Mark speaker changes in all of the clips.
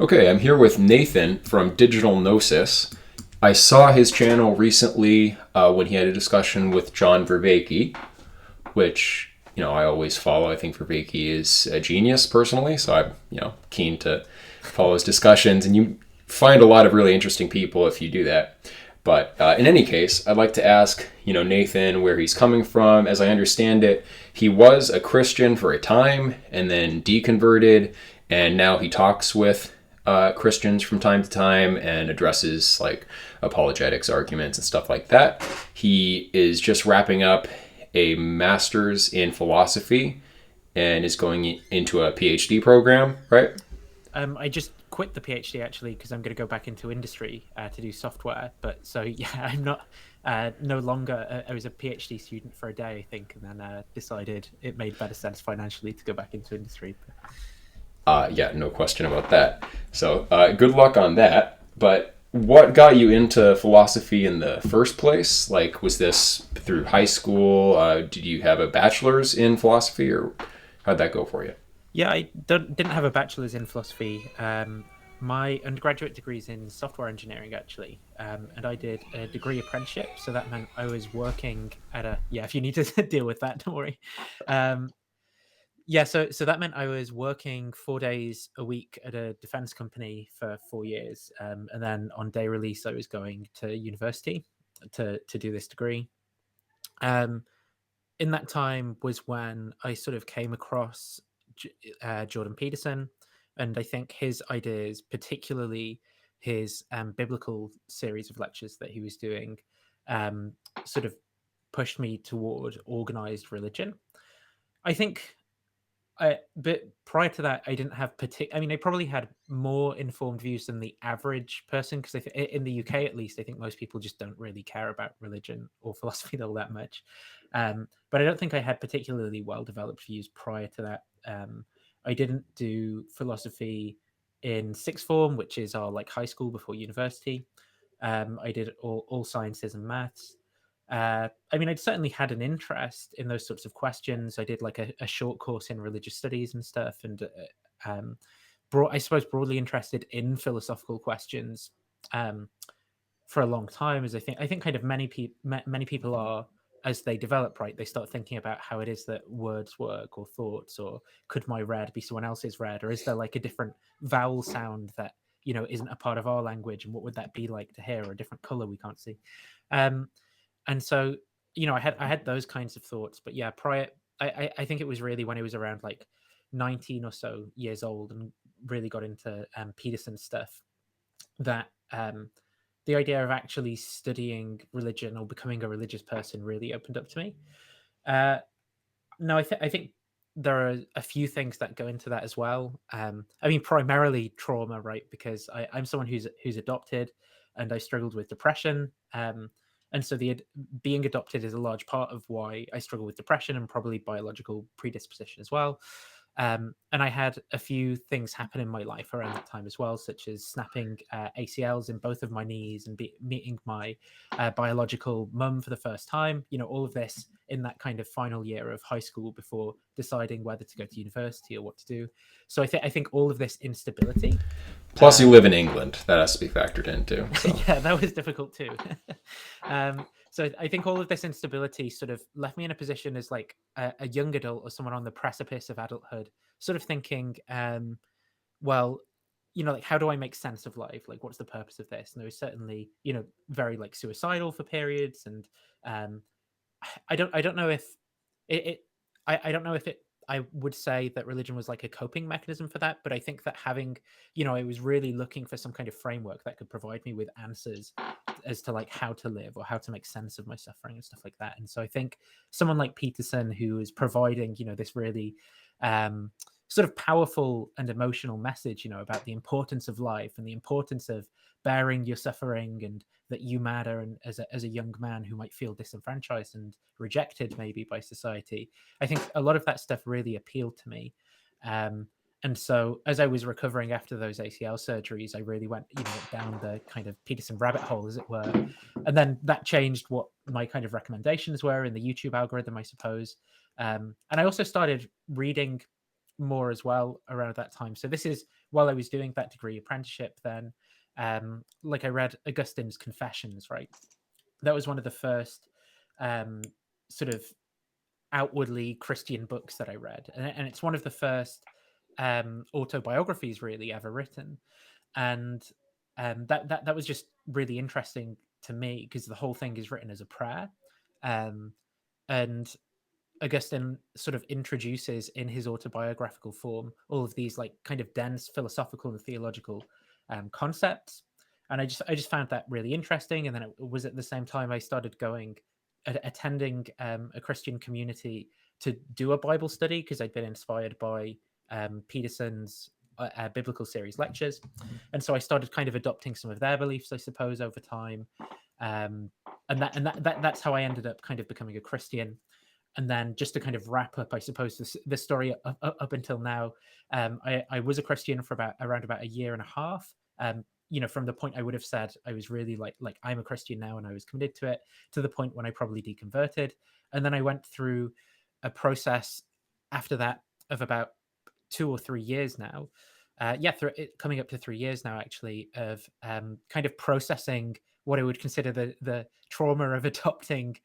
Speaker 1: Okay, I'm here with Nathan from DigitalGnosis. I saw his channel recently when he had a discussion with John Vervaeke, which I always follow. I think Vervaeke is a genius personally, so I'm keen to follow his discussions. And you find a lot of really interesting people if you do that. But in any case, I'd like to ask Nathan where he's coming from. As I understand it, he was a Christian for a time and then deconverted, and now he talks with Christians from time to time and addresses like apologetics arguments and stuff like that. He is just wrapping up a master's in philosophy and is going into a PhD program, right?
Speaker 2: I just quit the PhD actually because I'm going to go back into industry to do software. But so yeah, I'm not no longer. I was a PhD student for a day, I think, and then decided it made better sense financially to go back into industry.
Speaker 1: Yeah, no question about that. So good luck on that. But what got you into philosophy in the first place? Like, was this through high school? Did you have a bachelor's in philosophy, or how'd that go for you?
Speaker 2: Yeah, I didn't have a bachelor's in philosophy. My undergraduate degree is in software engineering, actually, and I did a degree apprenticeship. So that meant I was working at a yeah. If you need to deal with that, don't worry. Um, yeah, so that meant I was working 4 days a week at a defense company for 4 years, and then on day release, I was going to university to do this degree. Um, in that time was when I sort of came across Jordan Peterson, and I think his ideas, particularly his biblical series of lectures that he was doing, um, sort of pushed me toward organized religion. I think but prior to that, I didn't have I mean, I probably had more informed views than the average person because in the UK, at least, I think most people just don't really care about religion or philosophy all that much. But I don't think I had particularly well developed views prior to that. I didn't do philosophy in sixth form, which is our like high school before university. I did all sciences and maths. I mean, I'd certainly had an interest in those sorts of questions. I did like a short course in religious studies and stuff, and I suppose broadly interested in philosophical questions um, for a long time. As I think kind of many people are as they develop, right? They start thinking about how it is that words work or thoughts, or could my red be someone else's red, or is there like a different vowel sound that isn't a part of our language, and what would that be like to hear, or a different color we can't see? Um, and so I had those kinds of thoughts, but yeah, prior I think it was really when I was around like 19 or so years old and really got into Peterson stuff that the idea of actually studying religion or becoming a religious person really opened up to me. uh no, I think there are a few things that go into that as well. I mean, primarily trauma, right? Because I'm someone who's adopted, and I struggled with depression. And so being adopted is a large part of why I struggle with depression and probably biological predisposition as well. And I had a few things happen in my life around that time as well, such as snapping ACLs in both of my knees and meeting my biological mum for the first time. All of this in that kind of final year of high school before deciding whether to go to university or what to do. So I think all of this instability.
Speaker 1: Plus, you
Speaker 2: Um,
Speaker 1: live in England. That has to be factored in too. So
Speaker 2: yeah, that was difficult too. So I think all of this instability sort of left me in a position as like a young adult or someone on the precipice of adulthood, sort of thinking, well, like how do I make sense of life? Like, what's the purpose of this? And there was certainly, very like suicidal for periods, and um, I don't know if I don't know if it I would say that religion was like a coping mechanism for that, but I think that having, I was really looking for some kind of framework that could provide me with answers as to like how to live or how to make sense of my suffering and stuff like that. And so I think someone like Peterson, who is providing, this really um sort of powerful and emotional message, about the importance of life and the importance of bearing your suffering, and that you matter, and as a young man who might feel disenfranchised and rejected maybe by society, I think a lot of that stuff really appealed to me. Um, and so as I was recovering after those ACL surgeries, I really went, down the kind of Peterson rabbit hole, as it were. And then that changed what my kind of recommendations were in the YouTube algorithm, I suppose. And I also started reading more as well around that time. So this is while I was doing that degree apprenticeship. Then, like I read Augustine's Confessions, right? That was one of the first sort of outwardly Christian books that I read, and it's one of the first autobiographies really ever written, and that was just really interesting to me because the whole thing is written as a prayer, um, and Augustine sort of introduces in his autobiographical form all of these like kind of dense philosophical and theological concepts, and I just found that really interesting. And then it was at the same time I started attending a Christian community to do a Bible study because I'd been inspired by Peterson's biblical series lectures, and so I started kind of adopting some of their beliefs, I suppose, over time, that's how I ended up kind of becoming a Christian. And then just to kind of wrap up, I suppose, the story up until now, I was a Christian for around about a year and a half. From the point I would have said I was really like I'm a Christian now and I was committed to it, to the point when I probably deconverted. And then I went through a process after that of about 2 or 3 years now. Coming up to 3 years now, actually, of kind of processing what I would consider the trauma of adopting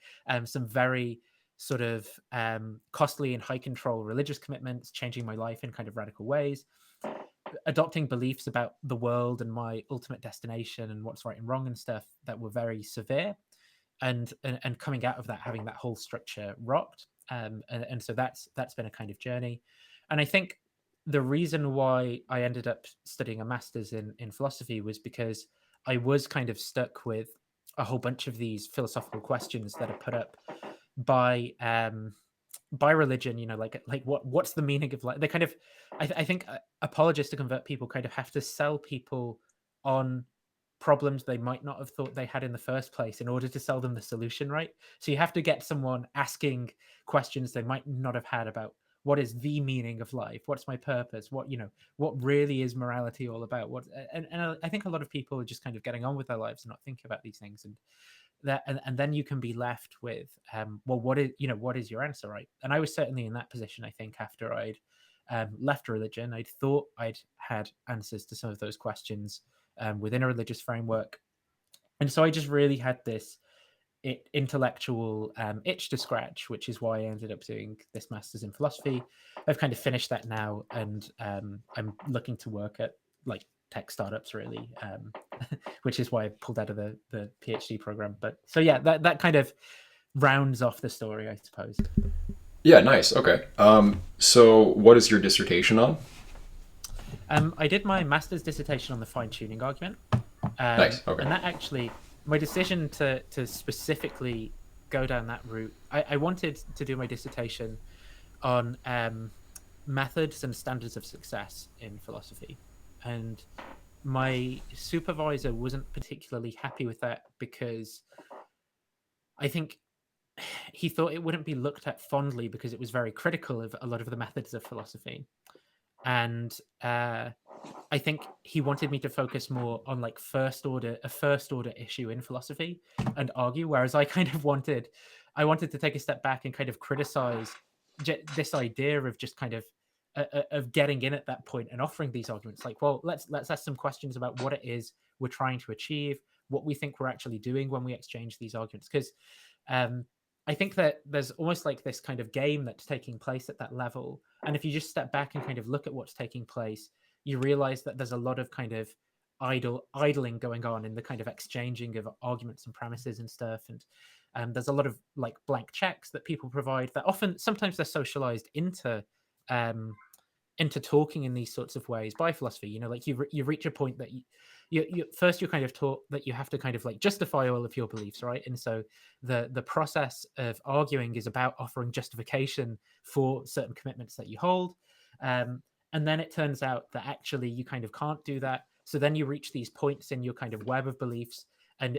Speaker 2: some very sort of costly and high control religious commitments, changing my life in kind of radical ways, adopting beliefs about the world and my ultimate destination and what's right and wrong and stuff that were very severe, and coming out of that, having that whole structure rocked. And so that's been a kind of journey. And I think the reason why I ended up studying a master's in philosophy was because I was kind of stuck with a whole bunch of these philosophical questions that are put up by religion, like what's the meaning of life. They kind of, I think apologists to convert people kind of have to sell people on problems they might not have thought they had in the first place in order to sell them the solution, right? So you have to get someone asking questions they might not have had about what is the meaning of life, what's my purpose, what really is morality all about, and I think a lot of people are just kind of getting on with their lives and not thinking about these things, and then you can be left with what is your answer, right? And I was certainly in that position. I think after I'd left religion, I'd thought I'd had answers to some of those questions within a religious framework, and so I just really had this intellectual itch to scratch, which is why I ended up doing this master's in philosophy. I've kind of finished that now, and I'm looking to work at like tech startups, really, which is why I pulled out of the PhD program. But so yeah, that kind of rounds off the story, I suppose.
Speaker 1: Yeah, nice. Okay. So what is your dissertation on?
Speaker 2: I did my master's dissertation on the fine-tuning argument.
Speaker 1: Nice. Okay.
Speaker 2: And that actually, my decision to specifically go down that route, I wanted to do my dissertation on methods and standards of success in philosophy. And my supervisor wasn't particularly happy with that because I think he thought it wouldn't be looked at fondly because it was very critical of a lot of the methods of philosophy. And I think he wanted me to focus more on like first order issue in philosophy and argue, whereas I kind of wanted to take a step back and kind of criticize this idea of just kind of getting in at that point and offering these arguments. Like, well, let's ask some questions about what it is we're trying to achieve, what we think we're actually doing when we exchange these arguments, because I think that there's almost like this kind of game that's taking place at that level. And if you just step back and kind of look at what's taking place, you realize that there's a lot of kind of idling going on in the kind of exchanging of arguments and premises and stuff. And there's a lot of like blank checks that people provide that sometimes they're socialized into talking in these sorts of ways by philosophy. Like you reach a point that you're kind of taught that you have to kind of like justify all of your beliefs, right? And so the process of arguing is about offering justification for certain commitments that you hold, and then it turns out that actually you kind of can't do that. So then you reach these points in your kind of web of beliefs, and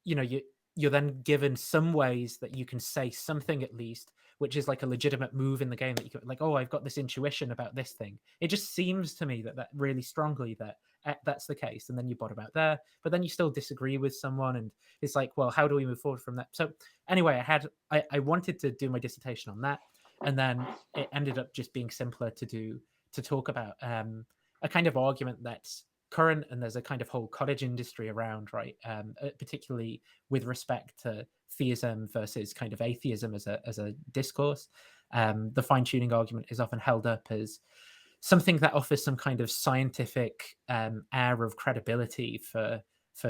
Speaker 2: you're then given some ways that you can say something at least, which is like a legitimate move in the game, that you can like, oh, I've got this intuition about this thing. It just seems to me that really strongly that that's the case. And then you bottom out there, but then you still disagree with someone. And it's like, well, how do we move forward from that? So anyway, I wanted to do my dissertation on that. and then it ended up just being simpler to talk about a kind of argument that's current, and there's a kind of whole cottage industry around, right? Particularly with respect to theism versus kind of atheism as a discourse. The fine-tuning argument is often held up as something that offers some kind of scientific air of credibility for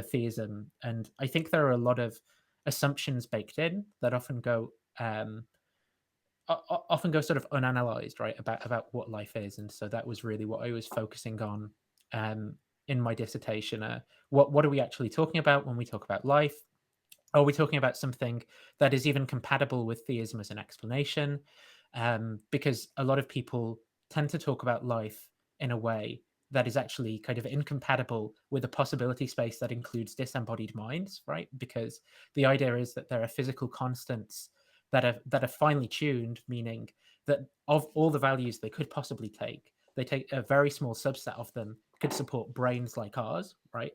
Speaker 2: theism, and I think there are a lot of assumptions baked in that often go sort of unanalyzed, right, about what life is. And so that was really what I was focusing on in my dissertation. What are we actually talking about when we talk about life? Are we talking about something that is even compatible with theism as an explanation? Because a lot of people tend to talk about life in a way that is actually kind of incompatible with a possibility space that includes disembodied minds, right? Because the idea is that there are physical constants that are finely tuned, meaning that of all the values they could possibly take, they take a very small subset of them could support brains like ours, right?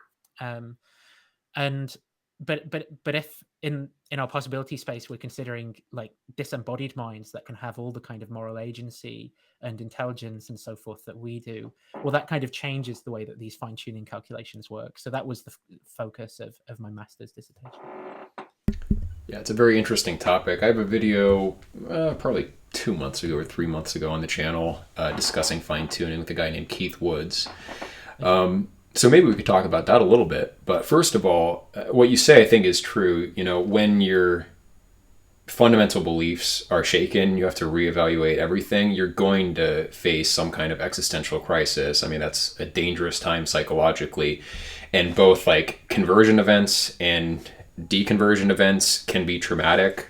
Speaker 2: And but if in our possibility space we're considering like disembodied minds that can have all the kind of moral agency and intelligence and so forth that we do, well, that kind of changes the way that these fine-tuning calculations work. So that was the focus of my master's dissertation.
Speaker 1: Yeah, it's a very interesting topic. I have a video probably 2 months ago or 3 months ago on the channel discussing fine-tuning with a guy named Keith Woods. So maybe we could talk about that a little bit. But first of all, what you say I think is true. You know, when your fundamental beliefs are shaken, you have to reevaluate everything. You're going to face some kind of existential crisis. I mean, that's a dangerous time psychologically. And both like conversion events and deconversion events can be traumatic.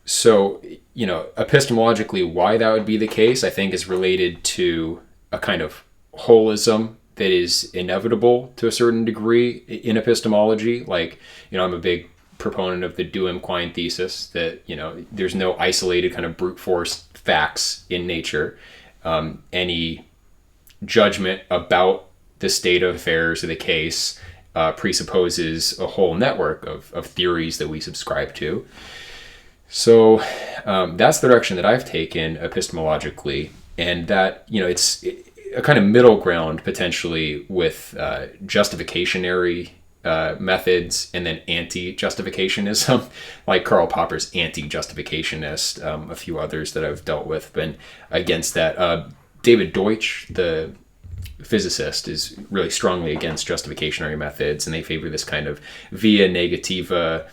Speaker 1: So, you know, epistemologically, why that would be the case, I think, is related to a kind of holism that is inevitable to a certain degree in epistemology. Like, you know, I'm a big proponent of the Duhem Quine thesis that, you know, there's no isolated kind of brute force facts in nature. Any judgment about the state of affairs of the case presupposes a whole network of theories that we subscribe to. So that's the direction that I've taken epistemologically, and that, you know, it's a kind of middle ground potentially with justificationary methods and then anti-justificationism, like Karl Popper's anti-justificationist, a few others that I've dealt with, but against that. David Deutsch, the physicist, is really strongly against justificationary methods, and they favor this kind of via negativa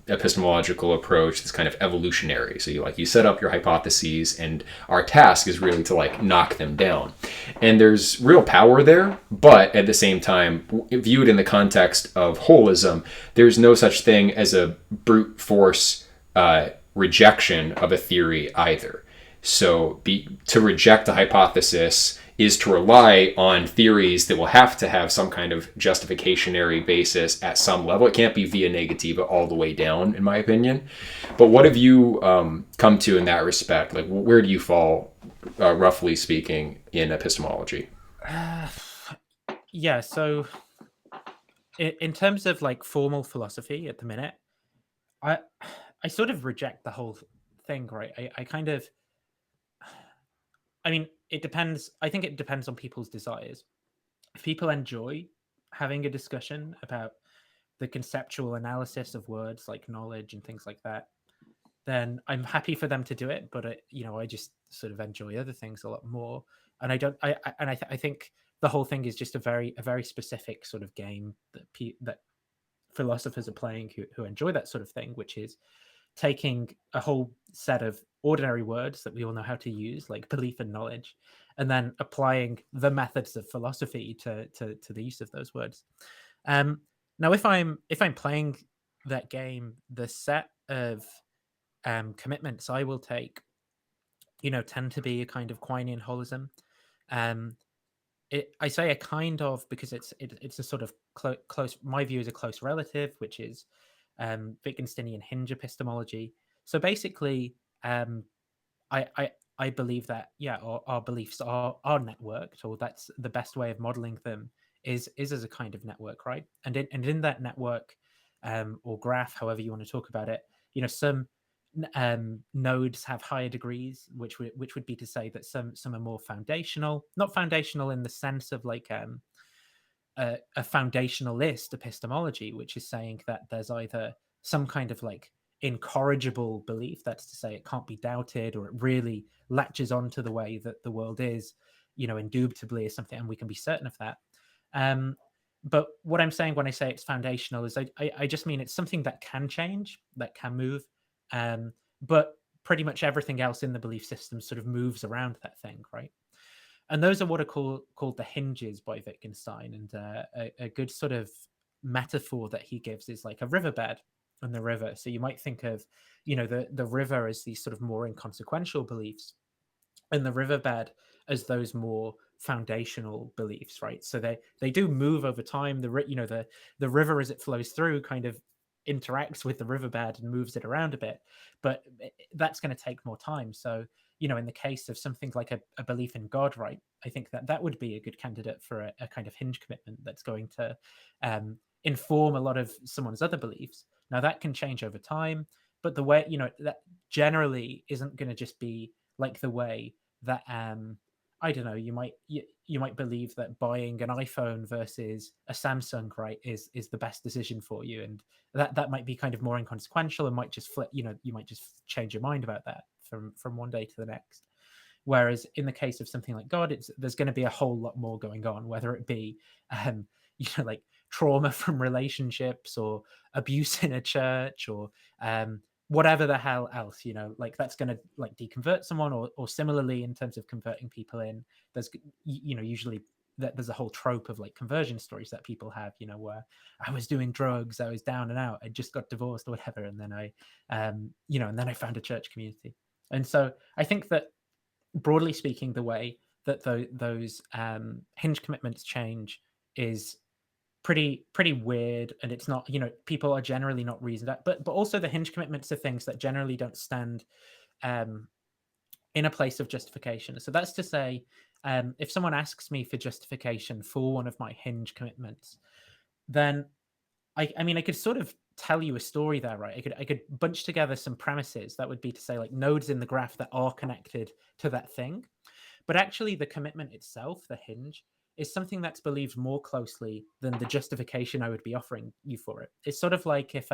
Speaker 1: epistemological approach, this kind of evolutionary. So you set up your hypotheses, and our task is really to like knock them down. And there's real power there, but at the same time, viewed in the context of holism, there's no such thing as a brute force rejection of a theory either. So to reject a hypothesis is to rely on theories that will have to have some kind of justificationary basis at some level. It can't be via negativa all the way down, in my opinion. But what have you come to in that respect? Like, where do you fall, roughly speaking, in epistemology?
Speaker 2: Yeah, so in terms of like formal philosophy at the minute, I sort of reject the whole thing, right? I mean, it depends. I think it depends on people's desires. If people enjoy having a discussion about the conceptual analysis of words like knowledge and things like that, then I'm happy for them to do it. But I just sort of enjoy other things a lot more. And I think the whole thing is just a very specific sort of game that philosophers are playing who enjoy that sort of thing, which is taking a whole set of ordinary words that we all know how to use, like belief and knowledge, and then applying the methods of philosophy to the use of those words. Now, if I'm playing that game, the set of commitments I will take, tend to be a kind of Quinean holism. I say a kind of because it's a sort of close. My view is a close relative, which is Wittgensteinian hinge epistemology. So basically, I believe that our beliefs are networked, or that's the best way of modeling them is as a kind of network, right? And in that network or graph, however you want to talk about it, some nodes have higher degrees, which would be to say that some are more foundational, not foundational in the sense of like a foundationalist epistemology, which is saying that there's either some kind of like incorrigible belief, that's to say it can't be doubted, or it really latches onto the way that the world is, indubitably is something, and we can be certain of that. But what I'm saying when I say it's foundational is I just mean it's something that can change, that can move, but pretty much everything else in the belief system sort of moves around that thing, right? And those are what are called the hinges by Wittgenstein. And a good sort of metaphor that he gives is like a riverbed and the river. So you might think of, the river as these sort of more inconsequential beliefs, and the riverbed as those more foundational beliefs, right? So they do move over time. The river as it flows through kind of interacts with the riverbed and moves it around a bit, but that's going to take more time. So in the case of something like a belief in God, right, I think that would be a good candidate for a kind of hinge commitment that's going to inform a lot of someone's other beliefs. Now that can change over time, but the way that generally isn't going to just be like the way that I don't know, you might believe that buying an iPhone versus a Samsung, right, is the best decision for you, and that might be kind of more inconsequential and might just flip. You might just change your mind about that from one day to the next. Whereas in the case of something like God, there's going to be a whole lot more going on, whether it be like trauma from relationships or abuse in a church or whatever the hell else, like that's going to like deconvert someone, or similarly in terms of converting people in, there's usually that there's a whole trope of like conversion stories that people have, where I was doing drugs, I was down and out, I just got divorced or whatever, and then I and then I found a church community. And so I think that broadly speaking, the way that those hinge commitments change is pretty weird, and it's not, people are generally not reasoned at, but also the hinge commitments are things that generally don't stand in a place of justification. So that's to say, if someone asks me for justification for one of my hinge commitments, then I mean I could sort of tell you a story there, right? I could bunch together some premises that would be to say like nodes in the graph that are connected to that thing, but actually the commitment itself, the hinge, is something that's believed more closely than the justification I would be offering you for it. It's sort of like if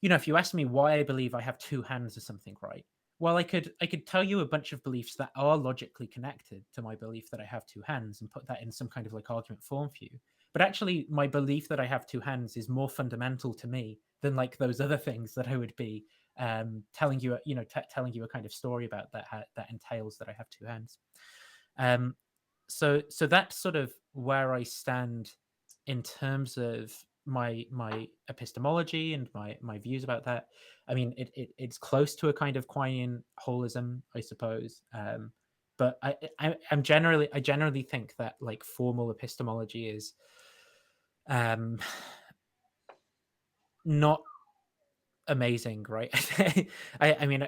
Speaker 2: if you ask me why I believe I have two hands or something, right? Well, I could tell you a bunch of beliefs that are logically connected to my belief that I have two hands and put that in some kind of like argument form for you. But actually, my belief that I have two hands is more fundamental to me than like those other things that I would be telling you, telling you a kind of story about that entails that I have two hands. So that's sort of where I stand in terms of my epistemology and my views about that. I mean, it's close to a kind of Quinean holism, I suppose. But I generally think that like formal epistemology is not amazing, right? I mean,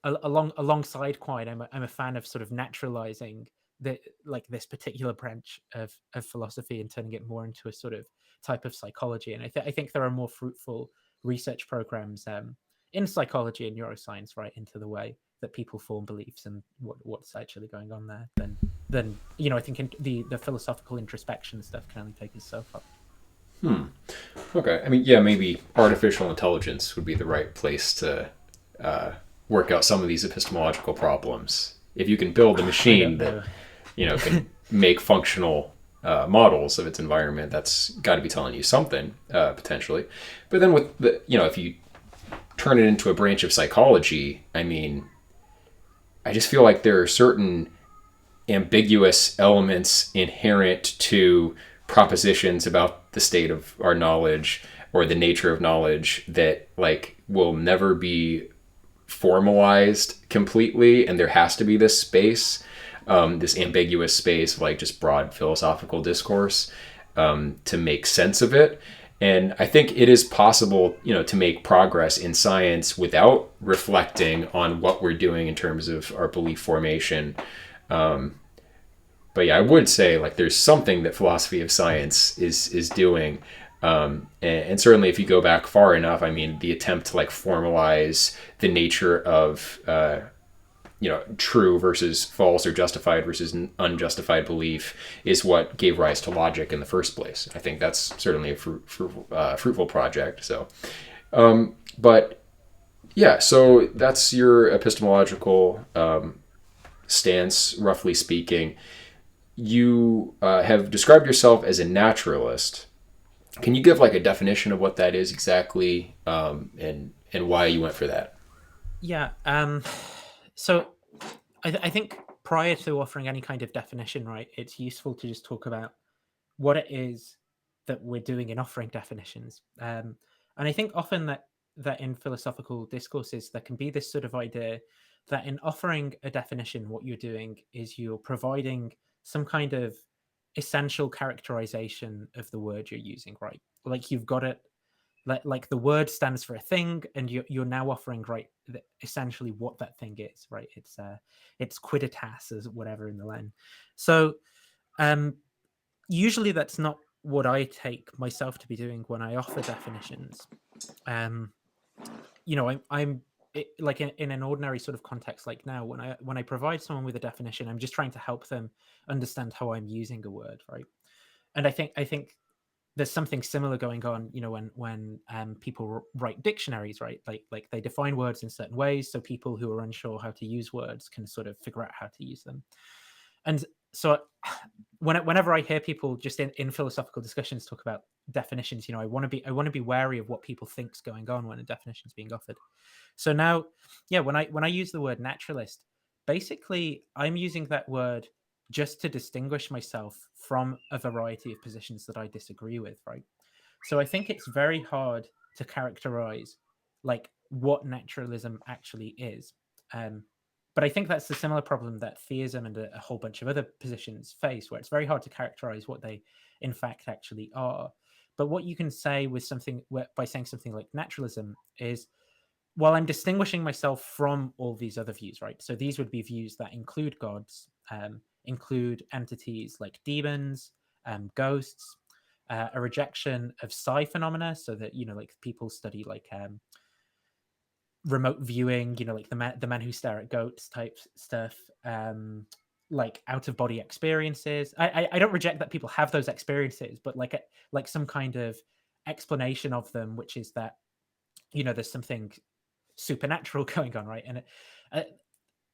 Speaker 2: alongside Quine, I'm a fan of sort of naturalizing this particular branch of philosophy and turning it more into a sort of type of psychology. And I think there are more fruitful research programs in psychology and neuroscience, right, into the way that people form beliefs and what's actually going on there than I think the philosophical introspection stuff can only take us so far.
Speaker 1: Okay. I mean, yeah, maybe artificial intelligence would be the right place to work out some of these epistemological problems. If you can build a machine that can make functional models of its environment, that's got to be telling you something potentially. But then with the if you turn it into a branch of psychology, I mean, I just feel like there are certain ambiguous elements inherent to propositions about the state of our knowledge or the nature of knowledge that like will never be formalized completely, and there has to be this space, this ambiguous space of like just broad philosophical discourse to make sense of it. And I think it is possible, to make progress in science without reflecting on what we're doing in terms of our belief formation. But yeah, I would say like there's something that philosophy of science is doing And certainly, if you go back far enough, I mean, the attempt to like formalize the nature of true versus false or justified versus unjustified belief is what gave rise to logic in the first place. I think that's certainly a fruitful project. So, but yeah, so that's your epistemological stance, roughly speaking. You have described yourself as a naturalist. Can you give like a definition of what that is exactly, and why you went for that?
Speaker 2: Yeah. So I think prior to offering any kind of definition, right, it's useful to just talk about what it is that we're doing in offering definitions. And I think often that in philosophical discourses there can be this sort of idea that in offering a definition, what you're doing is you're providing some kind of essential characterization of the word you're using, right? Like you've got it, like the word stands for a thing, and you're now offering, right, essentially what that thing is, right? It's quidditas as whatever in the Latin. So usually that's not what I take myself to be doing when I offer definitions. Um, I'm like in an ordinary sort of context, like now, when I provide someone with a definition, I'm just trying to help them understand how I'm using a word, right? And I think there's something similar going on, when people write dictionaries, right? Like they define words in certain ways, so people who are unsure how to use words can sort of figure out how to use them. And so whenever I hear people just in philosophical discussions talk about definitions, I want to be wary of what people think's going on when a definition is being offered. So now, yeah, when I use the word naturalist, basically I'm using that word just to distinguish myself from a variety of positions that I disagree with, right? So I think it's very hard to characterize like what naturalism actually is. Um, but I think that's the similar problem that theism and a whole bunch of other positions face, where it's very hard to characterize what they in fact actually are. But what you can say with something by saying something like naturalism is, well, I'm distinguishing myself from all these other views, right? So these would be views that include gods, include entities like demons, ghosts, a rejection of psi phenomena, so that like people study like remote viewing, like the men who stare at goats type stuff, like out of body experiences. I don't reject that people have those experiences, but like some kind of explanation of them, which is that there's something supernatural going on, right? And uh,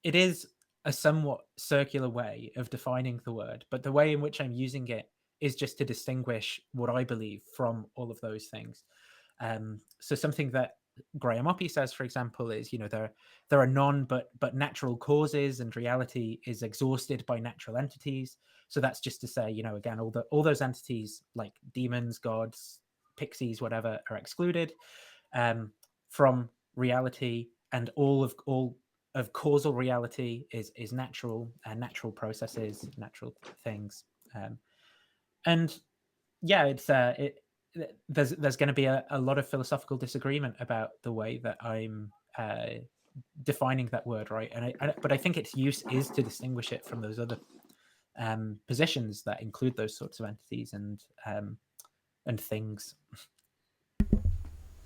Speaker 2: it is a somewhat circular way of defining the word, but the way in which I'm using it is just to distinguish what I believe from all of those things. So something that Graham Oppy says, for example, is there are none but natural causes, and reality is exhausted by natural entities. So that's just to say, again, all those entities like demons, gods, pixies, whatever, are excluded from reality, and all of causal reality is natural, and natural processes, natural things. And yeah, there's going to be a lot of philosophical disagreement about the way that I'm defining that word, right? But I think its use is to distinguish it from those other positions that include those sorts of entities and things.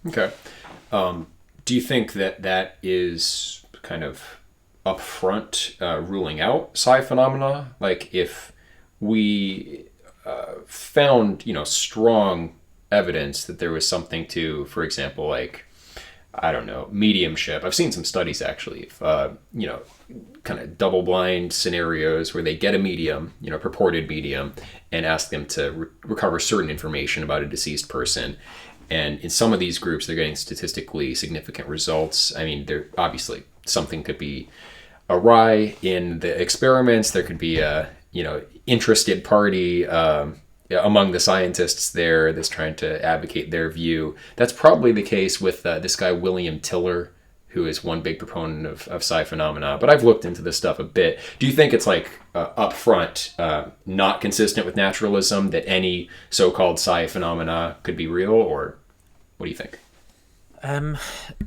Speaker 1: Okay. Do you think that is kind of upfront ruling out psi phenomena? Like if we found strong evidence that there was something to, for example, like I don't know, mediumship. I've seen some studies actually, kind of double blind scenarios where they get a medium, purported medium, and ask them to recover certain information about a deceased person. And in some of these groups, they're getting statistically significant results. I mean, there obviously something could be awry in the experiments. There could be a interested party among the scientists there that's trying to advocate their view. That's probably the case with this guy William Tiller, who is one big proponent of psi phenomena. But I've looked into this stuff a bit. Do you think it's like upfront, not consistent with naturalism, that any so-called psi phenomena could be real, or what do you think?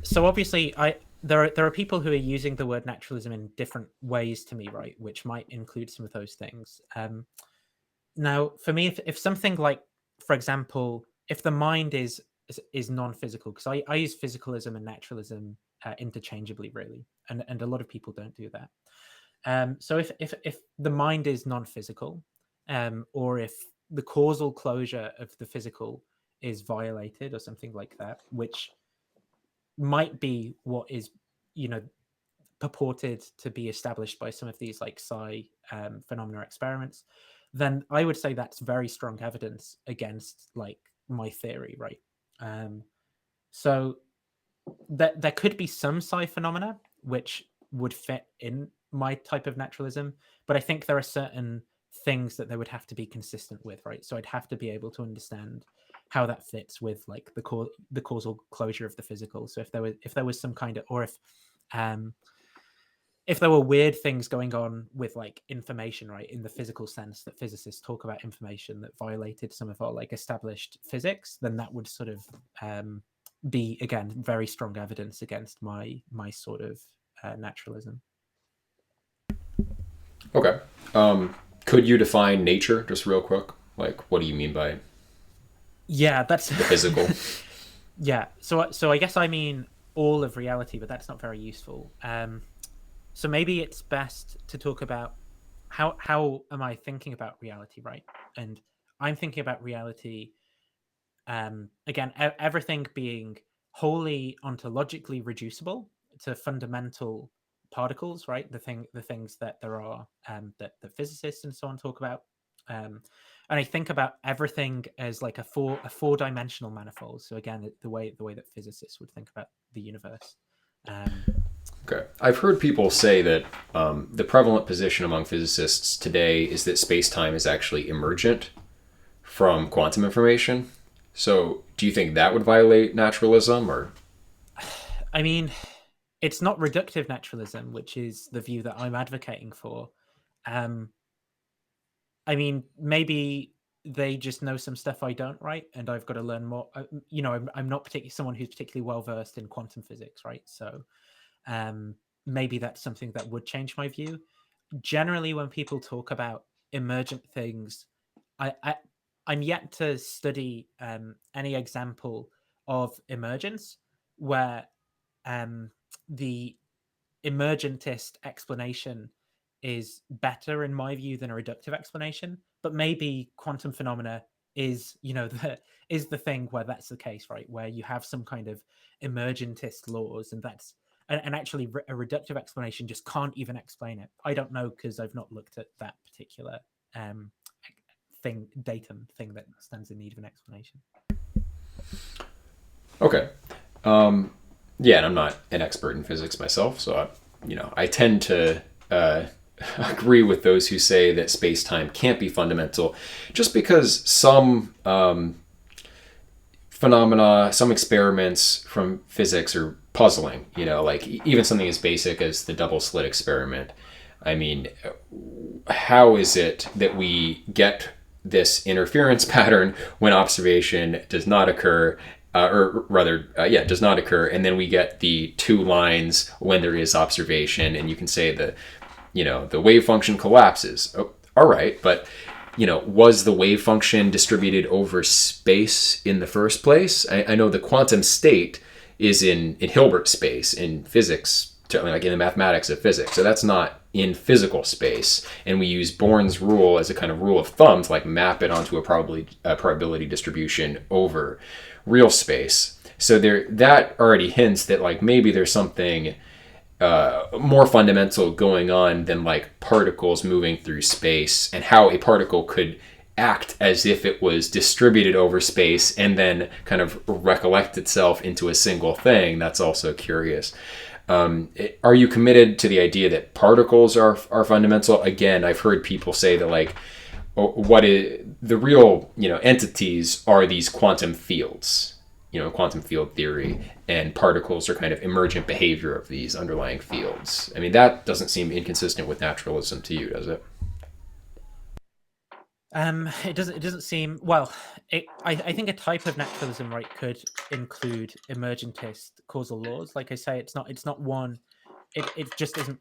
Speaker 2: So obviously, there are people who are using the word naturalism in different ways to me, right? Which might include some of those things. Now, for me, if something like, for example, if the mind is non-physical, because I use physicalism and naturalism interchangeably, really, and a lot of people don't do that. So if the mind is non-physical, or if the causal closure of the physical is violated or something like that, which might be what is, purported to be established by some of these like psi phenomena experiments, then I would say that's very strong evidence against like my theory, right? So there could be some psi phenomena which would fit in my type of naturalism, but I think there are certain things that they would have to be consistent with, right? So I'd have to be able to understand how that fits with like the causal closure of the physical. So if there was some kind of, or if there were weird things going on with like information, right, in the physical sense that physicists talk about information that violated some of our like established physics, then that would sort of be, again, very strong evidence against my sort of naturalism.
Speaker 1: Okay. Could you define nature just real quick? Like, what do you mean by
Speaker 2: that's
Speaker 1: the physical?
Speaker 2: Yeah. So I guess I mean all of reality, but that's not very useful. So maybe it's best to talk about how am I thinking about reality, right? And I'm thinking about reality, again, everything being wholly ontologically reducible to fundamental particles, right? The things that there are, that the physicists and so on talk about. And I think about everything as like a four-dimensional manifold. So again, the way that physicists would think about the universe.
Speaker 1: Okay. I've heard people say that the prevalent position among physicists today is that space-time is actually emergent from quantum information. So do you think that would violate naturalism, or?
Speaker 2: I mean, it's not reductive naturalism, which is the view that I'm advocating for. I mean, maybe they just know some stuff I don't, right? And I've got to learn more. I'm not particularly someone who's particularly well versed in quantum physics, right? So maybe that's something that would change my view. Generally, when people talk about emergent things, I'm yet to study any example of emergence where the emergentist explanation is better in my view than a reductive explanation. But maybe quantum phenomena is the thing where that's the case, right? Where you have some kind of emergentist laws, and that's and actually a reductive explanation just can't even explain it. I don't know, because I've not looked at that particular datum thing that stands in need of an explanation.
Speaker 1: Okay. Yeah, and I'm not an expert in physics myself, so I tend to agree with those who say that space-time can't be fundamental, just because some phenomena, some experiments from physics are puzzling. Like even something as basic as the double slit experiment. I mean, how is it that we get this interference pattern when observation does not occur, does not occur, and then we get the two lines when there is observation, and you can say the wave function collapses. Oh, all right, but was the wave function distributed over space in the first place? I know the quantum state is in Hilbert space in physics, certainly like in the mathematics of physics. So that's not in physical space. And we use Born's rule as a kind of rule of thumb to like map it onto a probability distribution over real space. So that already hints that like maybe there's something more fundamental going on than like particles moving through space, and how a particle could act as if it was distributed over space and then kind of recollect itself into a single thing. That's also curious. Are you committed to the idea that particles are fundamental? Again, I've heard people say that like what is the real entities are these quantum fields, quantum field theory, and particles are kind of emergent behavior of these underlying fields. I mean, that doesn't seem inconsistent with naturalism to you, does it?
Speaker 2: It doesn't seem well. I think a type of naturalism, right, could include emergentist causal laws. Like I say, it's not one. It just isn't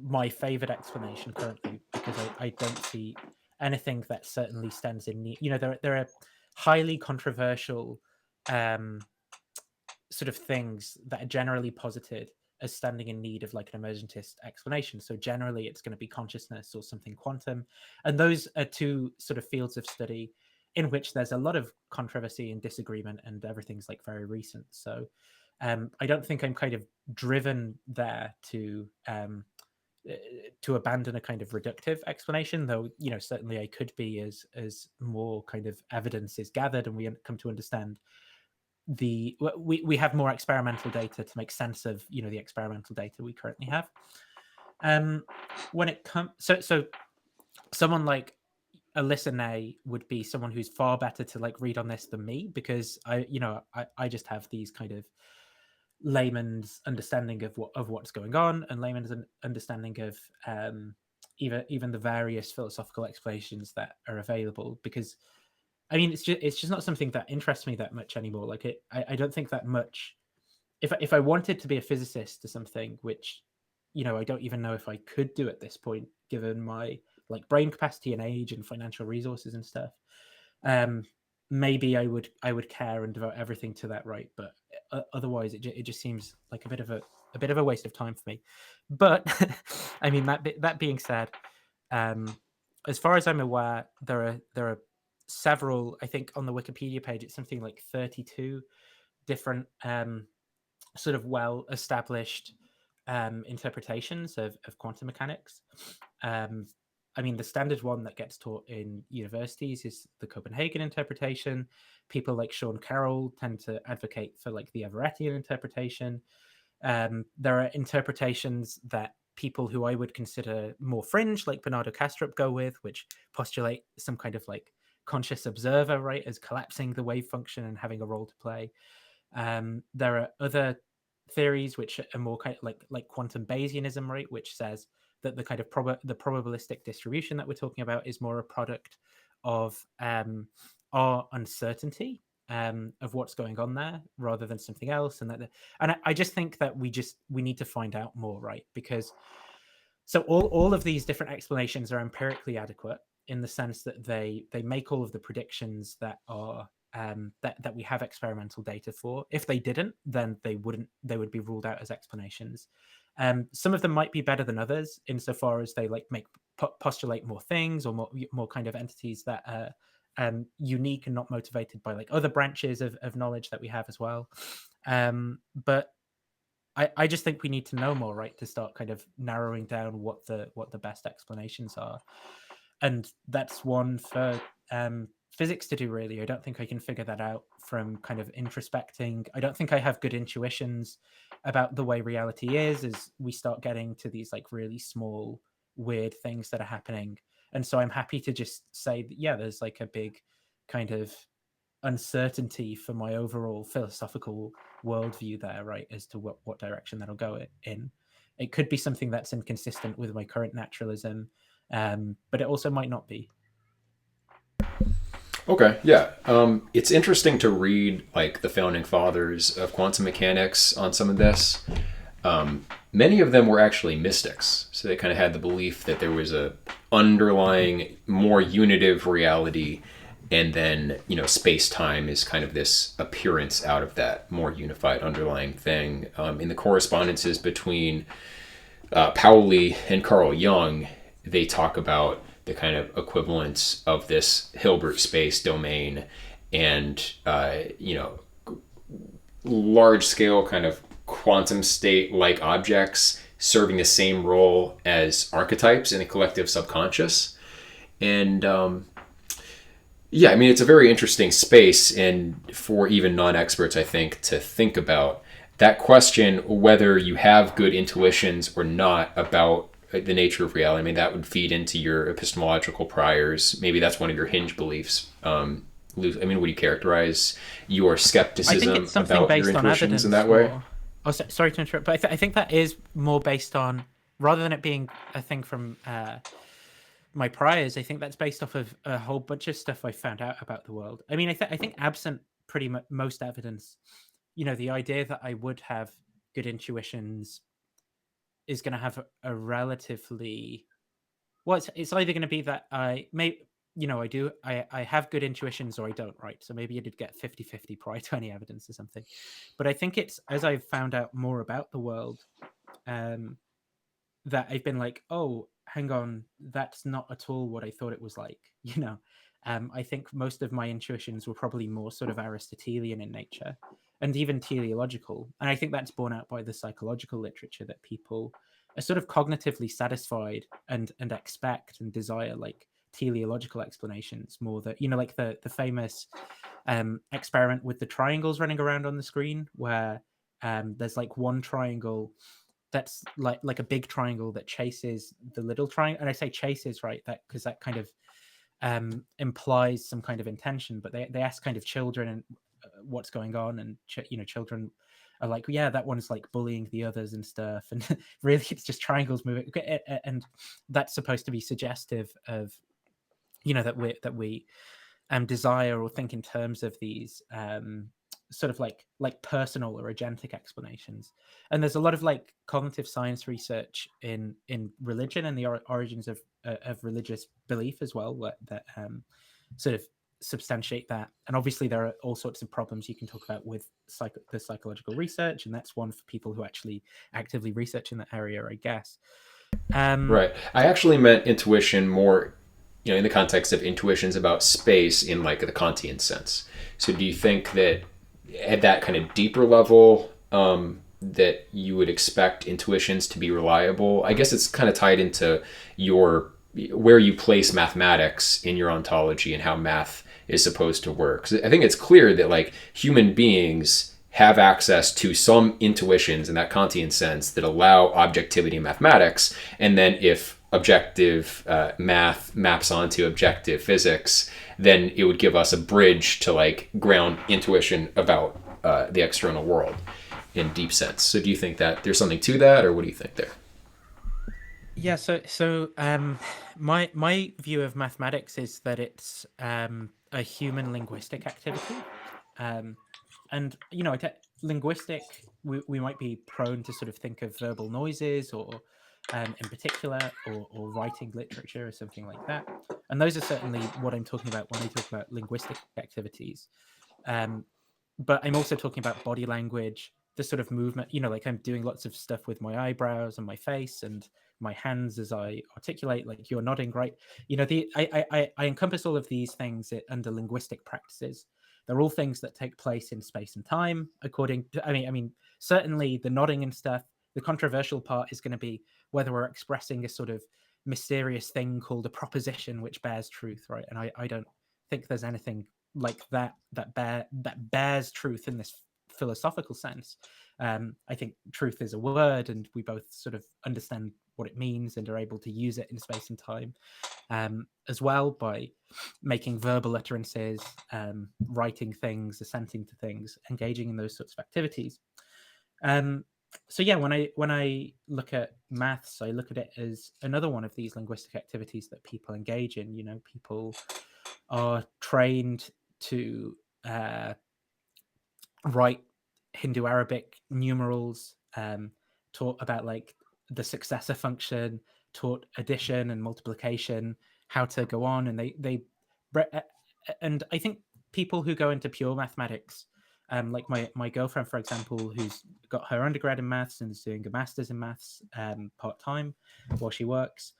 Speaker 2: my favorite explanation currently, because I don't see anything that certainly stands in need. There are highly controversial sort of things that are generally posited as standing in need of like an emergentist explanation. So generally it's going to be consciousness or something quantum. And those are two sort of fields of study in which there's a lot of controversy and disagreement, and everything's like very recent. So I don't think I'm kind of driven there to abandon a kind of reductive explanation, though, you know, certainly I could be as more kind of evidence is gathered and we come to understand we have more experimental data to make sense of, you know, the experimental data we currently have. When it comes, so someone like Alyssa Ney would be someone who's far better to like read on this than me, because I just have these kind of layman's understanding of what's going on, and layman's understanding of even the various philosophical explanations that are available, because I mean, it's just not something that interests me that much anymore. Like I don't think that much. If I wanted to be a physicist or something, which, you know, I don't even know if I could do at this point, given my like brain capacity and age and financial resources and stuff. Maybe I would care and devote everything to that, right? But otherwise, it just seems like a bit of a waste of time for me. But I mean, that being said, as far as I'm aware, there are several. I think on the Wikipedia page, it's something like 32 different sort of well established interpretations of quantum mechanics. I mean, the standard one that gets taught in universities is the Copenhagen interpretation. People like Sean Carroll tend to advocate for like the Everettian interpretation. There are interpretations that people who I would consider more fringe, like Bernardo Kastrup, go with, which postulate some kind of like conscious observer, right, as collapsing the wave function and having a role to play. There are other theories which are more kind of like quantum Bayesianism, right, which says that the kind of the probabilistic distribution that we're talking about is more a product of our uncertainty of what's going on there rather than something else. And I just think that we need to find out more, right? Because so all of these different explanations are empirically adequate in the sense that they make all of the predictions that are that we have experimental data for. If they didn't, then they would be ruled out as explanations. Some of them might be better than others insofar as they like postulate more things, or more kind of entities that are unique and not motivated by like other branches of knowledge that we have as well. But I just think we need to know more, right, to start kind of narrowing down what the best explanations are. And that's one for physics to do, really. I don't think I can figure that out from kind of introspecting. I don't think I have good intuitions about the way reality is as we start getting to these like really small, weird things that are happening. And so I'm happy to just say that, yeah, there's like a big kind of uncertainty for my overall philosophical worldview there, right, as to what direction that'll go in. It could be something that's inconsistent with my current naturalism, but it also might not be.
Speaker 1: Okay, yeah. It's interesting to read like the founding fathers of quantum mechanics on some of this. Many of them were actually mystics, so they kind of had the belief that there was a underlying, more unitive reality, and then space-time is kind of this appearance out of that more unified underlying thing. In the correspondences between Pauli and Carl Jung, they talk about the kind of equivalence of this Hilbert space domain and large scale kind of quantum state like objects serving the same role as archetypes in a collective subconscious. And yeah, I mean, it's a very interesting space, and for even non-experts, I think, to think about that question, whether you have good intuitions or not about the nature of reality. I mean, that would feed into your epistemological priors. Maybe that's one of your hinge beliefs. I mean, would you characterize your skepticism about your intuitions in that way?
Speaker 2: Oh, sorry to interrupt, but I think that is more based on, rather than it being a thing from my priors, I think that's based off of a whole bunch of stuff I found out about the world. I mean, I think absent pretty much most evidence, the idea that I would have good intuitions is going to have a relatively, well, it's either going to be that I may I have good intuitions or I don't, right? So maybe I did get 50-50 prior to any evidence or something. But I think it's as I've found out more about the world, um, that I've been like, oh, hang on, that's not at all what I thought it was like. I think most of my intuitions were probably more sort of Aristotelian in nature and even teleological. And I think that's borne out by the psychological literature that people are sort of cognitively satisfied and expect and desire like teleological explanations more that, like the famous experiment with the triangles running around on the screen where there's like one triangle that's like a big triangle that chases the little triangle. And I say chases, right, that because that kind of implies some kind of intention. But they ask kind of children and what's going on, and children are like, yeah, that one's like bullying the others and stuff. And really, it's just triangles moving, and that's supposed to be suggestive of that we desire or think in terms of these sort of like personal or agentic explanations. And there's a lot of like cognitive science research in religion and the origins of religious belief as well that sort of substantiate that. And obviously there are all sorts of problems you can talk about with the psychological research, and that's one for people who actually actively research in that area, I guess.
Speaker 1: Right. I actually meant intuition more, in the context of intuitions about space in like the Kantian sense. So do you think that at that kind of deeper level, that you would expect intuitions to be reliable? I guess it's kind of tied into where you place mathematics in your ontology and how math is supposed to work. So I think it's clear that like human beings have access to some intuitions in that Kantian sense that allow objectivity in mathematics. And then if objective math maps onto objective physics, then it would give us a bridge to like ground intuition about the external world in deep sense. So do you think that there's something to that, or what do you think there?
Speaker 2: Yeah, so my view of mathematics is that it's a human linguistic activity. And linguistic, we might be prone to sort of think of verbal noises or in particular or writing literature or something like that. And those are certainly what I'm talking about when I talk about linguistic activities. But I'm also talking about body language, the sort of movement, like I'm doing lots of stuff with my eyebrows and my face and my hands as I articulate, like you're nodding, right? I encompass all of these things under linguistic practices. They're all things that take place in space and time, according to, I mean, certainly the nodding and stuff. The controversial part is going to be whether we're expressing a sort of mysterious thing called a proposition which bears truth, right? And I don't think there's anything like that bears truth in this philosophical sense. I think truth is a word, and we both sort of understand what it means and are able to use it in space and time, as well, by making verbal utterances, writing things, assenting to things, engaging in those sorts of activities. So yeah, when I look at maths, I look at it as another one of these linguistic activities that people engage in. People are trained to write Hindu Arabic numerals, taught about like the successor function, taught addition and multiplication, how to go on, and and I think people who go into pure mathematics, like my girlfriend, for example, who's got her undergrad in maths and is doing a master's in maths part time while she works,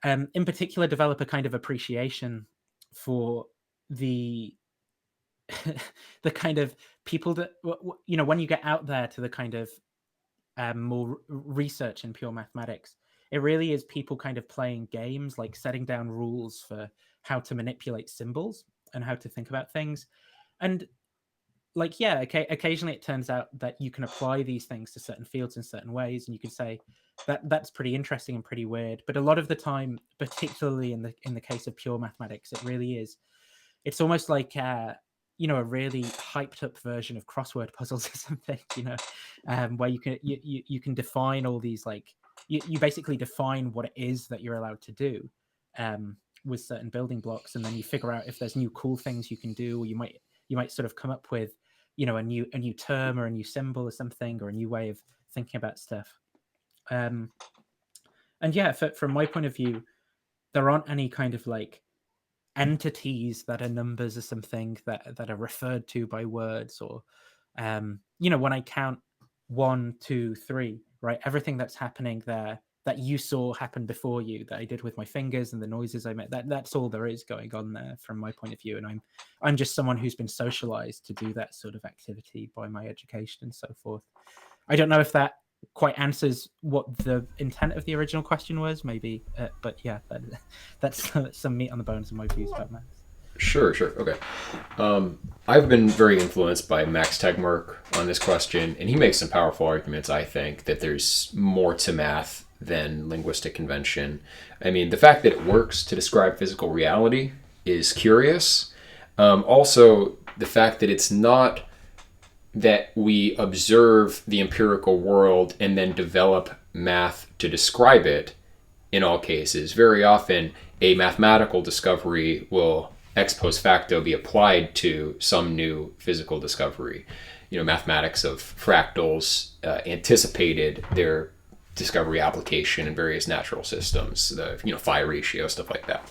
Speaker 2: in particular, develop a kind of appreciation for the the kind of people that when you get out there to the kind of more research in pure mathematics, it really is people kind of playing games, like setting down rules for how to manipulate symbols and how to think about things. And like, yeah, okay, occasionally it turns out that you can apply these things to certain fields in certain ways, and you can say that that's pretty interesting and pretty weird. But a lot of the time, particularly in the case of pure mathematics, it really is. It's almost like a really hyped up version of crossword puzzles or something, where you can define all these, like you basically define what it is that you're allowed to do with certain building blocks, and then you figure out if there's new cool things you can do, or you might sort of come up with a new term or a new symbol or something, or a new way of thinking about stuff. And yeah, from my point of view, there aren't any kind of like entities that are numbers or something that are referred to by words, or when I count 1, 2, 3, right, everything that's happening there that you saw happen before you, that I did with my fingers and the noises I made, that's all there is going on there from my point of view. And I'm just someone who's been socialized to do that sort of activity by my education and so forth. I don't know if that quite answers what the intent of the original question was, maybe, but yeah, that's some meat on the bones of my views about maths.
Speaker 1: Sure. Okay. I've been very influenced by Max Tegmark on this question, and he makes some powerful arguments, I think, that there's more to math than linguistic convention. I mean, the fact that it works to describe physical reality is curious. Also, the fact that it's not that we observe the empirical world and then develop math to describe it in all cases. Very often, a mathematical discovery will ex post facto be applied to some new physical discovery. Mathematics of fractals anticipated their discovery application in various natural systems, the phi ratio, stuff like that.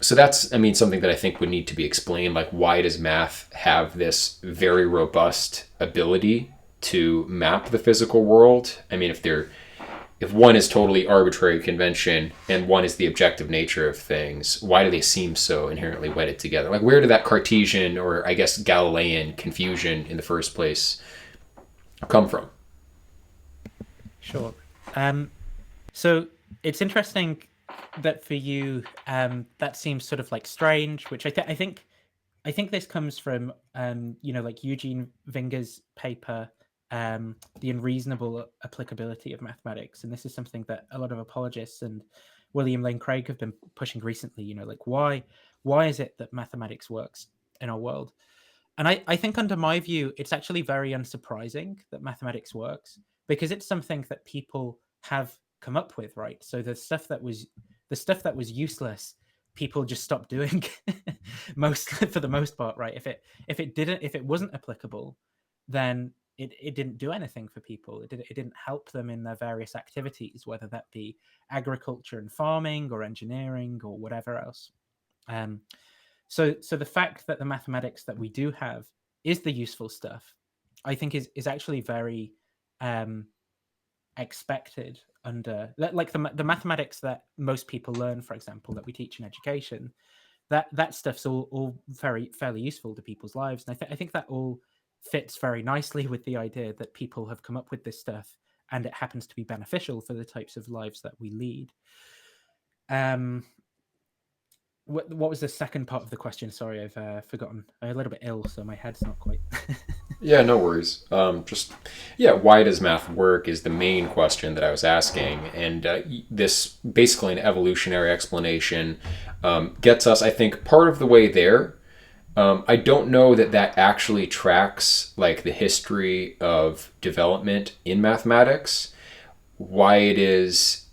Speaker 1: So that's, something that I think would need to be explained. Like, why does math have this very robust ability to map the physical world? I mean, if one is totally arbitrary convention and one is the objective nature of things, why do they seem so inherently wedded together? Like, where did that Cartesian, or I guess Galilean, confusion in the first place come from?
Speaker 2: Sure. So it's interesting that for you, that seems sort of like strange, which I think this comes from like Eugene Vinger's paper, the Unreasonable Applicability of Mathematics, and this is something that a lot of apologists and William Lane Craig have been pushing recently. Like, why is it that mathematics works in our world? And I think, under my view, it's actually very unsurprising that mathematics works, because it's something that people have come up with, right? So the stuff that was useless, people just stopped doing for the most part, right? If it wasn't applicable, then it didn't do anything for people. It didn't help them in their various activities, whether that be agriculture and farming or engineering or whatever else. So the fact that the mathematics that we do have is the useful stuff, I think is actually very expected under, like, the mathematics that most people learn, for example, that we teach in education. That stuff's all fairly useful to people's lives, and I think that all fits very nicely with the idea that people have come up with this stuff and it happens to be beneficial for the types of lives that we lead. What was the second part of the question? Sorry, I've forgotten. I'm a little bit ill, so my head's not quite.
Speaker 1: Yeah, no worries. Why does math work is the main question that I was asking. And this, basically an evolutionary explanation, gets us, I think, part of the way there. I don't know that actually tracks, like, the history of development in mathematics. Why it is...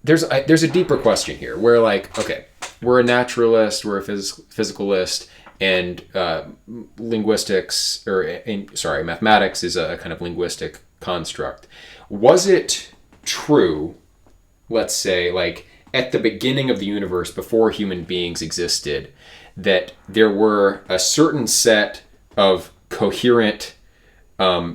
Speaker 1: There's a deeper question here where, like, okay, we're a naturalist, we're a physicalist, and mathematics is a kind of linguistic construct. Was it true, let's say, like, at the beginning of the universe, before human beings existed, that there were a certain set of coherent,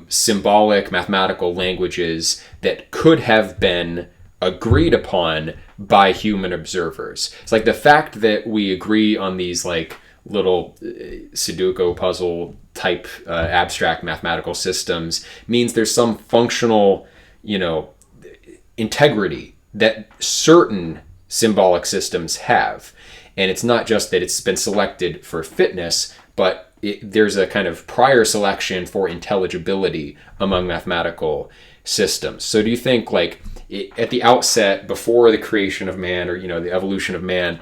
Speaker 1: symbolic mathematical languages that could have been agreed upon by human observers? It's like the fact that we agree on these, like, little Sudoku puzzle type abstract mathematical systems means there's some functional, integrity that certain symbolic systems have. And it's not just that it's been selected for fitness, but there's a kind of prior selection for intelligibility among mathematical systems. So do you think, like, at the outset, before the creation of man, or the evolution of man,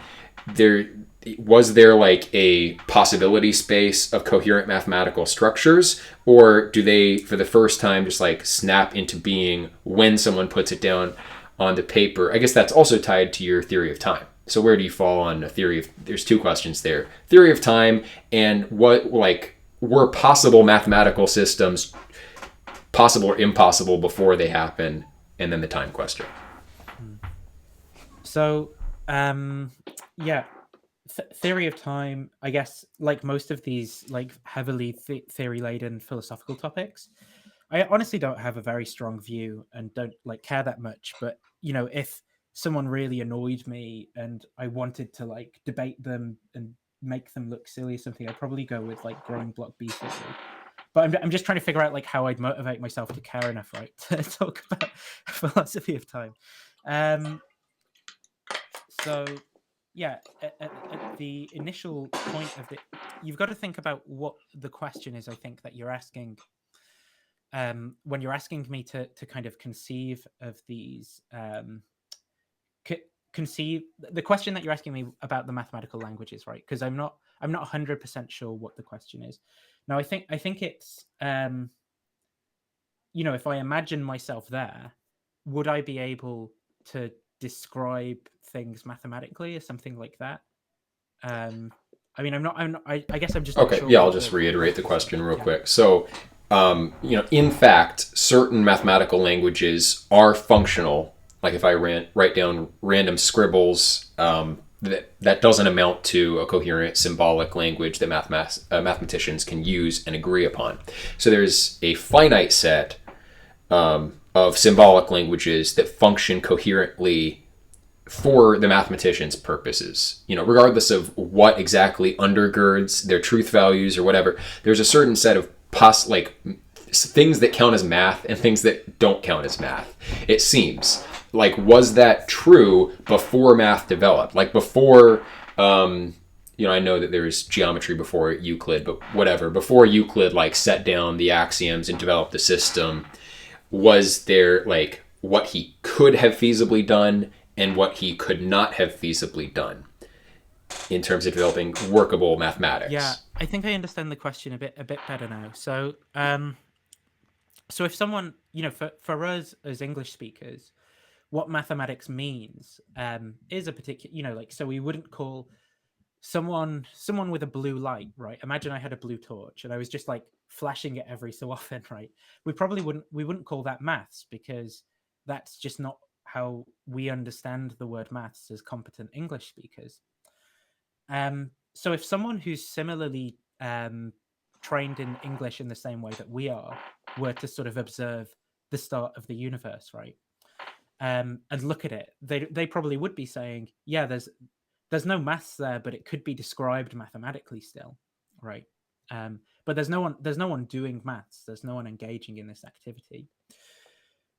Speaker 1: was there like a possibility space of coherent mathematical structures, or do they for the first time just like snap into being when someone puts it down on the paper? I guess that's also tied to your theory of time. So where do you fall on a theory of, there's two questions there, theory of time and what, like, were possible mathematical systems possible or impossible before they happen, and then the time question.
Speaker 2: So, theory of time, I guess, like most of these like heavily theory laden philosophical topics, I honestly don't have a very strong view and don't like care that much. But if someone really annoyed me and I wanted to like debate them and make them look silly or something, I'd probably go with like growing block B theory. But I'm just trying to figure out like how I'd motivate myself to care enough, right, to talk about philosophy of time. So yeah, at the initial point of it, you've got to think about what the question is, I think, that you're asking when you're asking me to kind of conceive of these conceive the question that you're asking me about the mathematical languages, right? Because I'm not 100% sure what the question is. Now I think it's if I imagine myself there, would I be able to describe things mathematically or something like that? I mean, I guess I'm just not
Speaker 1: Okay,
Speaker 2: sure.
Speaker 1: yeah, I'll just reiterate the question real
Speaker 2: Yeah.
Speaker 1: quick. So, in fact, certain mathematical languages are functional. Like if I write down random scribbles, that doesn't amount to a coherent symbolic language that mathematicians can use and agree upon. So there's a finite set of symbolic languages that function coherently for the mathematicians' purposes. Regardless of what exactly undergirds their truth values or whatever, there's a certain set of things that count as math and things that don't count as math. It seems like, was that true before math developed? Like before, I know that there was geometry before Euclid, but whatever. Before Euclid, like, set down the axioms and developed the system, was there like what he could have feasibly done and what he could not have feasibly done in terms of developing workable mathematics?
Speaker 2: Yeah, I think I understand the question a bit better now. So, so if someone, for us as English speakers, what mathematics means is a particular, like, so we wouldn't call someone with a blue light, right? Imagine I had a blue torch and I was just like flashing it every so often, right? We wouldn't call that maths, because that's just not how we understand the word maths as competent English speakers. So if someone who's similarly trained in English in the same way that we are were to sort of observe the start of the universe, right, and look at it, they probably would be saying, yeah, there's no maths there, but it could be described mathematically still, right? But there's no one doing maths. There's no one engaging in this activity.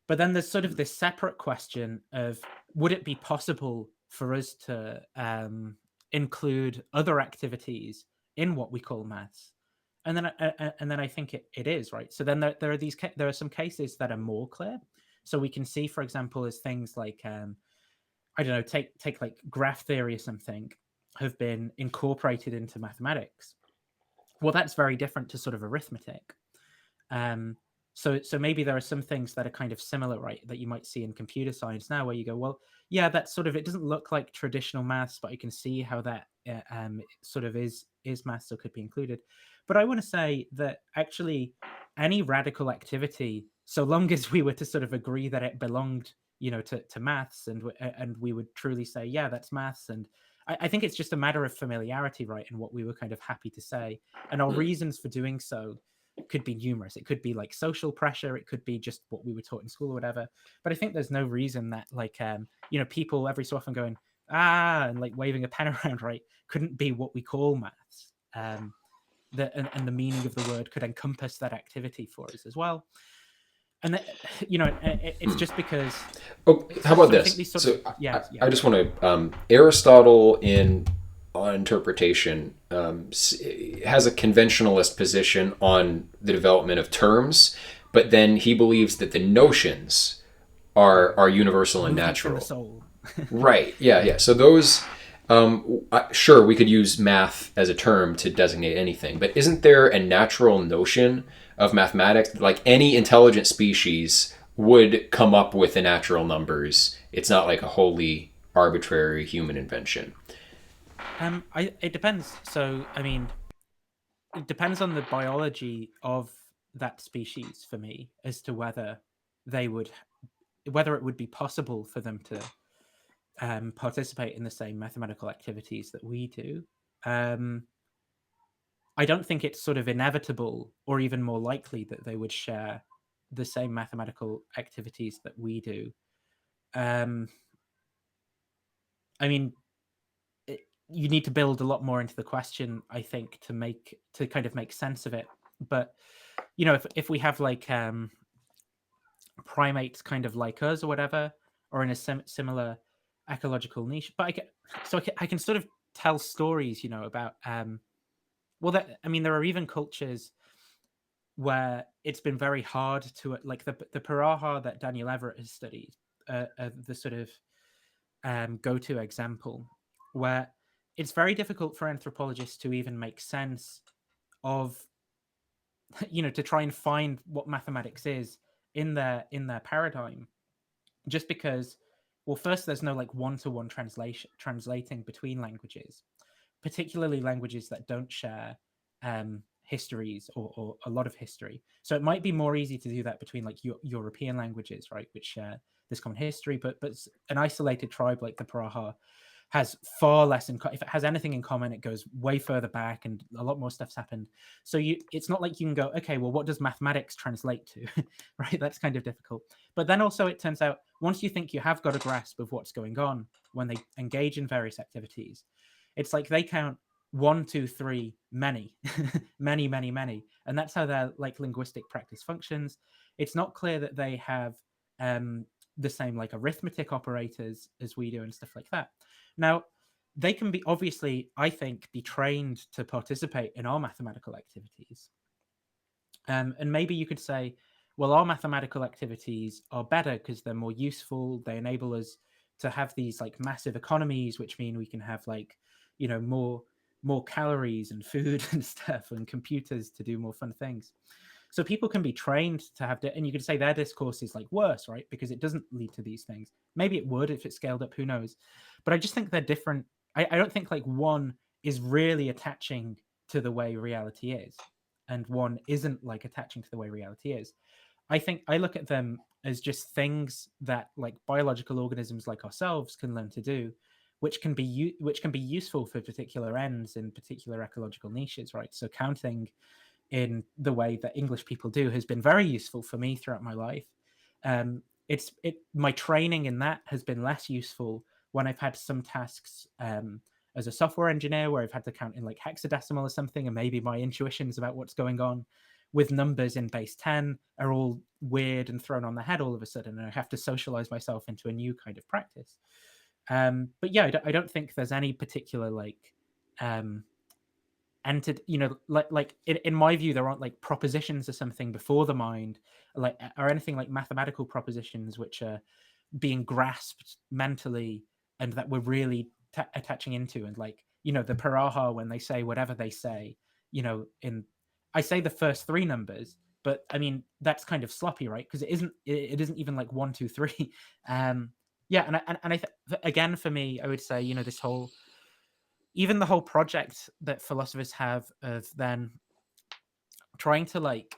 Speaker 2: But then there's sort of this separate question of, would it be possible for us to include other activities in what we call maths? And then I think it is, right. So then there are some cases that are more clear. So we can see, for example, as things like I don't know, take like graph theory or something, have been incorporated into mathematics. Well, that's very different to sort of arithmetic. So maybe there are some things that are kind of similar, right, that you might see in computer science now, where you go, well, yeah, that's sort of, it doesn't look like traditional maths, but I can see how that sort of is maths, so could be included. But I want to say that actually any radical activity, so long as we were to sort of agree that it belonged, to maths, and we would truly say, yeah, that's maths. And I think it's just a matter of familiarity, right, and what we were kind of happy to say. And our reasons for doing so could be numerous. It could be like social pressure, it could be just what we were taught in school or whatever. But I think there's no reason that, like, people every so often going and like waving a pen around, right, couldn't be what we call maths. And the meaning of the word could encompass that activity for us as well. And that, it's just because.
Speaker 1: Oh, how about this? I just want to. Aristotle in on interpretation has a conventionalist position on the development of terms, but then he believes that the notions are universal and natural.
Speaker 2: The soul.
Speaker 1: Right. Yeah. So those. Sure, we could use math as a term to designate anything, but isn't there a natural notion of mathematics? Like any intelligent species would come up with the natural numbers. It's not like a wholly arbitrary human invention.
Speaker 2: It depends. So, I mean, it depends on the biology of that species for me as to whether it would be possible for them to participate in the same mathematical activities that we do, I don't think it's sort of inevitable or even more likely that they would share the same mathematical activities that we do. I mean, you need to build a lot more into the question, I think, to kind of make sense of it. But if we have like primates kind of like us or whatever, or in a similar ecological niche, but I can sort of tell stories, about there are even cultures where it's been very hard to, like the Piraha that Daniel Everett has studied, the sort of go-to example, where it's very difficult for anthropologists to even make sense of, to try and find what mathematics is in their paradigm, just because, well, first, there's no like one-to-one translating between languages, particularly languages that don't share histories or a lot of history. So it might be more easy to do that between like European languages, right, which share this common history, but an isolated tribe like the Piraha has far less in if it has anything in common, it goes way further back and a lot more stuff's happened. So it's not like you can go, okay, well, what does mathematics translate to? Right, that's kind of difficult. But then also it turns out, once you think you have got a grasp of what's going on when they engage in various activities, it's like they count 1, 2, 3, many, many, many, many, and that's how their like linguistic practice functions. It's not clear that they have the same like arithmetic operators as we do and stuff like that. Now, they can be, obviously, I think, be trained to participate in our mathematical activities. And maybe you could say, well, our mathematical activities are better because they're more useful. They enable us to have these like massive economies, which mean we can have like, more calories and food and stuff and computers to do more fun things. So people can be trained to have, and you could say their discourse is like worse, right? Because it doesn't lead to these things. Maybe it would if it scaled up, who knows? But I just think they're different. I don't think like one is really attaching to the way reality is, and one isn't like attaching to the way reality is. I think I look at them as just things that like biological organisms like ourselves can learn to do, which can be useful for particular ends in particular ecological niches, right? So counting in the way that English people do has been very useful for me throughout my life. My training in that has been less useful when I've had some tasks as a software engineer where I've had to count in like hexadecimal or something, and maybe my intuitions about what's going on with numbers in base 10 are all weird and thrown on the head all of a sudden, and I have to socialize myself into a new kind of practice. But yeah, I don't think there's any particular like entered, like in my view, there aren't like propositions or something before the mind, like, or anything like mathematical propositions which are being grasped mentally and that we're really attaching into. And like, the Piraha, when they say whatever they say, I say the first three numbers, but I mean that's kind of sloppy, right? Because it isn't even like 1, 2, 3. Yeah, and again, for me, I would say, this whole, even the whole project that philosophers have of then trying to like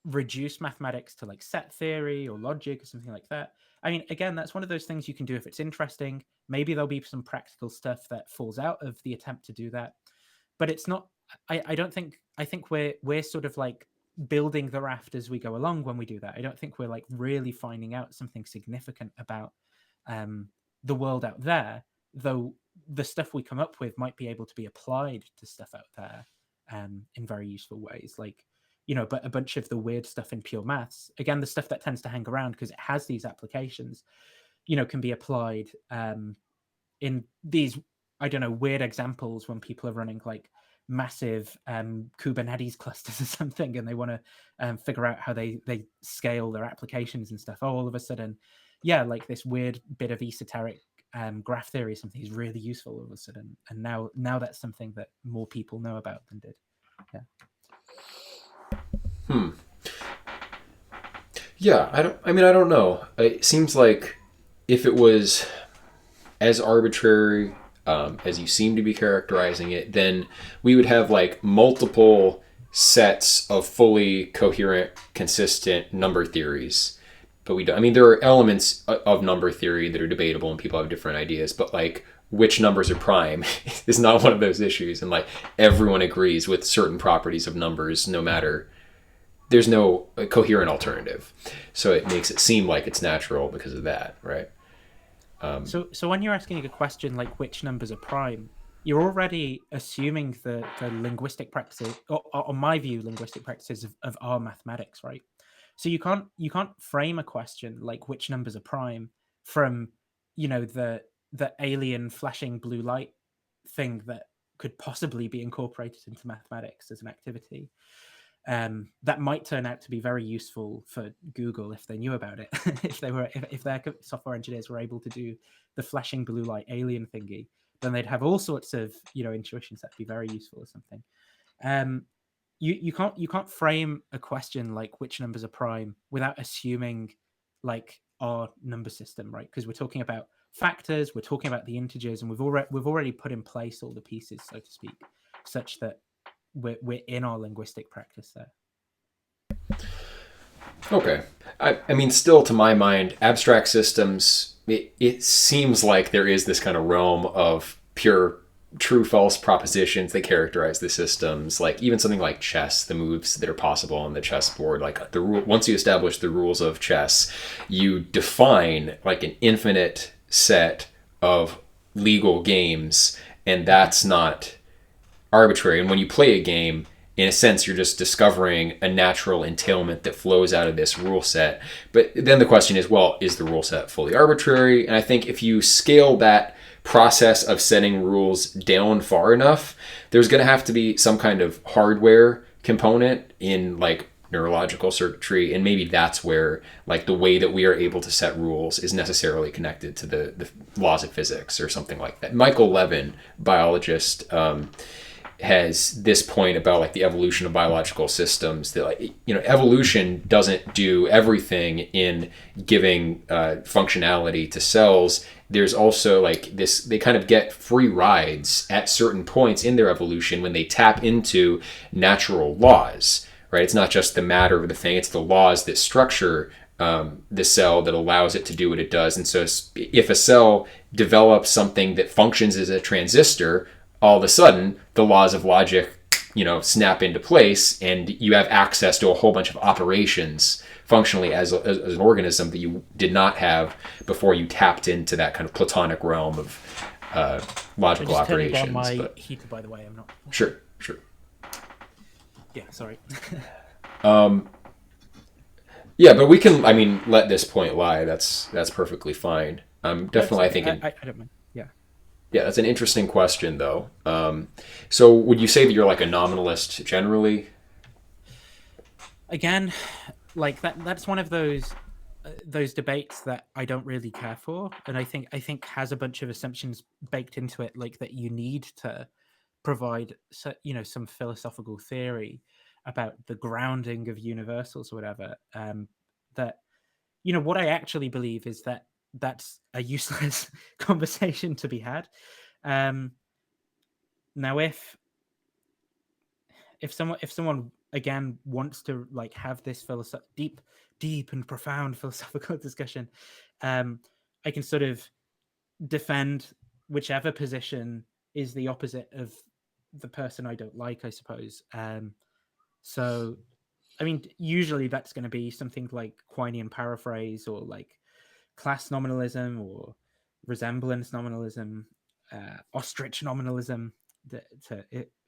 Speaker 2: reduce mathematics to like set theory or logic or something like that. I mean, again, that's one of those things you can do if it's interesting. Maybe there'll be some practical stuff that falls out of the attempt to do that, but it's not. I don't think. I think we're sort of like building the raft as we go along when we do that. I don't think we're like really finding out something significant about the world out there, though the stuff we come up with might be able to be applied to stuff out there in very useful ways. Like, but a bunch of the weird stuff in pure maths, again, the stuff that tends to hang around because it has these applications, can be applied in these, I don't know, weird examples when people are running like massive Kubernetes clusters or something, and they want to figure out how they scale their applications and stuff. Oh, all of a sudden, yeah, like this weird bit of esoteric graph theory or something is really useful all of a sudden, and now that's something that more people know about than did. Yeah.
Speaker 1: Yeah, I don't know. It seems like if it was as arbitrary as you seem to be characterizing it, then we would have like multiple sets of fully coherent, consistent number theories. but we don't. I mean, there are elements of number theory that are debatable and people have different ideas, but like which numbers are prime is not one of those issues. And like everyone agrees with certain properties of numbers, no matter, there's no coherent alternative. So it makes it seem like it's natural because of that, right?
Speaker 2: So when you're asking a question like which numbers are prime, you're already assuming the linguistic practices, or on my view, linguistic practices of our mathematics, right? So you can't frame a question like which numbers are prime from, the alien flashing blue light thing that could possibly be incorporated into mathematics as an activity. That might turn out to be very useful for Google if they knew about it. if their software engineers were able to do the flashing blue light alien thingy, then they'd have all sorts of intuitions that'd be very useful or something. You can't frame a question like which numbers are prime without assuming like our number system, right? Because we're talking about factors, we're talking about the integers, and we've already put in place all the pieces, so to speak, such that we're in our linguistic practice there.
Speaker 1: Okay. I mean, still to my mind, abstract systems, it seems like there is this kind of realm of pure true false propositions that characterize the systems. Like even something like chess, the moves that are possible on the chessboard, like once you establish the rules of chess, you define like an infinite set of legal games, and that's not arbitrary. And when you play a game, in a sense, you're just discovering a natural entailment that flows out of this rule set. But then the question is, well, is the rule set fully arbitrary? And I think if you scale that process of setting rules down far enough, there's going to have to be some kind of hardware component in like neurological circuitry, and maybe that's where like the way that we are able to set rules is necessarily connected to the laws of physics or something like that. Michael Levin, biologist, has this point about like the evolution of biological systems, that like evolution doesn't do everything in giving functionality to cells. There's also like this, they kind of get free rides at certain points in their evolution when they tap into natural laws, right? It's not just the matter of the thing, it's the laws that structure the cell that allows it to do what it does. And so if a cell develops something that functions as a transistor, all of a sudden the laws of logic, snap into place, and you have access to a whole bunch of operations functionally as an organism that you did not have before you tapped into that kind of Platonic realm of logical operations.
Speaker 2: Turning down my heater, by the way. I'm not.
Speaker 1: Sure.
Speaker 2: Yeah, sorry.
Speaker 1: Yeah, but we can, let this point lie. That's perfectly fine. Definitely, I think.
Speaker 2: I don't mind.
Speaker 1: Yeah, that's an interesting question, though. So would you say that you're like a nominalist generally?
Speaker 2: Again, like that's one of those debates that I don't really care for, and I think has a bunch of assumptions baked into it, like that you need to provide some philosophical theory about the grounding of universals or whatever. That what I actually believe is that that's a useless conversation to be had. Now, if someone again wants to like have this deep and profound philosophical discussion, I can sort of defend whichever position is the opposite of the person I don't like, I suppose. So, usually that's going to be something like Quinean paraphrase, or like class nominalism, or resemblance nominalism, ostrich nominalism.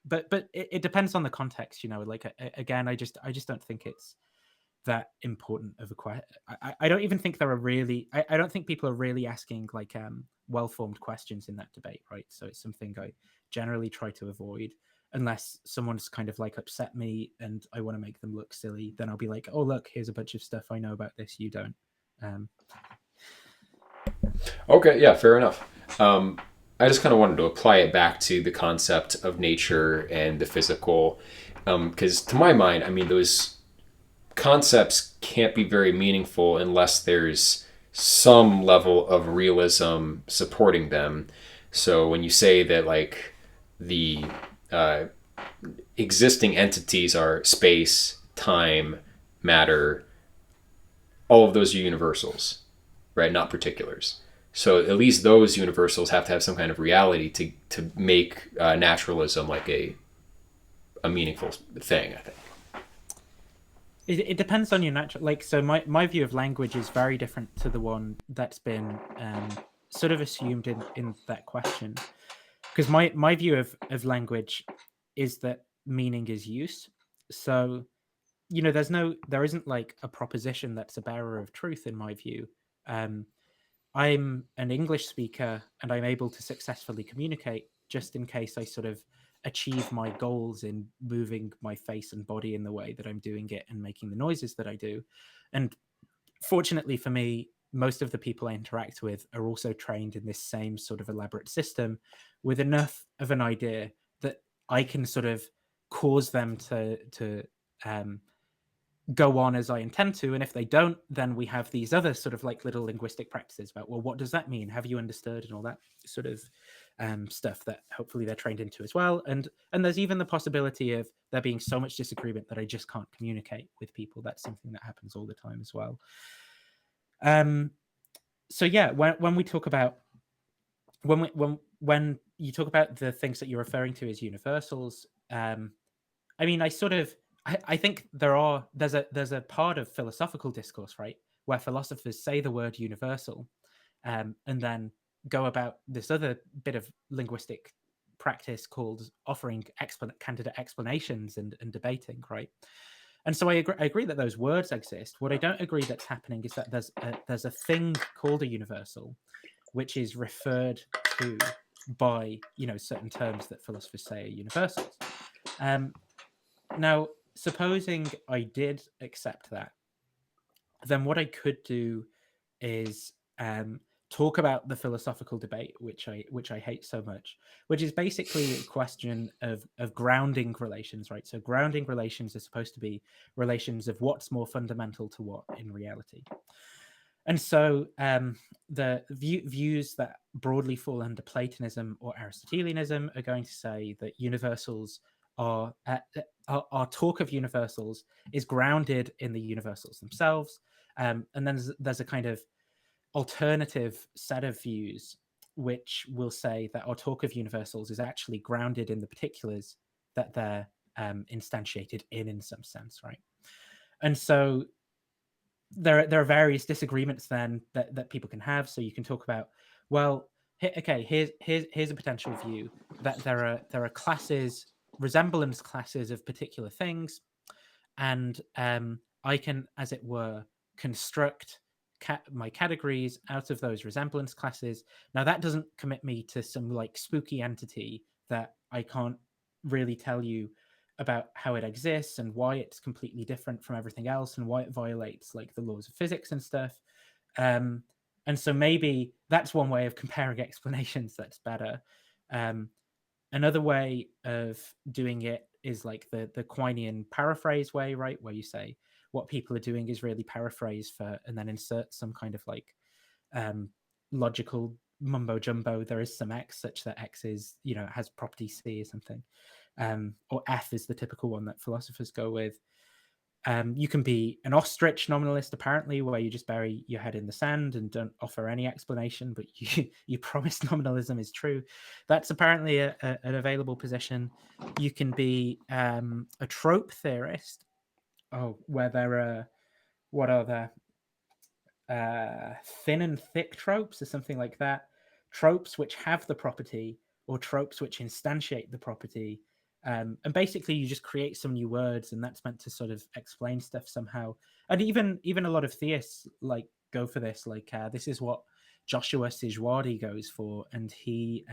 Speaker 2: But it depends on the context, Like again, I just don't think it's that important of a question. I don't even think there are really. I don't think people are really asking like well-formed questions in that debate, right? So it's something I generally try to avoid, unless someone's kind of like upset me and I want to make them look silly. Then I'll be like, oh look, here's a bunch of stuff I know about this you don't.
Speaker 1: Okay, yeah, fair enough. I just kind of wanted to apply it back to the concept of nature and the physical, because to my mind, those concepts can't be very meaningful unless there's some level of realism supporting them. So when you say that like the existing entities are space, time, matter, all of those are universals, right? Not particulars. So at least those universals have to have some kind of reality to make naturalism like a meaningful thing, I think.
Speaker 2: It depends on your natural, like, so my view of language is very different to the one that's been sort of assumed in that question, because my view of language is that meaning is use. So, there isn't like a proposition that's a bearer of truth in my view. um I'm an English speaker and I'm able to successfully communicate just in case I sort of achieve my goals in moving my face and body in the way that I'm doing it and making the noises that I do. And fortunately for me, most of the people I interact with are also trained in this same sort of elaborate system with enough of an idea that I can sort of cause them to um, go on as I intend to. And if they don't, then we have these other sort of like little linguistic practices about, well, what does that mean? Have you understood? And all that sort of stuff that hopefully they're trained into as well. And there's even the possibility of there being so much disagreement that I just can't communicate with people. That's something that happens all the time as well. So yeah, when we talk about when you talk about the things that you're referring to as universals, I mean, I think there's a part of philosophical discourse, right, where philosophers say the word universal, and then go about this other bit of linguistic practice called offering candidate explanations and debating, right? And so I agree that those words exist. What I don't agree that's happening is that there's a thing called a universal, which is referred to by certain terms that philosophers say are universals. Now, supposing I did accept that, then what I could do is talk about the philosophical debate, which I hate so much, which is basically a question of grounding relations, right? So grounding relations are supposed to be relations of what's more fundamental to what in reality. And so the views that broadly fall under Platonism or Aristotelianism are going to say that universals are our talk of universals is grounded in the universals themselves. And then there's a kind of alternative set of views which will say that our talk of universals is actually grounded in the particulars that they're instantiated in some sense, right? And so there are various disagreements then that people can have. So you can talk about, well, okay, here's a potential view that there are classes, resemblance classes of particular things, and I can, as it were, construct my categories out of those resemblance classes. Now that doesn't commit me to some like spooky entity that I can't really tell you about how it exists and why it's completely different from everything else and why it violates like the laws of physics and stuff. And so maybe that's one way of comparing explanations that's better. Another way of doing it is like the Quinean paraphrase way, right? Where you say what people are doing is really paraphrase for, and then insert some kind of like logical mumbo jumbo. There is some X such that X is, has property C or something. Or F is the typical one that philosophers go with. You can be an ostrich nominalist, apparently, where you just bury your head in the sand and don't offer any explanation, but you promise nominalism is true. That's apparently an available position. You can be a trope theorist. Oh, where there are, what are there? Thin and thick tropes or something like that. Tropes which have the property or tropes which instantiate the property. And basically you just create some new words and that's meant to sort of explain stuff somehow. And even a lot of theists like go for this. Like this is what Joshua Sijwadi goes for. And he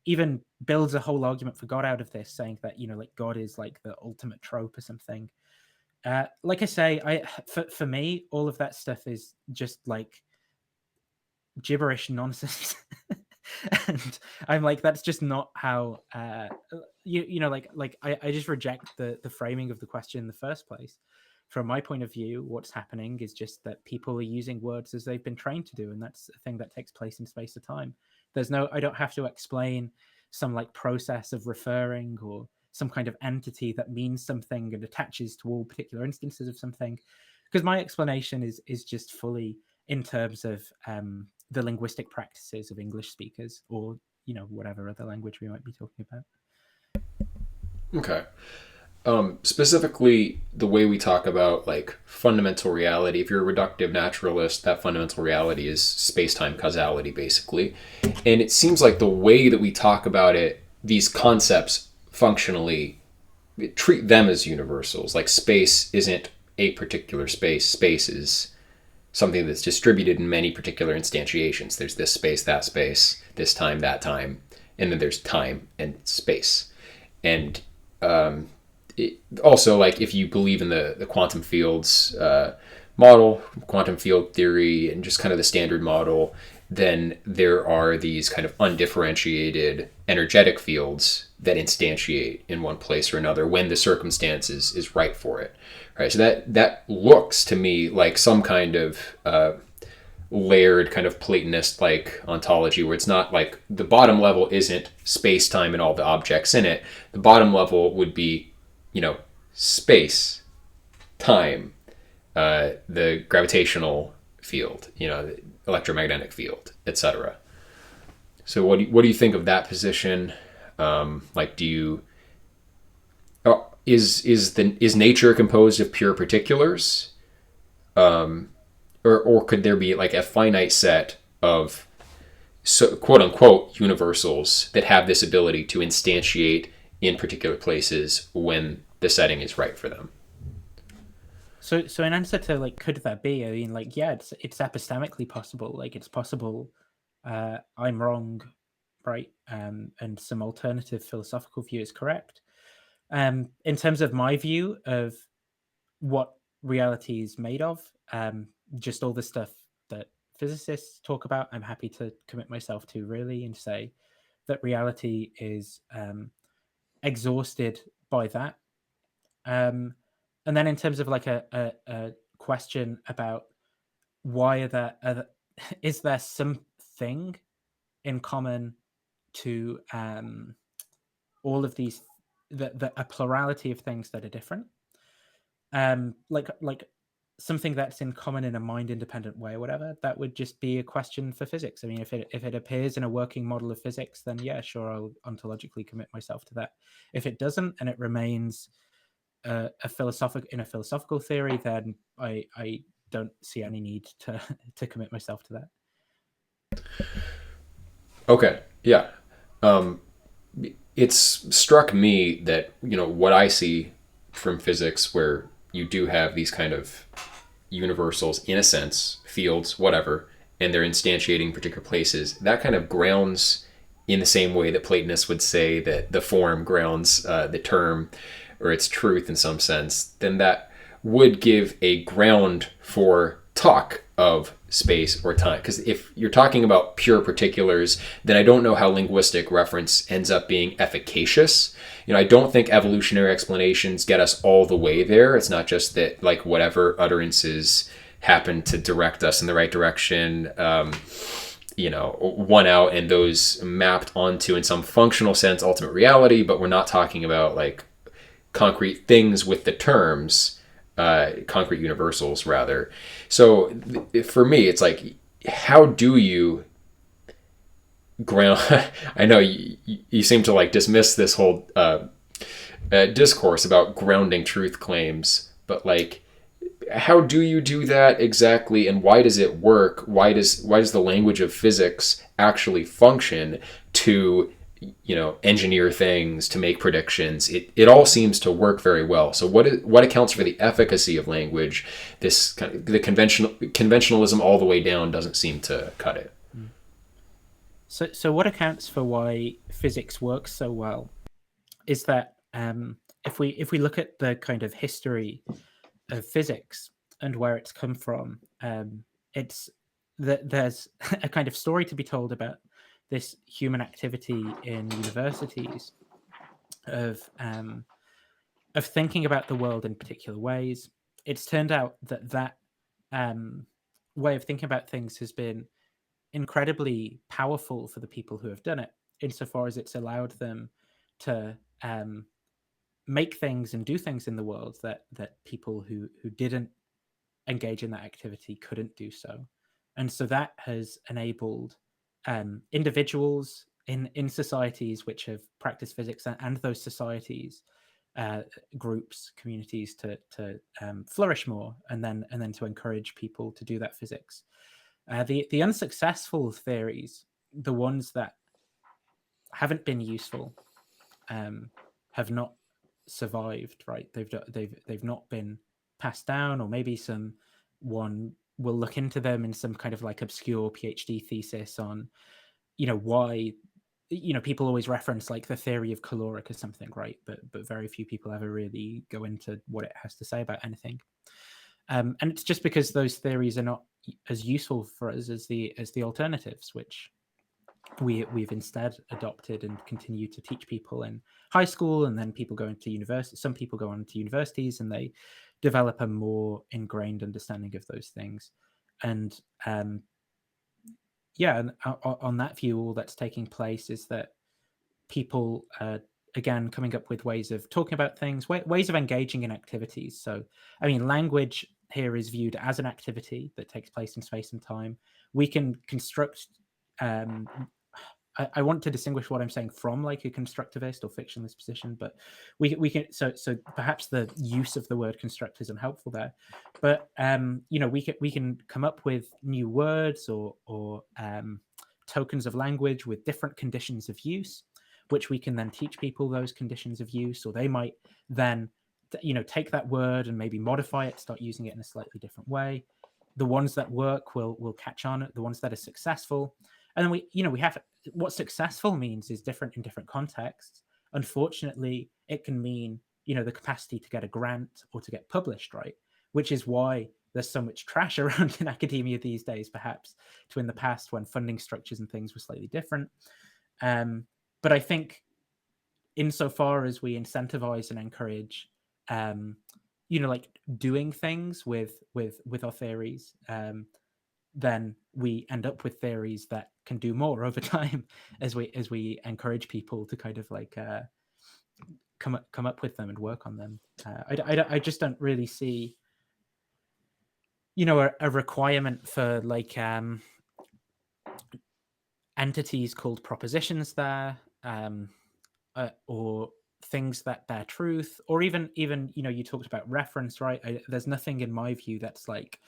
Speaker 2: even builds a whole argument for God out of this, saying that, like God is like the ultimate trope or something. Like I say, for me, all of that stuff is just like gibberish nonsense. And I'm like, that's just not how I just reject the framing of the question in the first place. From my point of view, what's happening is just that people are using words as they've been trained to do, and that's a thing that takes place in space or time. I don't have to explain some like process of referring or some kind of entity that means something and attaches to all particular instances of something. because my explanation is just fully in terms of the linguistic practices of English speakers, or whatever other language we might be talking about.
Speaker 1: Okay. Specifically, the way we talk about like fundamental reality, if you're a reductive naturalist, that fundamental reality is space-time causality, basically. And it seems like the way that we talk about it, these concepts functionally treat them as universals. Like space isn't a particular space. Space is something that's distributed in many particular instantiations. There's this space, this time, that time, and then there's time and space. And also, like, if you believe in the quantum fields model, quantum field theory, and just kind of the standard model, then there are these kind of undifferentiated energetic fields that instantiate in one place or another when the circumstances is right for it. Right. So that looks to me like some kind of layered kind of Platonist like ontology, where it's not like the bottom level isn't space time and all the objects in it. The bottom level would be, space, time, the gravitational field, the electromagnetic field, etc. So what do you think of that position? Like, do you is nature composed of pure particulars, or could there be like a finite set of quote unquote universals that have this ability to instantiate in particular places when the setting is right for them?
Speaker 2: So in answer to like, could there be? I mean, like, yeah, it's epistemically possible. Like, it's possible. I'm wrong, right? And some alternative philosophical view is correct. In terms of my view of what reality is made of, just all the stuff that physicists talk about, I'm happy to commit myself to, really, and say that reality is exhausted by that. And then in terms of like a question about why is there something in common to all of these, a plurality of things that are different, like something that's in common in a mind independent way or whatever, that would just be a question for physics. I mean, if it appears in a working model of physics, then yeah, sure, I'll ontologically commit myself to that. If it doesn't, and it remains a philosophical theory, then I don't see any need to commit myself to that.
Speaker 1: Okay, yeah. It's struck me that what I see from physics, where you do have these kind of universals in a sense, fields, whatever, and they're instantiating particular places, that kind of grounds in the same way that Platonists would say that the form grounds the term or its truth in some sense, then that would give a ground for talk of space or time. Because if you're talking about pure particulars, then I don't know how linguistic reference ends up being efficacious. I don't think evolutionary explanations get us all the way there. It's not just that like whatever utterances happen to direct us in the right direction, won out and those mapped onto in some functional sense ultimate reality, but we're not talking about like concrete things with the terms, concrete universals rather. So for me, it's like, how do you ground? I know you seem to like dismiss this whole discourse about grounding truth claims, but like, how do you do that exactly, and why does it work? Why does the language of physics actually function to engineer things, to make predictions? It all seems to work very well. So what accounts for the efficacy of language? This kind of the conventionalism all the way down doesn't seem to cut it.
Speaker 2: So what accounts for why physics works so well is that if we look at the kind of history of physics and where it's come from, it's that there's a kind of story to be told about this human activity in universities of thinking about the world in particular ways. It's turned out that way of thinking about things has been incredibly powerful for the people who have done it, insofar as it's allowed them to make things and do things in the world that people who didn't engage in that activity couldn't do so. And so that has enabled individuals in societies which have practiced physics, and those societies, groups, communities to flourish more, and then to encourage people to do that physics. The unsuccessful theories, the ones that haven't been useful, have not survived. Right? They've not been passed down, or maybe someone will look into them in some kind of like obscure PhD thesis on, why. People always reference like the theory of caloric or something, right? But very few people ever really go into what it has to say about anything. And it's just because those theories are not as useful for us as the alternatives, which we've instead adopted and continue to teach people in high school, and then people go into university. Some people go on to universities and they develop a more ingrained understanding of those things. And and on that view, all that's taking place is that people, again, coming up with ways of talking about things, ways of engaging in activities. So, I mean, language here is viewed as an activity that takes place in space and time. We can construct. I want to distinguish what I'm saying from like a constructivist or fictionalist position, but we can. So perhaps the use of the word construct is unhelpful there, but we can come up with new words or tokens of language with different conditions of use, which we can then teach people those conditions of use, or they might then take that word and maybe modify it, start using it in a slightly different way. The ones that work will catch on. The ones that are successful, and then we have what successful means is different in different contexts. Unfortunately, it can mean the capacity to get a grant or to get published, right? Which is why there's so much trash around in academia these days, perhaps to in the past when funding structures and things were slightly different. But I think insofar as we incentivize and encourage, like doing things with our theories, then we end up with theories that can do more over time as we encourage people to kind of like come up with them and work on them. I just don't really see a requirement for like entities called propositions there, or things that bear truth, or even you talked about reference, right? There's nothing in my view that's like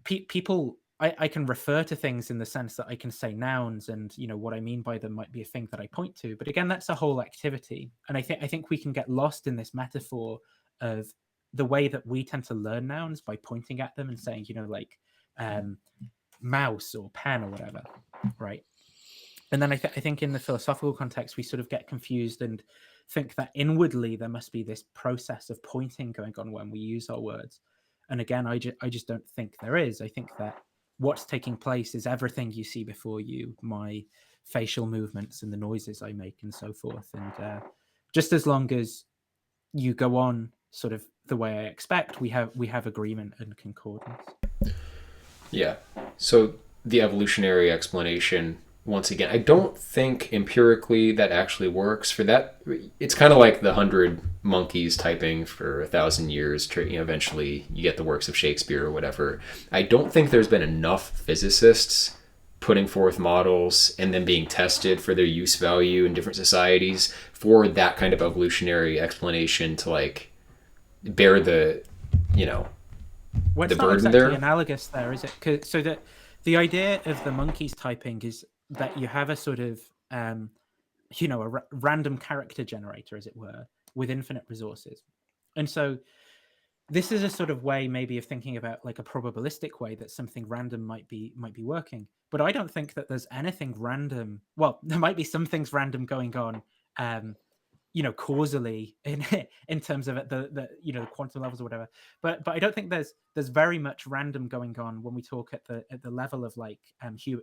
Speaker 2: people. I can refer to things in the sense that I can say nouns, and what I mean by them might be a thing that I point to, but again, that's a whole activity. And I think we can get lost in this metaphor of the way that we tend to learn nouns by pointing at them and saying like mouse or pen or whatever, right? And then I think in the philosophical context, we sort of get confused and think that inwardly there must be this process of pointing going on when we use our words. And again, I just don't think there is. I think that what's taking place is everything you see before you, my facial movements and the noises I make and so forth. And just as long as you go on sort of the way I expect, we have agreement and concordance.
Speaker 1: Yeah. So the evolutionary explanation, once again, I don't think empirically that actually works. For that, it's kind of like the 100 monkeys typing for 1,000 years. Eventually, you get the works of Shakespeare or whatever. I don't think there's been enough physicists putting forth models and then being tested for their use value in different societies for that kind of evolutionary explanation to like bear the
Speaker 2: well,
Speaker 1: the
Speaker 2: it's not
Speaker 1: burden
Speaker 2: exactly
Speaker 1: there.
Speaker 2: analogous there, is it? So that the idea of the monkeys typing is that you have a sort of a random character generator, as it were, with infinite resources. And so this is a sort of way maybe of thinking about like a probabilistic way that something random might be working. But I don't think that there's anything random. Well, there might be some things random going on causally in terms of the quantum levels or whatever, but I don't think there's very much random going on when we talk at the level of like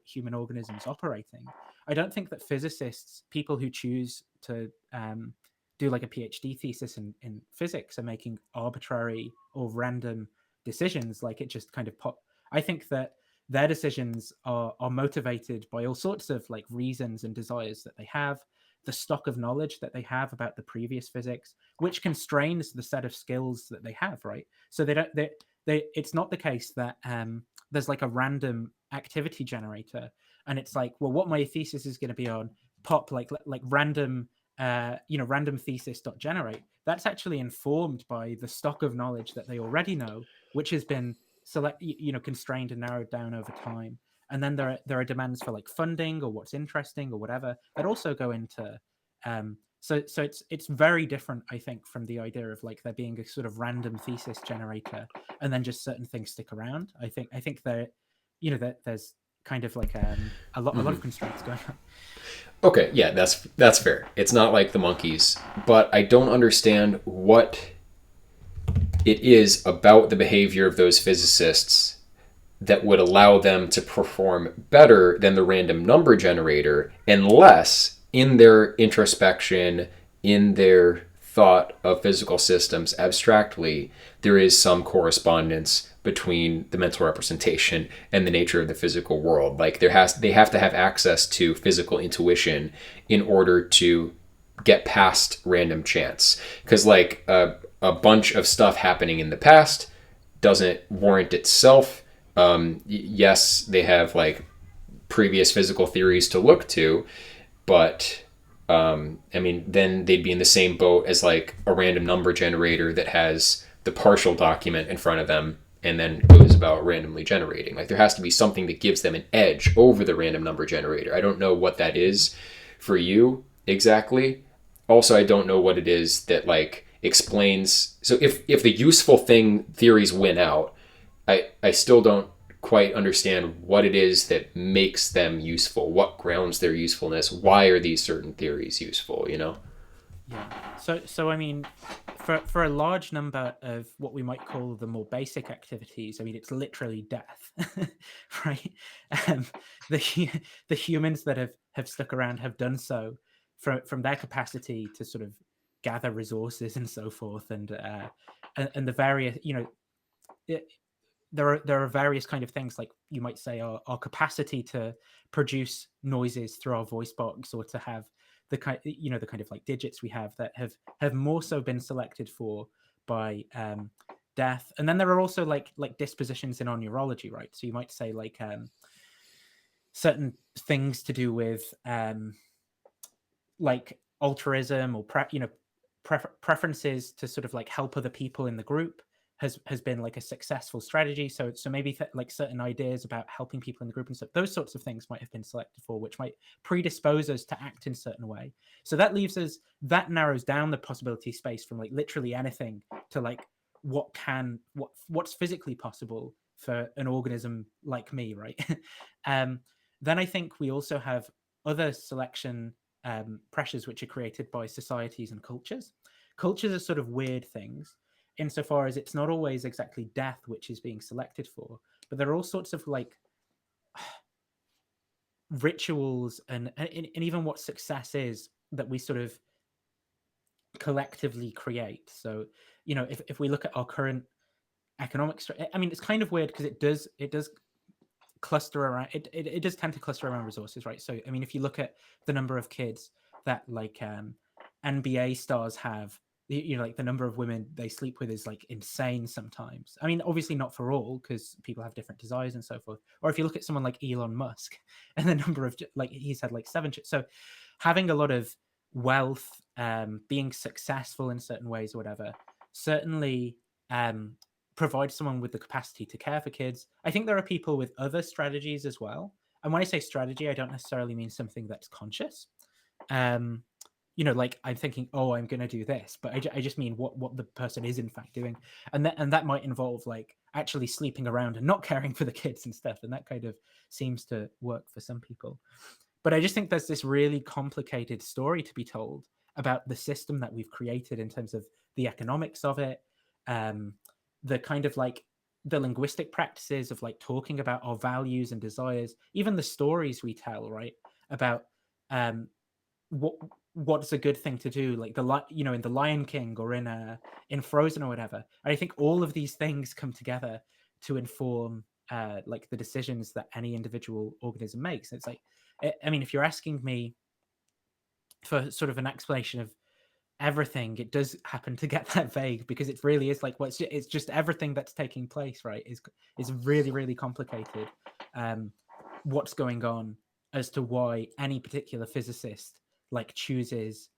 Speaker 2: human organisms operating. I don't think that physicists, people who choose to do like a PhD thesis in physics, are making arbitrary or random decisions. Like it just kind of I think that their decisions are motivated by all sorts of like reasons and desires that they have, the stock of knowledge that they have about the previous physics, which constrains the set of skills that they have, right? So they it's not the case that there's like a random activity generator, and it's like, well, what my thesis is going to be on, pop like random random thesis dot generate. That's actually informed by the stock of knowledge that they already know, which has been constrained and narrowed down over time. And then there are demands for like funding or what's interesting or whatever that also go into so it's very different, I think, from the idea of like there being a sort of random thesis generator and then just certain things stick around. I think that that there's kind of like a lot of constraints going on.
Speaker 1: Okay, yeah, that's fair. It's not like the monkeys, but I don't understand what it is about the behavior of those physicists that would allow them to perform better than the random number generator, unless in their introspection, in their thought of physical systems abstractly, there is some correspondence between the mental representation and the nature of the physical world. Like they have to have access to physical intuition in order to get past random chance. Because like a bunch of stuff happening in the past doesn't warrant itself. Yes, they have like previous physical theories to look to, but then they'd be in the same boat as like a random number generator that has the partial document in front of them and then goes about randomly generating. Like there has to be something that gives them an edge over the random number generator. I don't know what that is for you exactly. Also, I don't know what it is that like explains. So if the useful thing theories win out, I still don't quite understand what it is that makes them useful, what grounds their usefulness, why are these certain theories useful,
Speaker 2: Yeah. So I mean, for a large number of what we might call the more basic activities, I mean, it's literally death, right? The humans that have stuck around have done so from their capacity to sort of gather resources and so forth, and the various there are various kind of things, like you might say our capacity to produce noises through our voice box, or to have the kind of like digits we have that have more so been selected for by death. And then there are also like dispositions in our neurology, right? So you might say like certain things to do with like altruism or preferences to sort of like help other people in the group has been like a successful strategy. So maybe like certain ideas about helping people in the group and stuff, those sorts of things might have been selected for, which might predispose us to act in a certain way. So that narrows down the possibility space from like literally anything to like what's physically possible for an organism like me, right? Then I think we also have other selection pressures which are created by societies and cultures. Cultures are sort of weird things insofar as it's not always exactly death which is being selected for, but there are all sorts of like rituals and even what success is that we sort of collectively create. So if we look at our current economic I mean, it's kind of weird because it does cluster around it does tend to cluster around resources, right? So I mean, if you look at the number of kids that like NBA stars have, like the number of women they sleep with is like insane sometimes. I mean, obviously not for all, because people have different desires and so forth. Or if you look at someone like Elon Musk and the number of like he's had like 7 so having a lot of wealth, being successful in certain ways or whatever, certainly provide someone with the capacity to care for kids. I think there are people with other strategies as well. And when I say strategy, I don't necessarily mean something that's conscious. Like I'm thinking, oh, I'm going to do this, but I just mean what the person is in fact doing. And that might involve like actually sleeping around and not caring for the kids and stuff. And that kind of seems to work for some people. But I just think there's this really complicated story to be told about the system that we've created in terms of the economics of it, the kind of like the linguistic practices of like talking about our values and desires, even the stories we tell, right, about what's a good thing to do, like in the Lion King or in Frozen or whatever. And I think all of these things come together to inform like the decisions that any individual organism makes. It's like, I mean, if you're asking me for sort of an explanation of everything, it does happen to get that vague, because it really is like, well, it's just everything that's taking place, right, is really, really complicated. What's going on as to why any particular physicist like chooses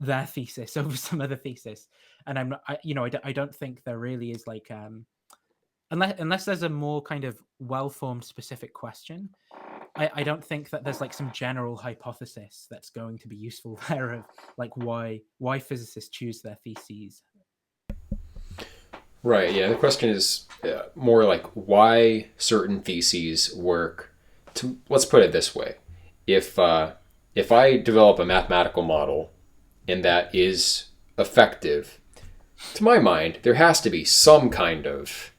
Speaker 2: their thesis over some other thesis. And I don't think there really is like unless there's a more kind of well-formed specific question, I don't think that there's like some general hypothesis that's going to be useful there of like why physicists choose their theses.
Speaker 1: Right. Yeah. The question is more like why certain theses work. Let's put it this way: if I develop a mathematical model and that is effective, to my mind, there has to be some kind of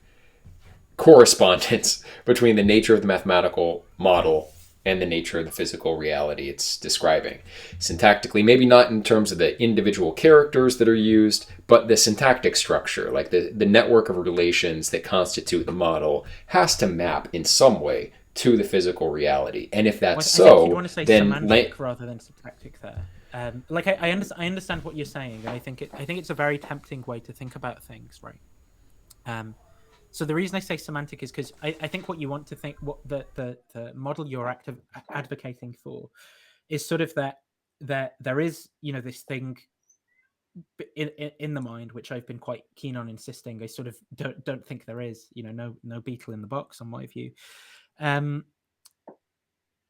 Speaker 1: correspondence between the nature of the mathematical model and the nature of the physical reality it's describing. Syntactically, maybe not in terms of the individual characters that are used, but the syntactic structure, like the network of relations that constitute the model, has to map in some way to the physical reality. And if that's
Speaker 2: I think you'd want to say
Speaker 1: then
Speaker 2: semantic rather than syntactic there. Like I understand what you're saying, and I think it's a very tempting way to think about things, right? So the reason I say semantic is because I think what you want to think, what the model you're advocating for, is sort of that there is, you know, this thing in the mind, which I've been quite keen on insisting. I sort of don't think there is, you know, no beetle in the box, on my view.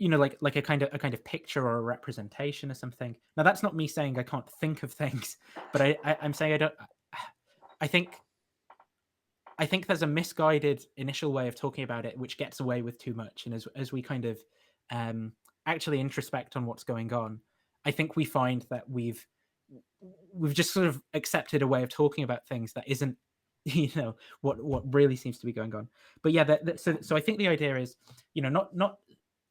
Speaker 2: You know, like a kind of picture or a representation or something. Now, that's not me saying I can't think of things, but I'm saying I don't. I think there's a misguided initial way of talking about it, which gets away with too much. And as we kind of actually introspect on what's going on, I think we find that we've just sort of accepted a way of talking about things that isn't, you know, what really seems to be going on. But yeah, so I think the idea is, you know, not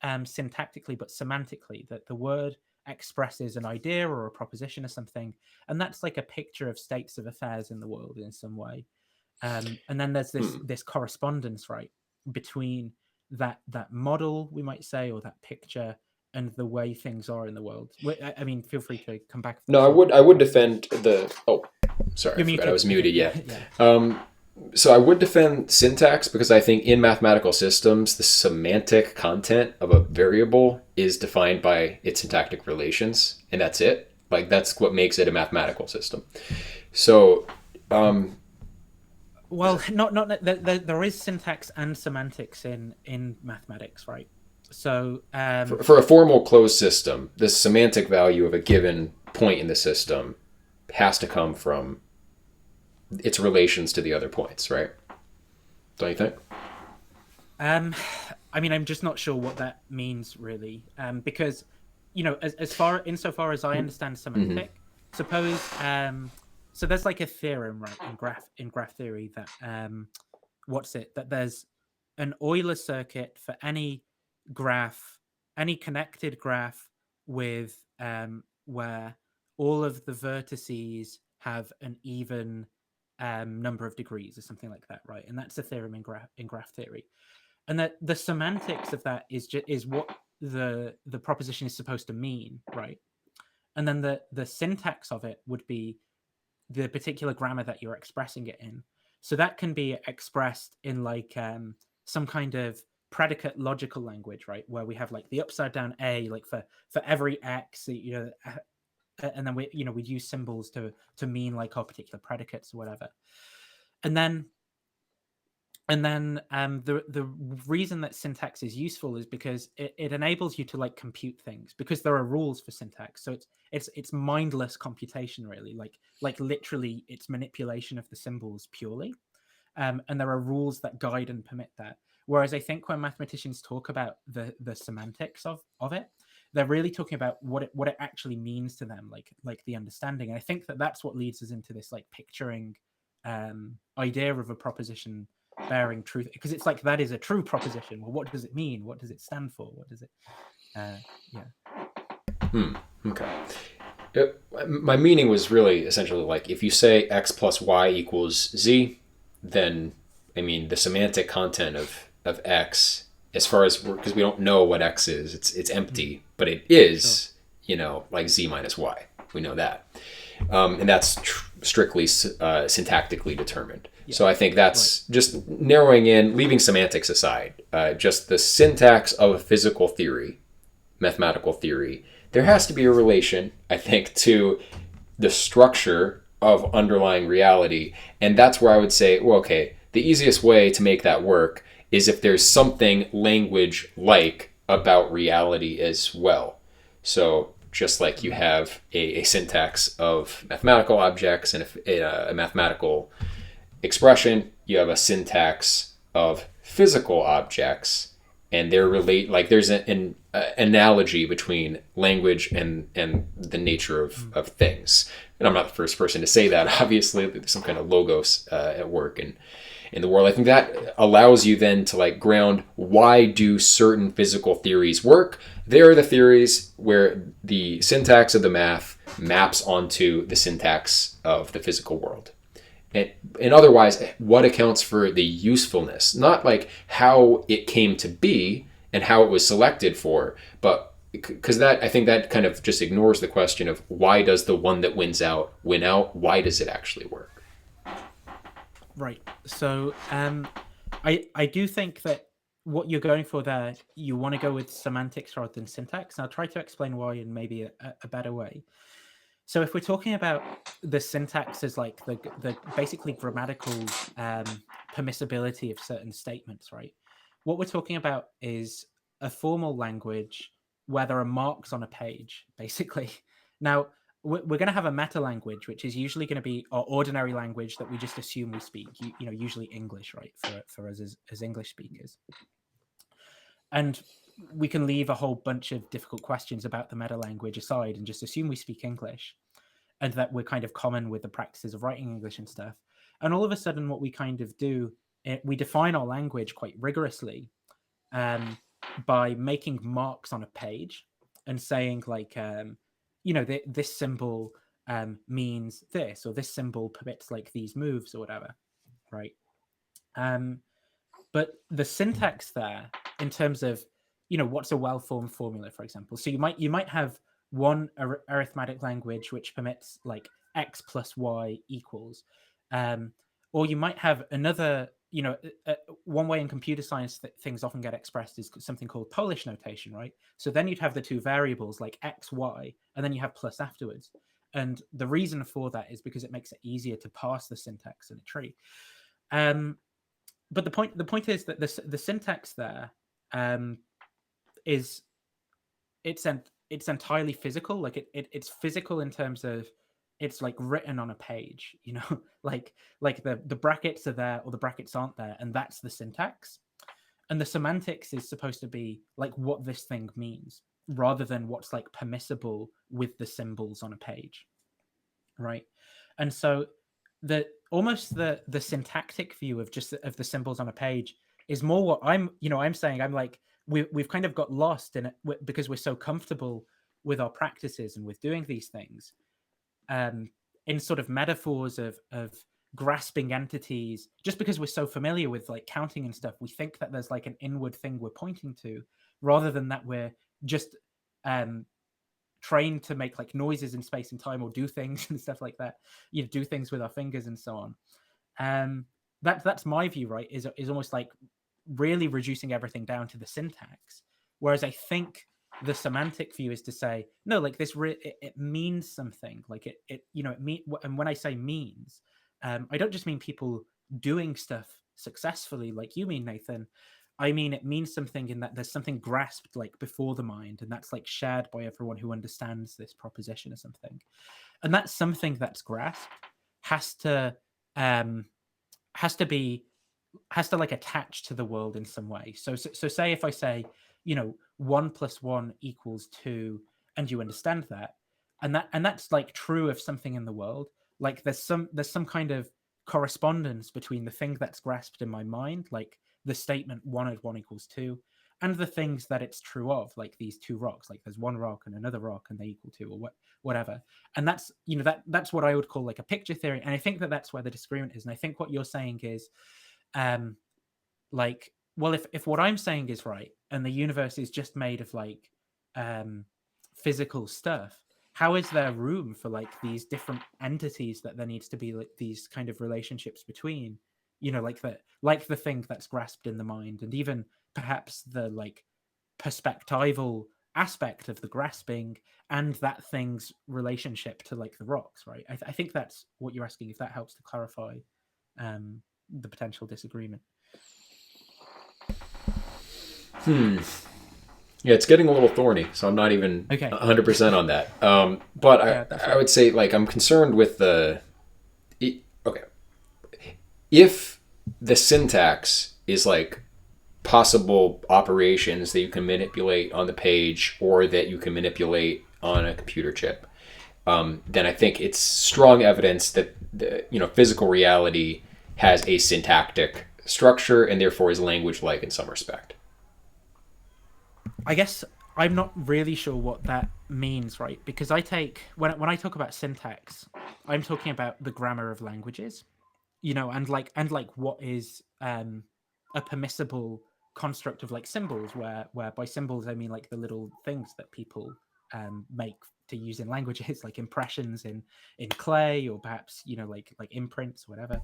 Speaker 2: syntactically, but semantically, that the word expresses an idea or a proposition or something, and that's like a picture of states of affairs in the world in some way. And then there's this correspondence, right, between that model, we might say, or that picture, and the way things are in the world. I mean, feel free to come back.
Speaker 1: No, I would defend the. Oh, sorry, I forgot I was muted. Yeah. So I would defend syntax because I think in mathematical systems, the semantic content of a variable is defined by its syntactic relations, and that's it. Like that's what makes it a mathematical system. So.
Speaker 2: Well, there is syntax and semantics in mathematics, right? So
Speaker 1: for a formal closed system, the semantic value of a given point in the system has to come from its relations to the other points, right? Don't you think?
Speaker 2: I mean, I'm just not sure what that means really, because, you know, insofar as I understand semantic, suppose. So there's like a theorem, right, in graph theory that that there's an Euler circuit for any graph, any connected graph with where all of the vertices have an even number of degrees or something like that, right? And that's a theorem in graph theory. And that the semantics of that is what the proposition is supposed to mean, right? And then the syntax of it would be the particular grammar that you're expressing it in. So that can be expressed in like some kind of predicate logical language, right? Where we have like the upside down A, like for every X, you know, and then we'd use symbols to mean like our particular predicates or whatever. And then the reason that syntax is useful is because it enables you to like compute things, because there are rules for syntax. So it's mindless computation, really, like literally it's manipulation of the symbols purely. And there are rules that guide and permit that. Whereas I think when mathematicians talk about the semantics of it, they're really talking about what it actually means to them, like the understanding. And I think that's what leads us into this like picturing idea of a proposition bearing truth, because it's like that is a true proposition. Well, what does it mean? What does it stand for? What does it
Speaker 1: Okay. My meaning was really essentially like if you say x plus y equals z, then I mean the semantic content of x, as far as because we don't know what x is, it's empty, but it is, you know, like z minus y. We know that. And that's strictly syntactically determined. Yeah. So I think that's just narrowing in, leaving semantics aside, just the syntax of physical theory, mathematical theory. There has to be a relation, I think, to the structure of underlying reality. And that's where I would say, well, okay, the easiest way to make that work is if there's something language-like about reality as well. So just like you have a syntax of mathematical objects and a mathematical expression, you have a syntax of physical objects, and they're like there's an analogy between language and the nature of things. And I'm not the first person to say that. Obviously, there's some kind of logos at work and in the world. I think that allows you then to like ground, why do certain physical theories work? There are the theories where the syntax of the math maps onto the syntax of the physical world. And otherwise, what accounts for the usefulness? Not like how it came to be and how it was selected for, but because that, I think that kind of just ignores the question of why does the one that wins out win out? Why does it actually work?
Speaker 2: Right. So I do think that what you're going for there, you want to go with semantics rather than syntax. And I'll try to explain why in maybe a better way. So if we're talking about the syntax as like the basically grammatical permissibility of certain statements, right? What we're talking about is a formal language where there are marks on a page, basically. Now, we're going to have a meta language, which is usually going to be our ordinary language that we just assume we speak, usually English, right, for us as English speakers. And we can leave a whole bunch of difficult questions about the meta language aside and just assume we speak English and that we're kind of common with the practices of writing English and stuff. And all of a sudden, what we kind of do, we define our language quite rigorously by making marks on a page and saying like, this symbol means this, or this symbol permits like these moves or whatever, right? But the syntax there, in terms of, what's a well-formed formula, for example. So you might have one arithmetic language which permits like x plus y equals, or you might have another. One way in computer science that things often get expressed is something called Polish notation, right? So then you'd have the two variables like x, y, and then you have plus afterwards. And the reason for that is because it makes it easier to parse the syntax in a tree. But the point is that the syntax there is it's entirely physical. Like it's physical in terms of it's like written on a page, like the brackets are there or the brackets aren't there, and that's the syntax. And the semantics is supposed to be like what this thing means rather than what's like permissible with the symbols on a page, right? And so the syntactic view of the symbols on a page is more what I'm saying. I'm like, we've kind of got lost in it because we're so comfortable with our practices and with doing these things, in sort of metaphors of grasping entities. Just because we're so familiar with like counting and stuff, we think that there's like an inward thing we're pointing to, rather than that we're just trained to make like noises in space and time or do things and stuff like that. Do things with our fingers and so on. That's my view, right? Is almost like really reducing everything down to the syntax, whereas I think the semantic view is to say no, like this it means something, like it mean. And when I say means, I don't just mean people doing stuff successfully like you mean, Nathan. I mean it means something in that there's something grasped like before the mind, and that's like shared by everyone who understands this proposition or something. And that's something that's grasped has to like attach to the world in some way. So say if I say 1 + 1 = 2, and you understand that, and that's like true of something in the world, like there's some kind of correspondence between the thing that's grasped in my mind, like the statement 1 + 1 = 2, and the things that it's true of, like these two rocks, like there's one rock and another rock and they equal 2, or whatever. And that's that's what I would call like a picture theory. And I think that's where the disagreement is. And I think what you're saying is like, well, if what I'm saying is right and the universe is just made of like physical stuff, how is there room for like these different entities that there needs to be like these kind of relationships between, like the thing that's grasped in the mind, and even perhaps the like perspectival aspect of the grasping and that thing's relationship to like the rocks, right? I think that's what you're asking, if that helps to clarify the potential disagreement.
Speaker 1: Yeah, it's getting a little thorny, so I'm not even
Speaker 2: Okay.
Speaker 1: 100% on that. But
Speaker 2: Yeah, that's
Speaker 1: I
Speaker 2: right.
Speaker 1: would say, like, I'm concerned with okay, if the syntax is like possible operations that you can manipulate on the page or that you can manipulate on a computer chip, then I think it's strong evidence that physical reality has a syntactic structure and therefore is language-like in some respect.
Speaker 2: I guess I'm not really sure what that means, right? Because I take when I talk about syntax, I'm talking about the grammar of languages, and like what is a permissible construct of like symbols, where by symbols I mean like the little things that people make to use in languages, like impressions in clay, or perhaps like imprints or whatever.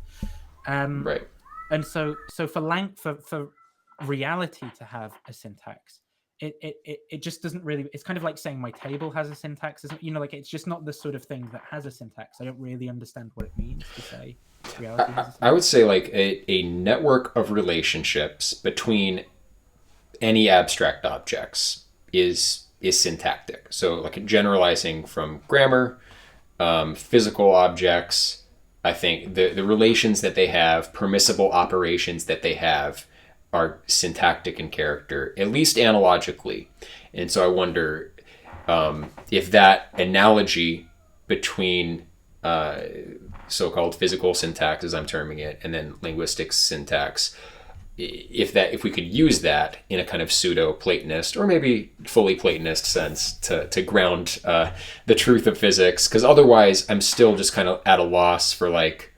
Speaker 2: Um,
Speaker 1: Right.
Speaker 2: and so for reality to have a syntax, it just doesn't really, it's kind of like saying my table has a syntax, isn't, like it's just not the sort of thing that has a syntax. I don't really understand what it means to say reality has a
Speaker 1: I would
Speaker 2: syntax.
Speaker 1: say like a network of relationships between any abstract objects is syntactic. So like generalizing from grammar, physical objects, I think the relations that they have, permissible operations that they have, are syntactic in character, at least analogically. And so I wonder if that analogy between so-called physical syntax, as I'm terming it, and then linguistic syntax, if we could use that in a kind of pseudo Platonist or maybe fully Platonist sense to ground the truth of physics, because otherwise I'm still just kind of at a loss for like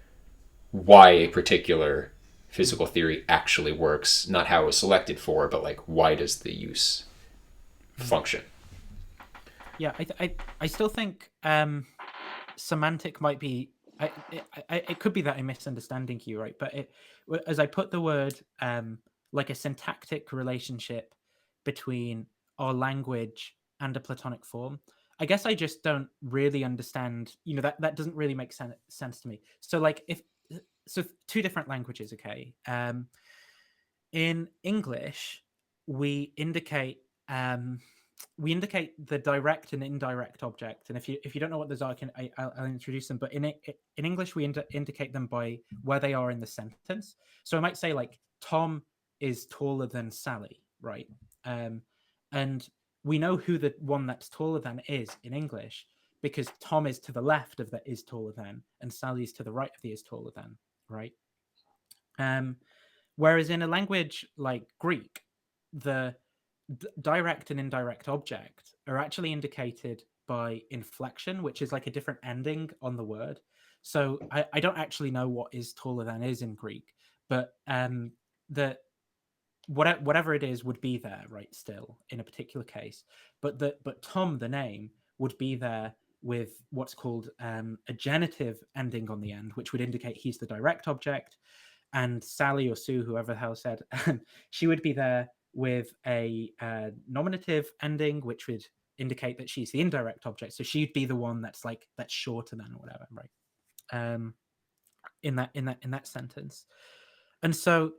Speaker 1: why a particular physical theory actually works, not how it was selected for, but like why does the use function.
Speaker 2: Yeah, I still think semantic might be. It could be that I'm misunderstanding you, right? But as I put the word like a syntactic relationship between our language and a Platonic form, I guess I just don't really understand. That doesn't really make sense to me. So like if so, two different languages, okay. In English, we indicate um, we indicate the direct and indirect object, and if you don't know what those are, I'll introduce them. But in English, we indicate them by where they are in the sentence. So I might say like Tom is taller than Sally, right? And we know who the one that's taller than is in English, because Tom is to the left of the is taller than, and Sally is to the right of the is taller than, right? Um, Whereas in a language like Greek, the direct and indirect object are actually indicated by inflection, which is like a different ending on the word. So I don't actually know what is taller than is in Greek, but the whatever it is would be there, right? Still in a particular case, but Tom, the name, would be there with what's called a genitive ending on the end, which would indicate he's the direct object, and Sally or Sue, whoever the hell said, she would be there with a nominative ending, which would indicate that she's the indirect object. So she'd be the one that's shorter than or whatever, right? In that sentence, and so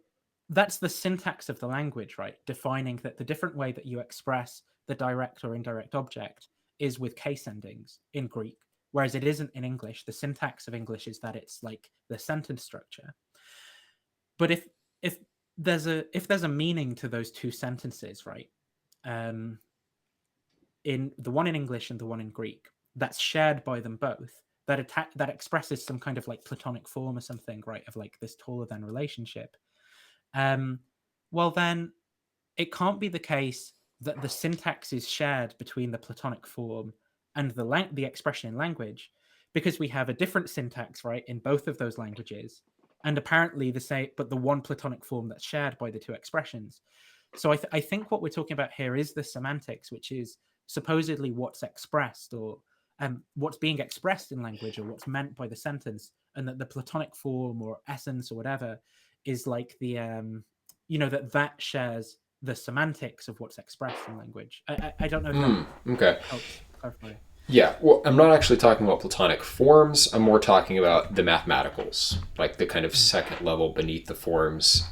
Speaker 2: that's the syntax of the language, right? Defining that the different way that you express the direct or indirect object is with case endings in Greek, whereas it isn't in English. The syntax of English is that it's like the sentence structure. But if there's a meaning to those two sentences, right? Um, in the one in English and the one in Greek, that's shared by them both. That expresses some kind of like Platonic form or something, right? Of like this taller than relationship. Um, well, then it can't be the case that the syntax is shared between the Platonic form and the expression in language, because we have a different syntax, right, in both of those languages, and apparently the same, but the one Platonic form that's shared by the two expressions. So I think what we're talking about here is the semantics, which is supposedly what's expressed, or what's being expressed in language or what's meant by the sentence, and that the Platonic form or essence or whatever is like the that shares the semantics of what's expressed in language. I don't know if that
Speaker 1: Okay.
Speaker 2: helps clarify.
Speaker 1: Yeah, well, I'm not actually talking about Platonic forms. I'm more talking about the mathematicals, like the kind of second level beneath the forms,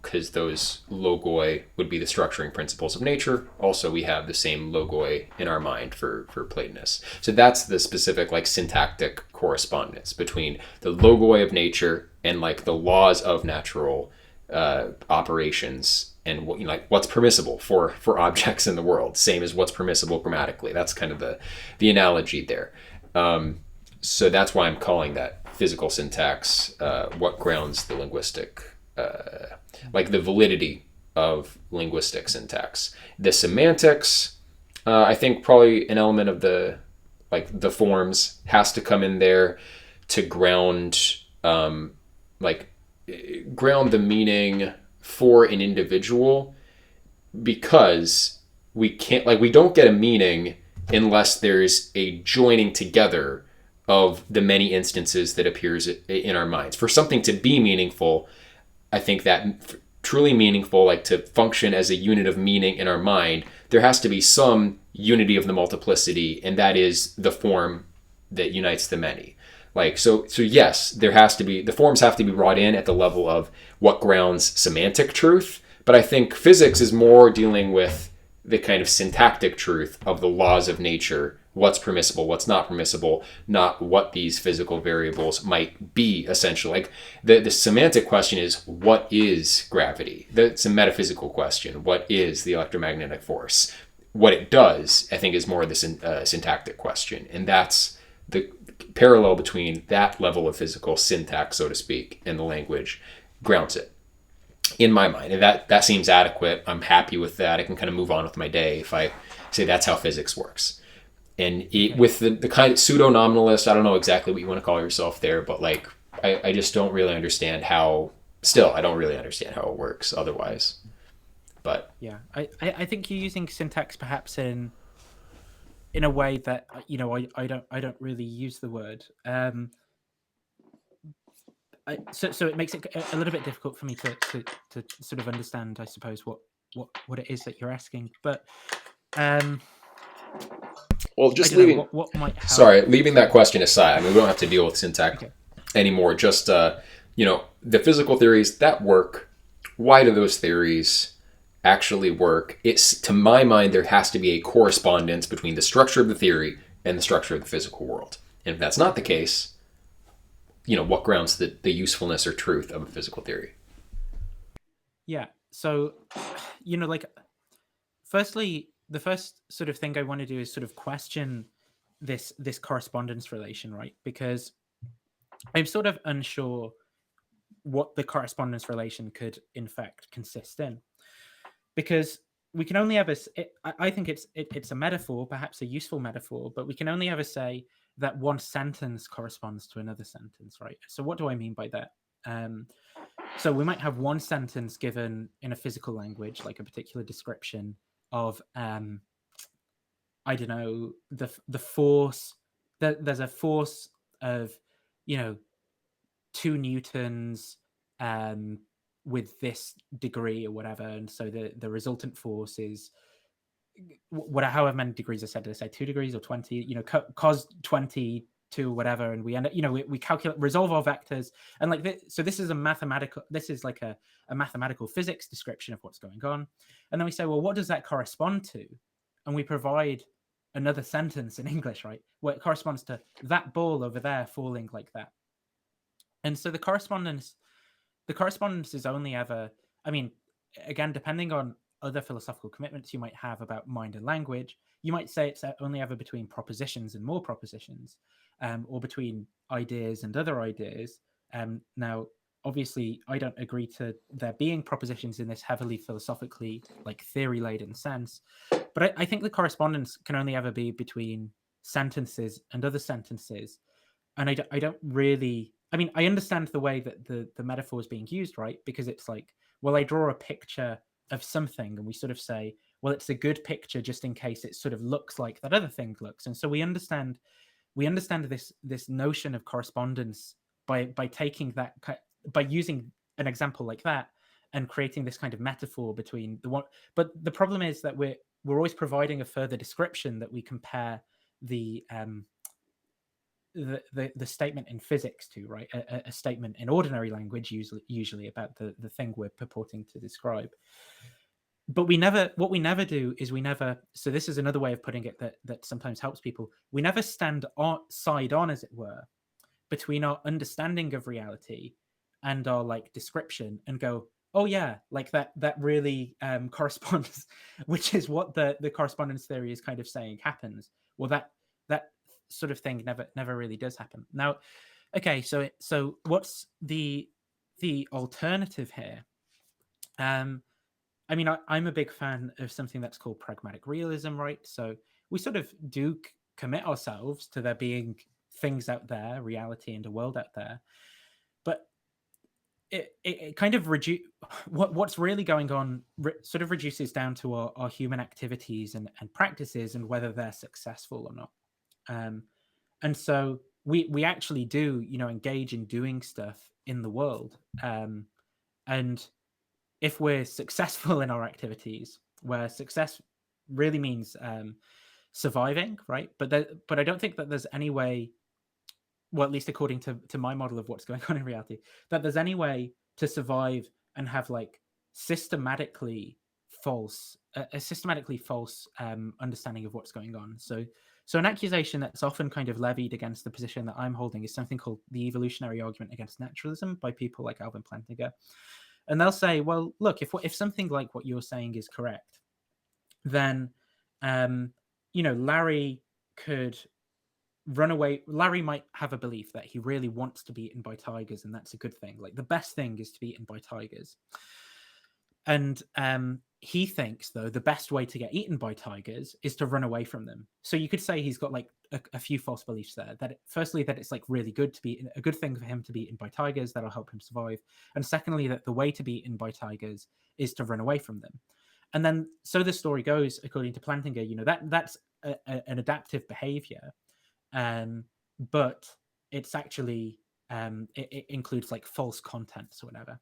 Speaker 1: because those logoi would be the structuring principles of nature. Also, we have the same logoi in our mind for Platonists. So that's the specific like syntactic correspondence between the logoi of nature and like the laws of natural operations, and what, like what's permissible for objects in the world, same as what's permissible grammatically. That's kind of the analogy there. So that's why I'm calling that physical syntax what grounds the linguistic, like the validity of linguistic syntax. The semantics, I think probably an element of the forms has to come in there to ground ground the meaning for an individual, because we don't get a meaning unless there's a joining together of the many instances that appears in our minds. For something to be meaningful, I think that truly meaningful, like to function as a unit of meaning in our mind, there has to be some unity of the multiplicity, and that is the form that unites the many. Like, so yes, there has to be, the forms have to be brought in at the level of what grounds semantic truth. But I think physics is more dealing with the kind of syntactic truth of the laws of nature, what's permissible, what's not permissible, not what these physical variables might be, essentially. Like the semantic question is, what is gravity? That's a metaphysical question. What is the electromagnetic force? What it does, I think, is more the syntactic question. And that's the parallel between that level of physical syntax, so to speak, and the language grounds it, in my mind. And that seems adequate. I'm happy with that. I can kind of move on with my day if I say that's how physics works. And with the kind of pseudo-nominalist, I don't know exactly what you want to call yourself there, but like I just don't really understand how, still, I don't really understand how it works otherwise. But
Speaker 2: yeah, I think you're using syntax perhaps in a way that I don't really use the word. So it makes it a little bit difficult for me to sort of understand, I suppose, what it is that you're asking. But
Speaker 1: well, just
Speaker 2: I don't know,
Speaker 1: leaving
Speaker 2: what might help.
Speaker 1: Sorry, leaving that question aside. I mean, we don't have to deal with syntax
Speaker 2: Okay.
Speaker 1: anymore. Just the physical theories that work. Why do those theories actually work? It's, to my mind, there has to be a correspondence between the structure of the theory and the structure of the physical world. And if that's not the case, what grounds the usefulness or truth of a physical theory?
Speaker 2: Yeah. So, firstly, the first sort of thing I want to do is sort of question this correspondence relation, right? Because I'm sort of unsure what the correspondence relation could in fact consist in, because we can only ever I think it's a metaphor, perhaps a useful metaphor, but we can only ever say that one sentence corresponds to another sentence, right? So what do I mean by that? So we might have one sentence given in a physical language, like a particular description of I don't know, the force. There's a force of 2 newtons with this degree or whatever, and so the resultant force is however many degrees I said. Did I say 2 degrees or 20? Cos 20 to whatever, and we end up, we calculate, resolve our vectors, and like this. So this is like a mathematical physics description of what's going on, and then we say, well, what does that correspond to? And we provide another sentence in English, right, where it corresponds to that ball over there falling like that. And so the correspondence is only ever, I mean, again, depending on other philosophical commitments you might have about mind and language, you might say it's only ever between propositions and more propositions, or between ideas and other ideas. Now, obviously, I don't agree to there being propositions in this heavily philosophically, like, theory-laden sense, but I think the correspondence can only ever be between sentences and other sentences. And I don't really, I mean, I understand the way that the metaphor is being used, right? Because it's like, well, I draw a picture of something, and we sort of say, well, it's a good picture just in case it sort of looks like that other thing looks. And so we understand this notion of correspondence by taking that, by using an example like that and creating this kind of metaphor between the one. But the problem is that we're always providing a further description that we compare the statement in physics to, right? A statement in ordinary language, usually about the thing we're purporting to describe. But what we never do is so this is another way of putting it that sometimes helps people. We never stand side on, as it were, between our understanding of reality and our like description and go, oh yeah, like that really corresponds, which is what the correspondence theory is kind of saying happens. Well, that sort of thing never really does happen. Now, okay, so what's the alternative here? I mean, I'm a big fan of something that's called pragmatic realism, right? So we sort of do commit ourselves to there being things out there, reality and a world out there, but it kind of what's really going on sort of reduces down to our human activities and practices and whether they're successful or not. And so we actually do, engage in doing stuff in the world, and if we're successful in our activities, where success really means surviving, right? But I don't think that there's any way, well, at least according to my model of what's going on in reality, that there's any way to survive and have like a systematically false understanding of what's going on. So an accusation that's often kind of levied against the position that I'm holding is something called the evolutionary argument against naturalism by people like Alvin Plantinga. And they'll say, well, look, if something like what you're saying is correct, then, Larry could run away. Larry might have a belief that he really wants to be eaten by tigers, and that's a good thing. Like the best thing is to be eaten by tigers. And he thinks, though, the best way to get eaten by tigers is to run away from them. So you could say he's got like a few false beliefs there. Firstly, that it's like really good to be a good thing for him to be eaten by tigers, that'll help him survive. And secondly, that the way to be eaten by tigers is to run away from them. And then, so the story goes, according to Plantinga, that's an adaptive behavior, but it's actually it includes like false contents or whatever,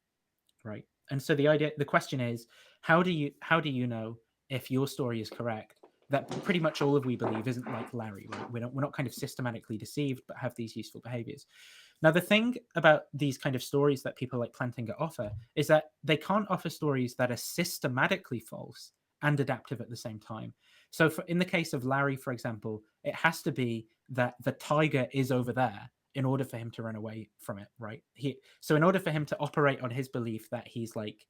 Speaker 2: right? And so the question is, how do you know if your story is correct? That pretty much all of we believe isn't like Larry, right? We're not kind of systematically deceived, but have these useful behaviors. Now, the thing about these kind of stories that people like Plantinga offer is that they can't offer stories that are systematically false and adaptive at the same time. So in the case of Larry, for example, it has to be that the tiger is over there in order for him to run away from it, right? So in order for him to operate on his belief that he's like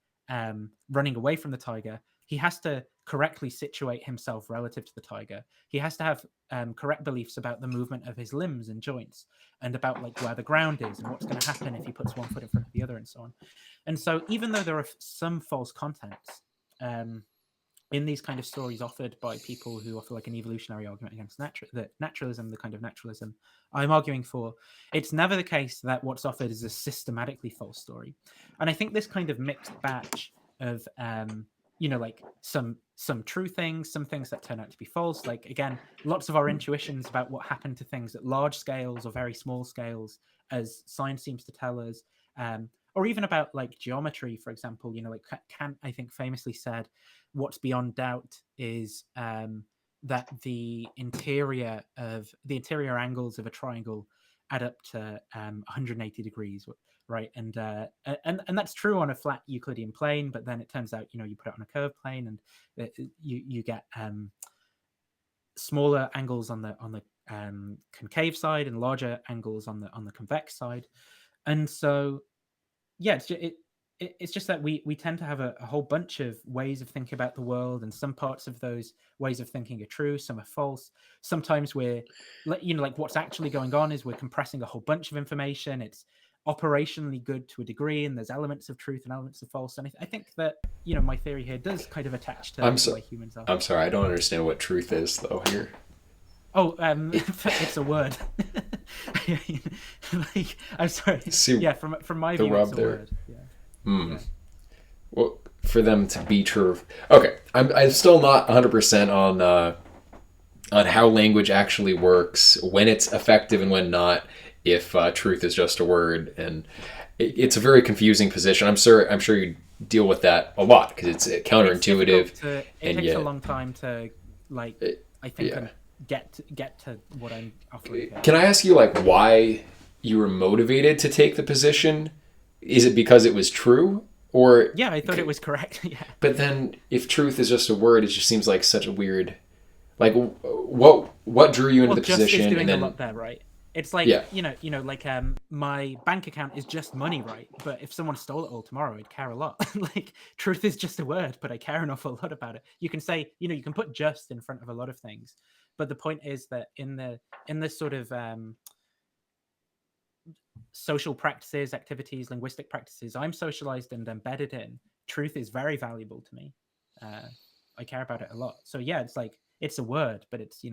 Speaker 2: running away from the tiger, he has to correctly situate himself relative to the tiger. He has to have correct beliefs about the movement of his limbs and joints, and about like where the ground is and what's going to happen if he puts one foot in front of the other, and so on. And so even though there are some false contents in these kind of stories offered by people who offer like an evolutionary argument against naturalism, the kind of naturalism I'm arguing for, it's never the case that what's offered is a systematically false story. And I think this kind of mixed batch of, like some true things, some things that turn out to be false. Like, again, lots of our intuitions about what happened to things at large scales or very small scales, as science seems to tell us, or even about like geometry, for example, like Kant, I think, famously said, what's beyond doubt is that the interior angles of a triangle add up to 180 degrees, right? And that's true on a flat Euclidean plane, but then it turns out, you put it on a curved plane, and you get smaller angles on the concave side and larger angles on the convex side. And so, yeah, it's just that we tend to have a whole bunch of ways of thinking about the world, and some parts of those ways of thinking are true, some are false. Sometimes we're, like what's actually going on is we're compressing a whole bunch of information. It's operationally good to a degree, and there's elements of truth and elements of false. And I think that, my theory here does kind of attach to the way humans are.
Speaker 1: I'm sorry, I don't understand what truth is, though, here.
Speaker 2: Oh, it's a word. Like, I'm sorry. Yeah, from my view, it's a word. Yeah.
Speaker 1: Yeah. Well, for them to be true. Okay, I'm still not 100% on how language actually works, when it's effective and when not, if truth is just a word, and it's a very confusing position. I'm sure you deal with that a lot because it's
Speaker 2: It's difficult
Speaker 1: counterintuitive,
Speaker 2: to. It
Speaker 1: and
Speaker 2: takes a
Speaker 1: yet,
Speaker 2: long time to like. I think
Speaker 1: yeah.
Speaker 2: get to what I'm offering here.
Speaker 1: Can I ask you like why you were motivated to take the position? Is it because it was true, or
Speaker 2: Yeah, I thought it was correct. Yeah.
Speaker 1: but then if truth is just a word, it just seems like such a weird. Like, what drew you into
Speaker 2: Well,
Speaker 1: the
Speaker 2: just is
Speaker 1: position, and
Speaker 2: doing a
Speaker 1: then
Speaker 2: lot there, right? It's like
Speaker 1: yeah,
Speaker 2: like my bank account is just money, right? But if someone stole it all tomorrow, I'd care a lot. Like truth is just a word, but I care an awful lot about it. You can say, you can put just in front of a lot of things, but the point is that in this sort of social practices, activities, linguistic practices I'm socialized and embedded in, truth is very valuable to me. Uh, I care about it a lot. So yeah, it's like it's a word, but it's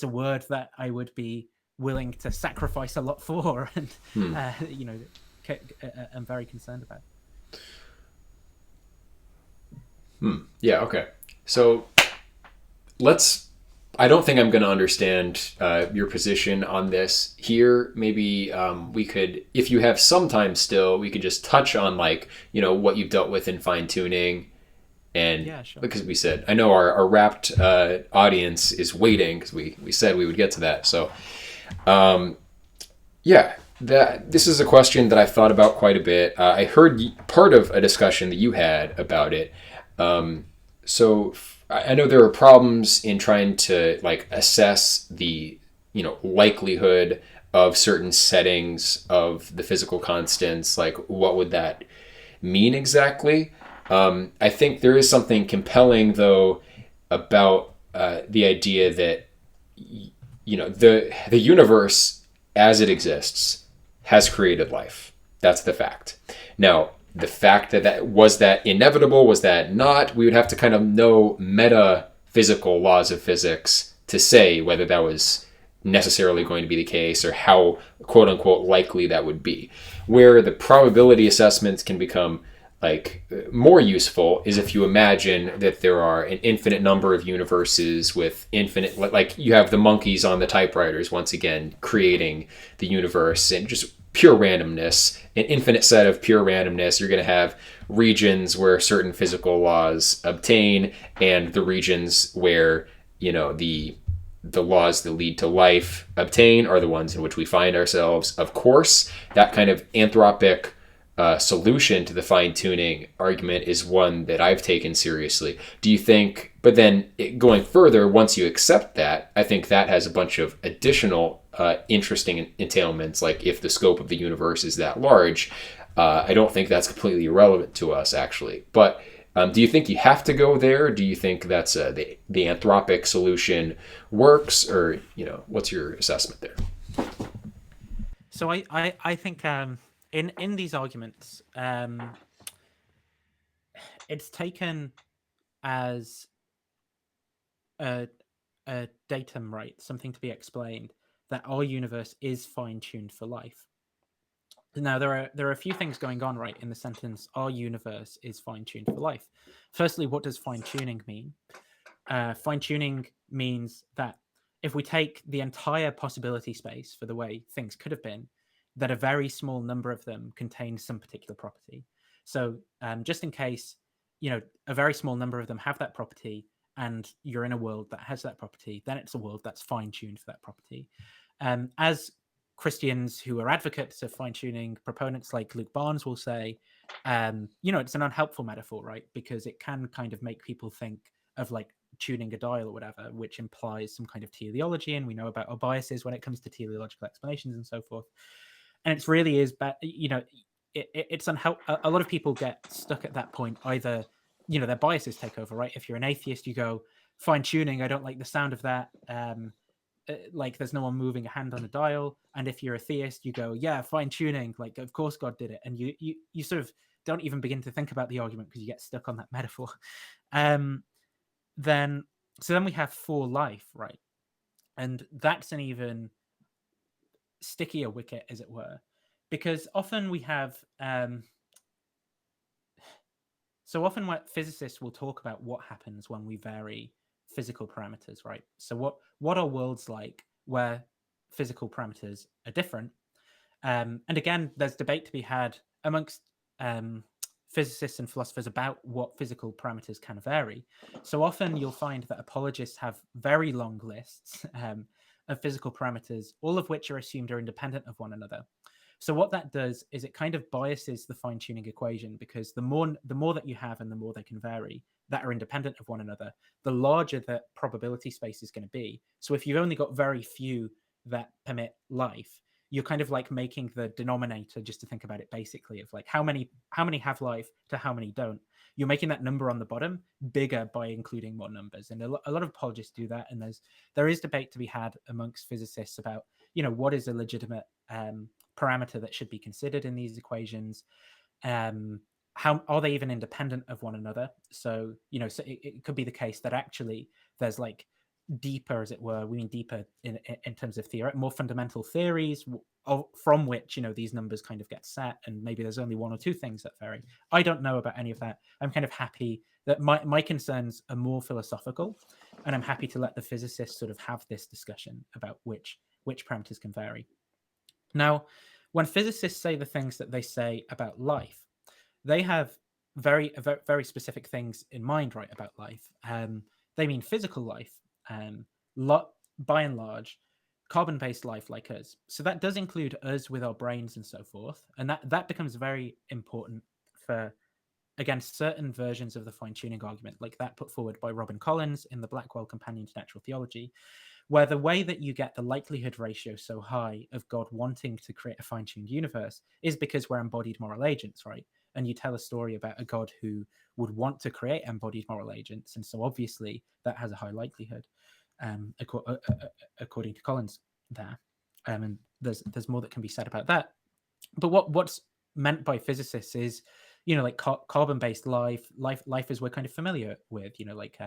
Speaker 2: a word that I would be willing to sacrifice a lot for, and
Speaker 1: hmm,
Speaker 2: I'm very concerned about.
Speaker 1: yeah, okay. So let's. I don't think I'm going to understand your position on this here. Maybe we could, if you have some time still, we could just touch on like what you've dealt with in fine tuning. And
Speaker 2: Yeah, sure.
Speaker 1: because we said, I know our wrapped audience is waiting because we said we would get to that. So, yeah, that this is a question that I've thought about quite a bit. I heard part of a discussion that you had about it. So I know there are problems in trying to like assess the likelihood of certain settings of the physical constants. Like, what would that mean exactly? I think there is something compelling, though, about the idea that the universe as it exists has created life. That's the fact. Now, the fact that inevitable, was that not? We would have to kind of know metaphysical laws of physics to say whether that was necessarily going to be the case or how quote unquote likely that would be. Where the probability assessments can become like more useful is if you imagine that there are an infinite number of universes with infinite, like you have the monkeys on the typewriters once again creating the universe and just pure randomness, an infinite set of pure randomness. You're going to have regions where certain physical laws obtain, and the regions where the laws that lead to life obtain are the ones in which we find ourselves. Of course, that kind of anthropic solution to the fine tuning argument is one that I've taken seriously. Do you think, but then going further, once you accept that, I think that has a bunch of additional interesting entailments, like if the scope of the universe is that large, I don't think that's completely irrelevant to us, actually. But do you think you have to go there? Do you think that's the anthropic solution works, or what's your assessment there?
Speaker 2: So I think in these arguments, it's taken as a, a datum, right? Something to be explained, that our universe is fine tuned for life. Now there are a few things going on, right, in the sentence "our universe is fine tuned for life." Firstly, what does fine tuning mean? Fine tuning means that if we take the entire possibility space for the way things could have been, that a very small number of them contain some particular property. So just in case, a very small number of them have that property, and you're in a world that has that property, then it's a world that's fine tuned for that property. As Christians who are advocates of fine tuning, proponents like Luke Barnes will say, it's an unhelpful metaphor, right? Because it can kind of make people think of like tuning a dial or whatever, which implies some kind of teleology, and we know about our biases when it comes to teleological explanations and so forth. And it really is bad, it's unhelpful. A lot of people get stuck at that point. Either their biases take over, right? If you're an atheist, you go fine tuning, I don't like the sound of that. Like there's no one moving a hand on a dial. And if you're a theist, you go, yeah, fine tuning, like of course God did it. And you sort of don't even begin to think about the argument because you get stuck on that metaphor. um then then we have for life, right? And that's an even stickier wicket, as it were, because often we have So often what physicists will talk about what happens when we vary physical parameters, right? So what are worlds like where physical parameters are different? And again, there's debate to be had amongst physicists and philosophers about what physical parameters can vary. So often you'll find that apologists have very long lists of physical parameters, all of which are assumed are independent of one another. So what that does is it kind of biases the fine-tuning equation, because the more that you have and the more they can vary that are independent of one another, the larger the probability space is going to be. So if you've only got very few that permit life, you're kind of like making the denominator, just to think about it basically, of like how many have life to how many don't. You're making that number on the bottom bigger by including more numbers, and a lot of apologists do that. And there is debate to be had amongst physicists about, what is a legitimate parameter that should be considered in these equations. How are they even independent of one another? So so it could be the case that actually there's like deeper, as it were, we mean deeper in terms of theory, more fundamental theories from which these numbers kind of get set, and maybe there's only one or two things that vary. I don't know about any of that. I'm kind of happy that my concerns are more philosophical, and I'm happy to let the physicists sort of have this discussion about which parameters can vary. Now, when physicists say the things that they say about life, they have very specific things in mind, right, about life. They mean physical life, by and large, carbon-based life like us. So that does include us with our brains and so forth, and that becomes very important for, again, certain versions of the fine-tuning argument, like that put forward by Robin Collins in the Blackwell Companion to Natural Theology, where the way that you get the likelihood ratio so high of God wanting to create a fine-tuned universe is because we're embodied moral agents, right? And you tell a story about a God who would want to create embodied moral agents, and so obviously that has a high likelihood, according to Collins there. And there's more that can be said about that. But what's meant by physicists is, like carbon-based life as we're kind of familiar with, like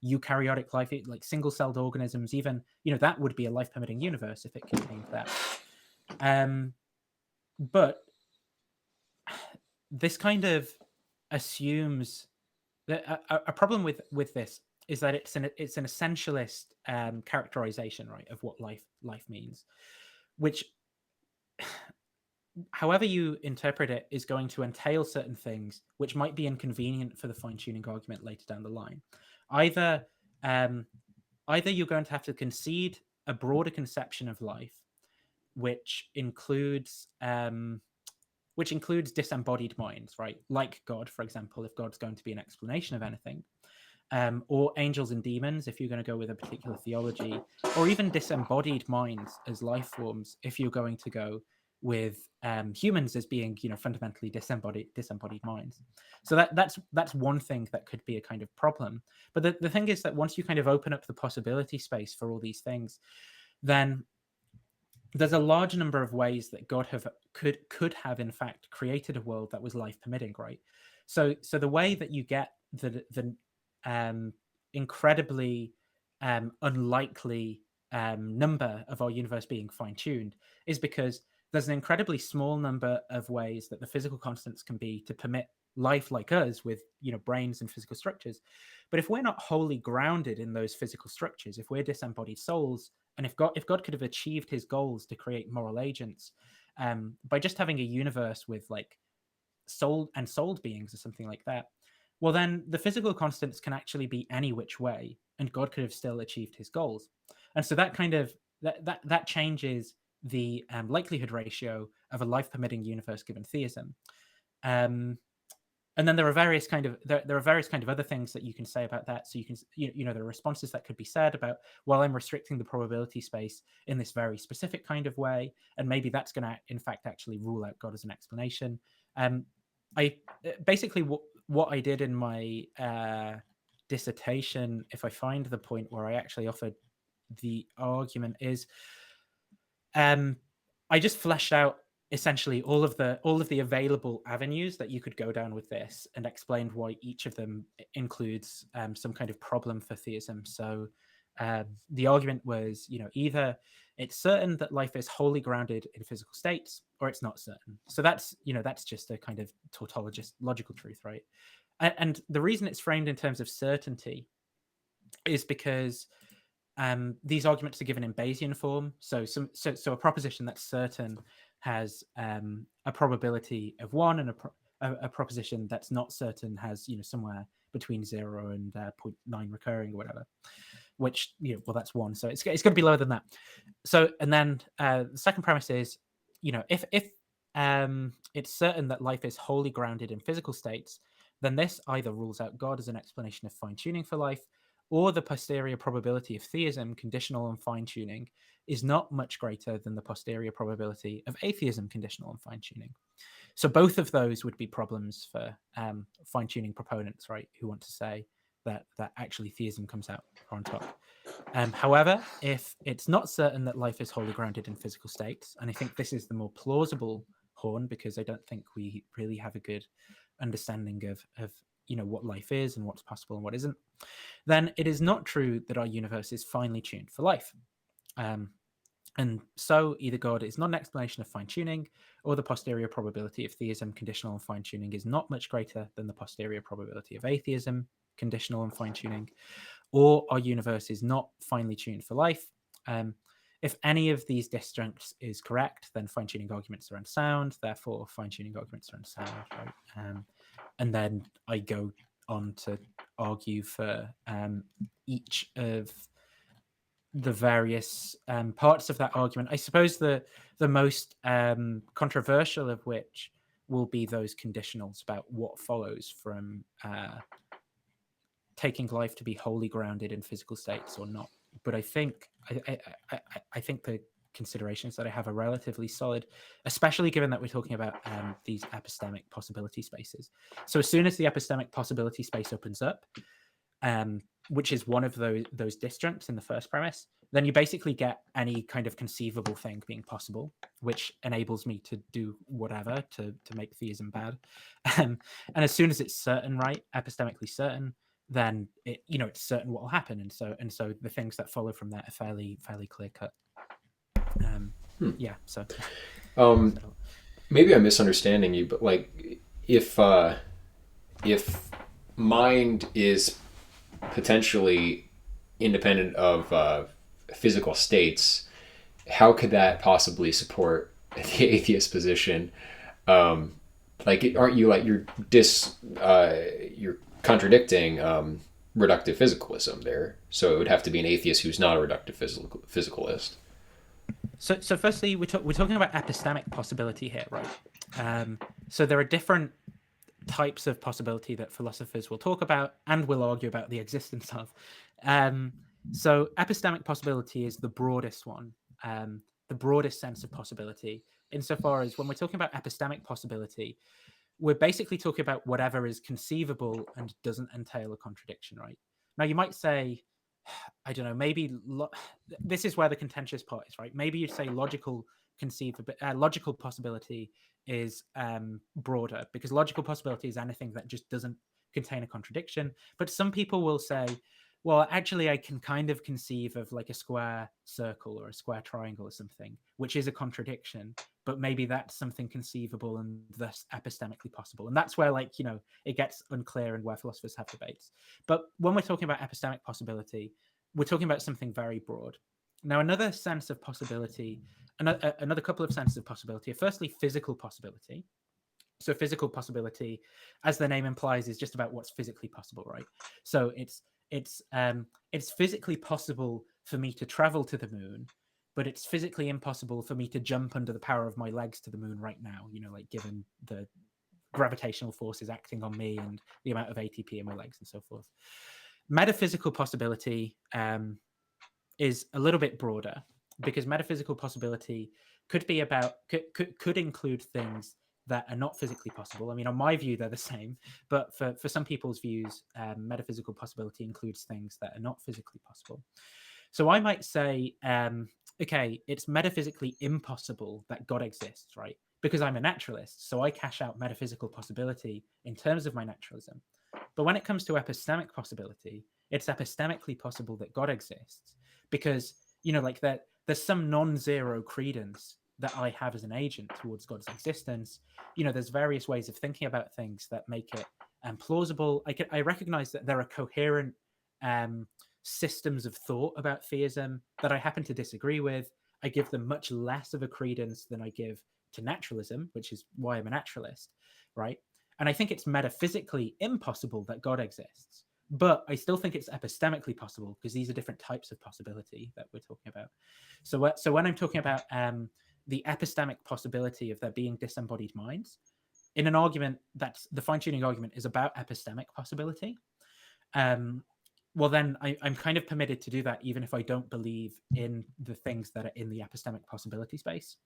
Speaker 2: eukaryotic life, like single-celled organisms, even, that would be a life-permitting universe if it contained that. But this kind of assumes that a problem with this is that it's an essentialist characterization, right, of what life means, which, however you interpret it, is going to entail certain things which might be inconvenient for the fine-tuning argument later down the line. Either you're going to have to concede a broader conception of life, which includes disembodied minds, right? Like God, for example, if God's going to be an explanation of anything, or angels and demons, if you're going to go with a particular theology, or even disembodied minds as life forms, if you're going to go with humans as being, fundamentally disembodied minds. So that's one thing that could be a kind of problem. But the thing is that once you kind of open up the possibility space for all these things, then there's a large number of ways that God could have in fact created a world that was life permitting, right? So the way that you get the incredibly unlikely number of our universe being fine-tuned is because there's an incredibly small number of ways that the physical constants can be to permit life like us with brains and physical structures. But if we're not wholly grounded in those physical structures, if we're disembodied souls, and if God could have achieved his goals to create moral agents by just having a universe with like souled beings or something like that, well, then the physical constants can actually be any which way, and God could have still achieved his goals. And so that kind of that changes the likelihood ratio of a life permitting universe given theism. And then there are various kind of other things that you can say about that. So you can there are responses that could be said about, well, I'm restricting the probability space in this very specific kind of way, and maybe that's going to in fact actually rule out God as an explanation. I basically what I did in my dissertation, if I find the point where I actually offered the argument, is I just fleshed out essentially all of the available avenues that you could go down with this, and explained why each of them includes some kind of problem for theism. So the argument was, either it's certain that life is wholly grounded in physical states, or it's not certain. So that's just a kind of tautologist logical truth, right? And the reason it's framed in terms of certainty is because these arguments are given in Bayesian form. So a proposition that's certain has a probability of 1, and a proposition that's not certain has somewhere between 0 and 0.9 recurring or whatever. Which well, that's 1, so it's going to be lower than that. So and then the second premise is if it's certain that life is wholly grounded in physical states, then this either rules out God as an explanation of fine-tuning for life, or the posterior probability of theism conditional on fine-tuning is not much greater than the posterior probability of atheism conditional on fine-tuning. So both of those would be problems for fine-tuning proponents, right, who want to say that actually theism comes out on top. However, if it's not certain that life is wholly grounded in physical states, and I think this is the more plausible horn, because I don't think we really have a good understanding of what life is and what's possible and what isn't, then it is not true that our universe is finely tuned for life. And so either God is not an explanation of fine-tuning, or the posterior probability of theism conditional on fine-tuning is not much greater than the posterior probability of atheism conditional on fine-tuning, or our universe is not finely tuned for life. If any of these disjuncts is correct, then fine-tuning arguments are unsound. Therefore, fine-tuning arguments are unsound, right? And then I go on to argue for each of the various parts of that argument. I suppose the most controversial of which will be those conditionals about what follows from taking life to be wholly grounded in physical states or not. But I think I think the considerations that I have are relatively solid, especially given that we're talking about these epistemic possibility spaces. So as soon as the epistemic possibility space opens up, which is one of those disjuncts in the first premise, then you basically get any kind of conceivable thing being possible, which enables me to do whatever to make theism bad. And as soon as it's certain, right, epistemically certain, then it's certain what will happen, and so the things that follow from that are fairly clear cut. Yeah. So
Speaker 1: maybe I'm misunderstanding you, but like if mind is potentially independent of physical states, how could that possibly support the atheist position? Like, aren't you like you're contradicting reductive physicalism there? So it would have to be an atheist who's not a reductive physicalist.
Speaker 2: So firstly, we're talking about epistemic possibility here, right? So there are different types of possibility that philosophers will talk about and will argue about the existence of. So epistemic possibility is the broadest one, the broadest sense of possibility, insofar as when we're talking about epistemic possibility, we're basically talking about whatever is conceivable and doesn't entail a contradiction, right? Now, you might say, I don't know, maybe this is where the contentious part is, right? Maybe you'd say logical possibility is broader, because logical possibility is anything that just doesn't contain a contradiction. But some people will say, well, actually, I can kind of conceive of like a square circle or a square triangle or something, which is a contradiction, but maybe that's something conceivable and thus epistemically possible. And that's where, like, it gets unclear and where philosophers have debates. But when we're talking about epistemic possibility, we're talking about something very broad. Now, another sense of possibility, another couple of senses of possibility are firstly physical possibility. So physical possibility, as the name implies, is just about what's physically possible, right? So it's physically possible for me to travel to the moon, but it's physically impossible for me to jump under the power of my legs to the moon right now, like given the gravitational forces acting on me and the amount of ATP in my legs and so forth. Metaphysical possibility is a little bit broader, because metaphysical possibility could include things that are not physically possible. I mean, on my view, they're the same, but for some people's views, metaphysical possibility includes things that are not physically possible. So I might say, okay, it's metaphysically impossible that God exists, right? Because I'm a naturalist, so I cash out metaphysical possibility in terms of my naturalism. But when it comes to epistemic possibility, it's epistemically possible that God exists, because, like that there's some non-zero credence that I have as an agent towards God's existence. There's various ways of thinking about things that make it and plausible. I recognize that there are coherent systems of thought about theism that I happen to disagree with. I give them much less of a credence than I give to naturalism, which is why I'm a naturalist, right? And I think it's metaphysically impossible that God exists, but I still think it's epistemically possible, because these are different types of possibility that we're talking about. So when I'm talking about the epistemic possibility of there being disembodied minds, in an argument that's the fine-tuning argument is about epistemic possibility, well, then I'm kind of permitted to do that even if I don't believe in the things that are in the epistemic possibility space.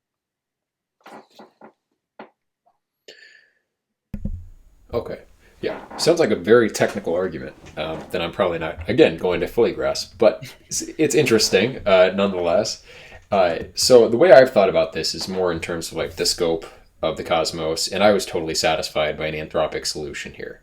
Speaker 1: Okay. Yeah. Sounds like a very technical argument that I'm probably not, again, going to fully grasp, but it's interesting nonetheless. So the way I've thought about this is more in terms of like the scope of the cosmos, and I was totally satisfied by an anthropic solution here.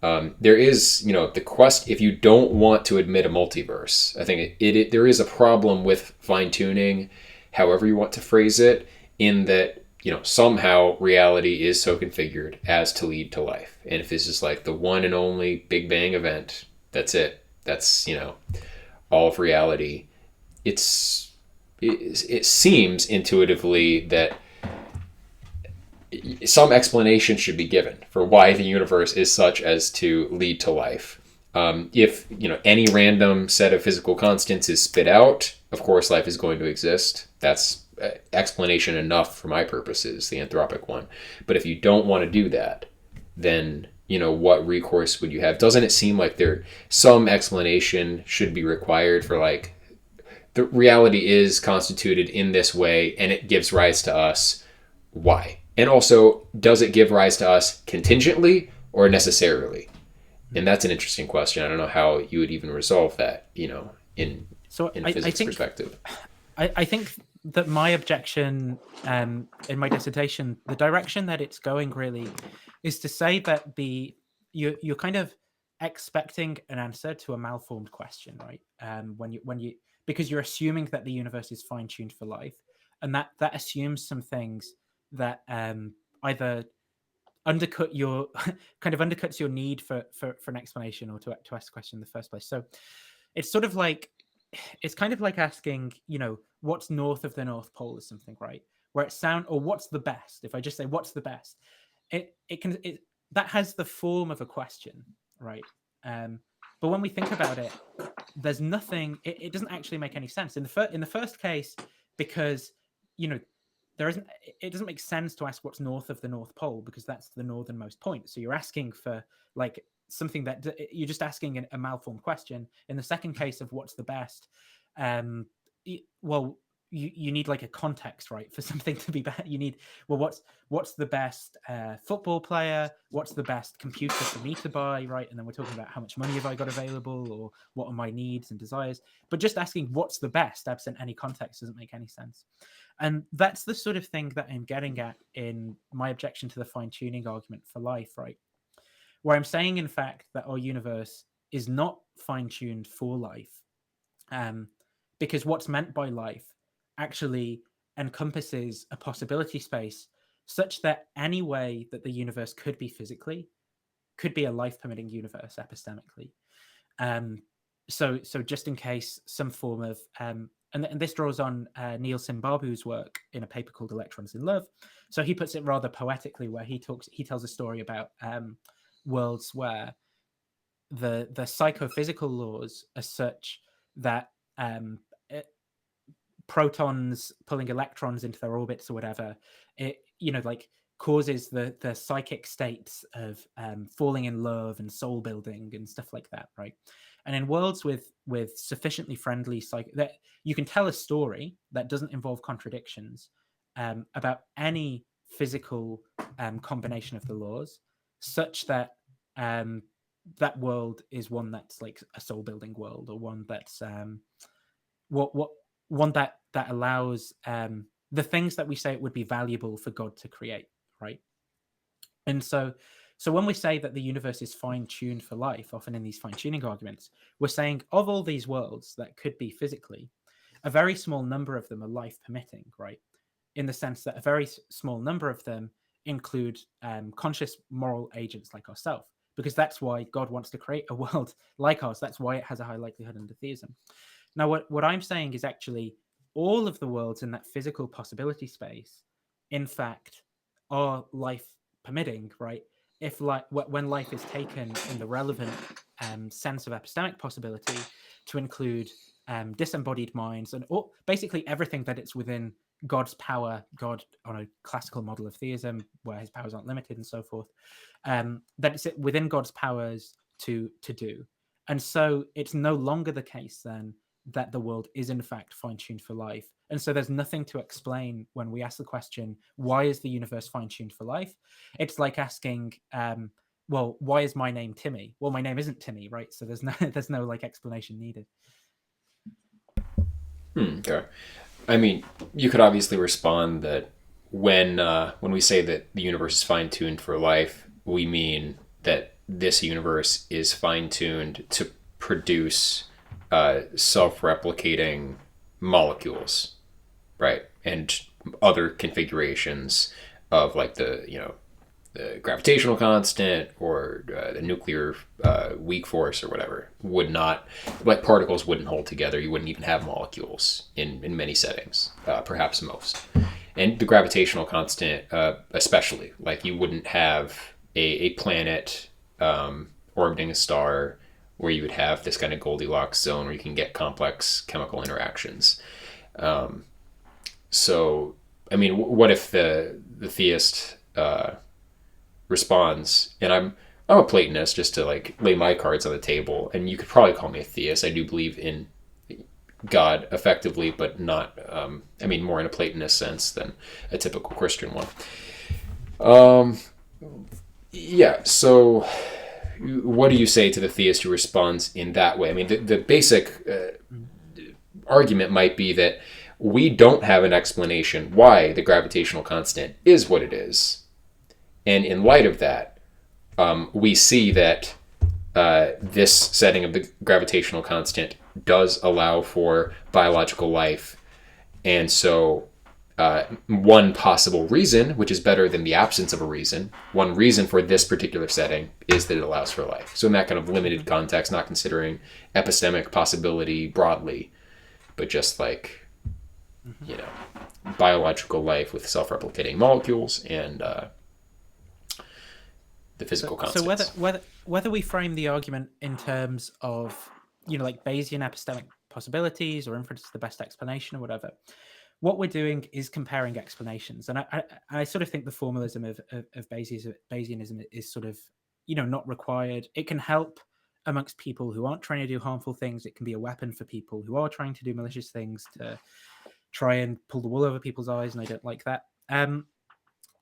Speaker 1: There is, the quest, if you don't want to admit a multiverse, I think there is a problem with fine-tuning, however you want to phrase it, in that, somehow reality is so configured as to lead to life. And if this is like the one and only Big Bang event, that's it. That's, all of reality. It seems intuitively that some explanation should be given for why the universe is such as to lead to life. If any random set of physical constants is spit out, of course life is going to exist. That's explanation enough for my purposes, the anthropic one. But if you don't want to do that, then what recourse would you have? Doesn't it seem like some explanation should be required for like the reality is constituted in this way and it gives rise to us? Why? And also, does it give rise to us contingently or necessarily? And that's an interesting question. I don't know how you would even resolve that, in physics perspective.
Speaker 2: I think that my objection in my dissertation, the direction that it's going really is to say that you're kind of expecting an answer to a malformed question, right? Because you're assuming that the universe is fine-tuned for life, and that assumes some things that either undercuts your need for an explanation or to ask a question in the first place. So it's sort of like, it's kind of like asking, what's north of the North Pole or something, right? Where or what's the best? If I just say what's the best, that has the form of a question, right? But when we think about it, there's nothing. It doesn't actually make any sense in the first case, because it doesn't make sense to ask what's north of the North Pole, because that's the northernmost point. So you're asking for like something that you're just asking a malformed question. In the second case of what's the best, you need like a context, right, for something to be bad. You need, what's the best football player? What's the best computer for me to buy, right? And then we're talking about how much money have I got available, or what are my needs and desires. But just asking what's the best absent any context doesn't make any sense. And that's the sort of thing that I'm getting at in my objection to the fine-tuning argument for life, right? Where I'm saying, in fact, that our universe is not fine-tuned for life, because what's meant by life actually encompasses a possibility space such that any way that the universe could be physically could be a life-permitting universe epistemically. So just in case some form of and this draws on Neil Simbabu's work in a paper called Electrons in Love. So he puts it rather poetically, where he tells a story about worlds where the psychophysical laws are such that protons pulling electrons into their orbits or whatever, it causes the psychic states of falling in love and soul building and stuff like that, right? And in worlds with sufficiently friendly that you can tell a story that doesn't involve contradictions about any physical combination of the laws, such that that world is one that's like a soul building world, or one that's one that allows the things that we say it would be valuable for God to create, right? And so when we say that the universe is fine-tuned for life, often in these fine-tuning arguments, we're saying of all these worlds that could be physically, a very small number of them are life-permitting, right? In the sense that a very small number of them include conscious moral agents like ourselves. because that's why God wants to create a world like ours. That's why it has a high likelihood under theism. Now, what I'm saying is actually all of the worlds in that physical possibility space, in fact, are life permitting, right? If when life is taken in the relevant sense of epistemic possibility to include disembodied minds and basically everything that it's within God's power, God on a classical model of theism where his powers aren't limited and so forth, that it's within God's powers to do. And so it's no longer the case then that the world is in fact fine-tuned for life. And so there's nothing to explain when we ask the question, why is the universe fine-tuned for life? It's like asking, well, why is my name Timmy? Well, my name isn't Timmy, right? So there's no like explanation needed.
Speaker 1: Okay. I mean, you could obviously respond that when we say that the universe is fine-tuned for life, we mean that this universe is fine-tuned to produce self-replicating molecules, right? And other configurations of like the gravitational constant or the nuclear weak force or whatever would not, like particles wouldn't hold together. You wouldn't even have molecules in many settings, perhaps most. And the gravitational constant, especially, like you wouldn't have a planet orbiting a star where you would have this kind of Goldilocks zone where you can get complex chemical interactions. So, I mean, what if the theist responds, and I'm a Platonist, just to like lay my cards on the table, and you could probably call me a theist. I do believe in God effectively, but not, I mean, more in a Platonist sense than a typical Christian one. Yeah, so what do you say to the theist who responds in that way? I mean, the basic argument might be that we don't have an explanation why the gravitational constant is what it is. And in light of that, we see that this setting of the gravitational constant does allow for biological life. And so one possible reason, which is better than the absence of a reason, one reason for this particular setting is that it allows for life. So in that kind of limited context, not considering epistemic possibility broadly, but just like, biological life with self-replicating molecules and the physical constants.
Speaker 2: So whether we frame the argument in terms of, like Bayesian epistemic possibilities or inference is the best explanation or whatever, what we're doing is comparing explanations. And I sort of think the formalism of Bayesianism is sort of, not required. It can help amongst people who aren't trying to do harmful things. It can be a weapon for people who are trying to do malicious things to try and pull the wool over people's eyes, and I don't like that.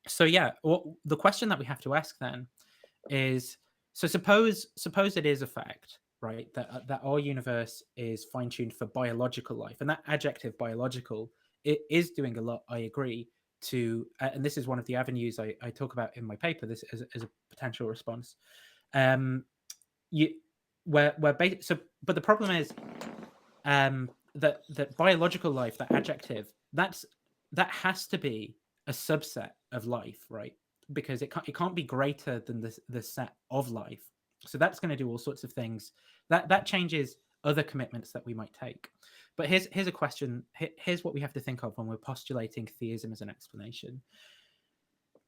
Speaker 2: So yeah, the question that we have to ask then is, so suppose it is a fact, right, that our universe is fine-tuned for biological life, and that adjective biological, it is doing a lot, I agree, to and this is one of the avenues I talk about in my paper, this as a potential response. But the problem is that biological life, that adjective, that has to be a subset of life, right? Because it can't be greater than the set of life. So that's going to do all sorts of things. That changes other commitments that we might take. But here's a question. Here's what we have to think of when we're postulating theism as an explanation.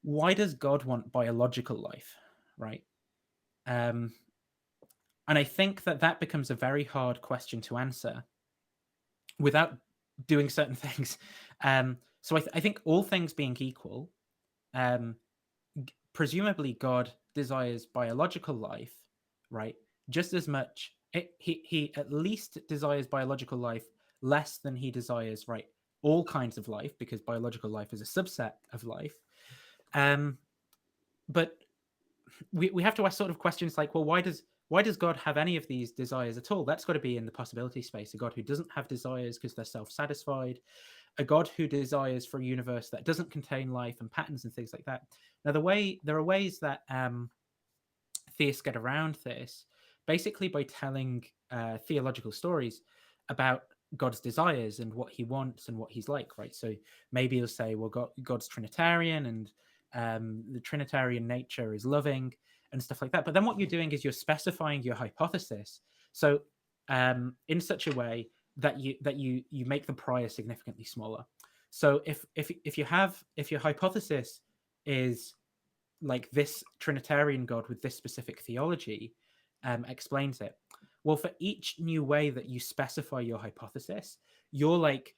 Speaker 2: Why does God want biological life, right? And I think that becomes a very hard question to answer without doing certain things. So I think all things being equal, presumably God desires biological life, right? Just as much. He at least desires biological life less than he desires, right, all kinds of life, because biological life is a subset of life. But we have to ask sort of questions like, well, why does God have any of these desires at all? That's got to be in the possibility space. A God who doesn't have desires because they're self-satisfied. A God who desires for a universe that doesn't contain life and patterns and things like that. Now, there are ways that theists get around this, basically by telling theological stories about God's desires and what he wants and what he's like, right? So maybe he'll say, well, God's Trinitarian, and the Trinitarian nature is loving, and stuff like that. But then what you're doing is you're specifying your hypothesis, so in such a way that you make the prior significantly smaller. So if your hypothesis is like this Trinitarian God with this specific theology explains it, well, for each new way that you specify your hypothesis, you're like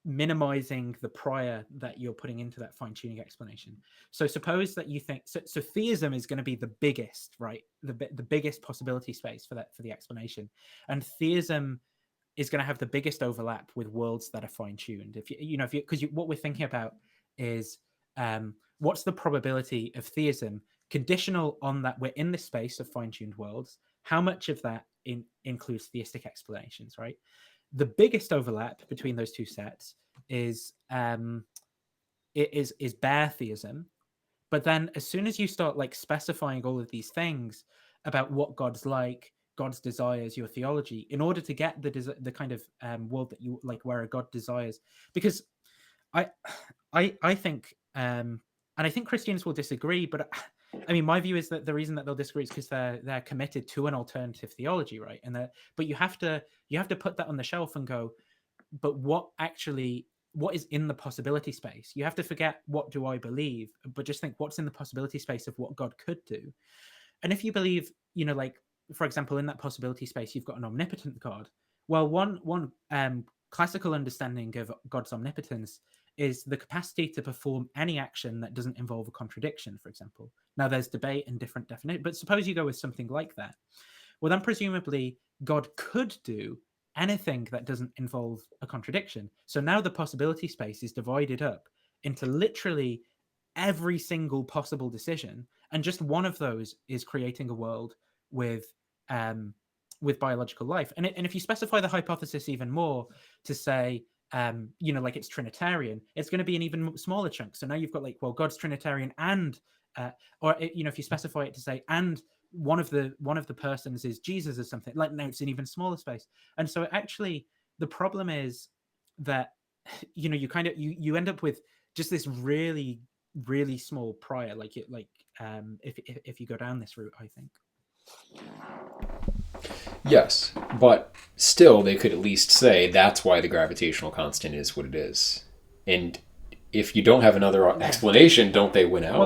Speaker 2: minimizing the prior that you're putting into that fine-tuning explanation. So suppose that you think so theism is going to be the biggest, right, the biggest possibility space for that, for the explanation, and theism is going to have the biggest overlap with worlds that are fine-tuned. Because what we're thinking about is what's the probability of theism conditional on that we're in this space of fine-tuned worlds, how much of that includes theistic explanations, right? The biggest overlap between those two sets is bare theism. But then as soon as you start like specifying all of these things about what God's like, God's desires, your theology, in order to get the kind of world that you like, where a God desires, because I think and I think Christians will disagree, but I mean, my view is that the reason that they'll disagree is because they're committed to an alternative theology, right? But you have to put that on the shelf and go, but what is in the possibility space? You have to forget what do I believe, but just think what's in the possibility space of what God could do. And if you believe, like for example, in that possibility space, you've got an omnipotent God. Well, one classical understanding of God's omnipotence is the capacity to perform any action that doesn't involve a contradiction, for example. Now, there's debate and different definitions, but suppose you go with something like that. Well, then presumably God could do anything that doesn't involve a contradiction. So now the possibility space is divided up into literally every single possible decision, and just one of those is creating a world with biological life. And if you specify the hypothesis even more to say, like it's Trinitarian, it's going to be an even smaller chunk. So now you've got like, well, God's Trinitarian, and if you specify it to say, and one of the persons is Jesus or something, like, no, it's an even smaller space. And so actually the problem is that you end up with just this really, really small prior, if you go down this route, I think.
Speaker 1: Yes, but still they could at least say that's why the gravitational constant is what it is. And if you don't have another explanation, don't they win out?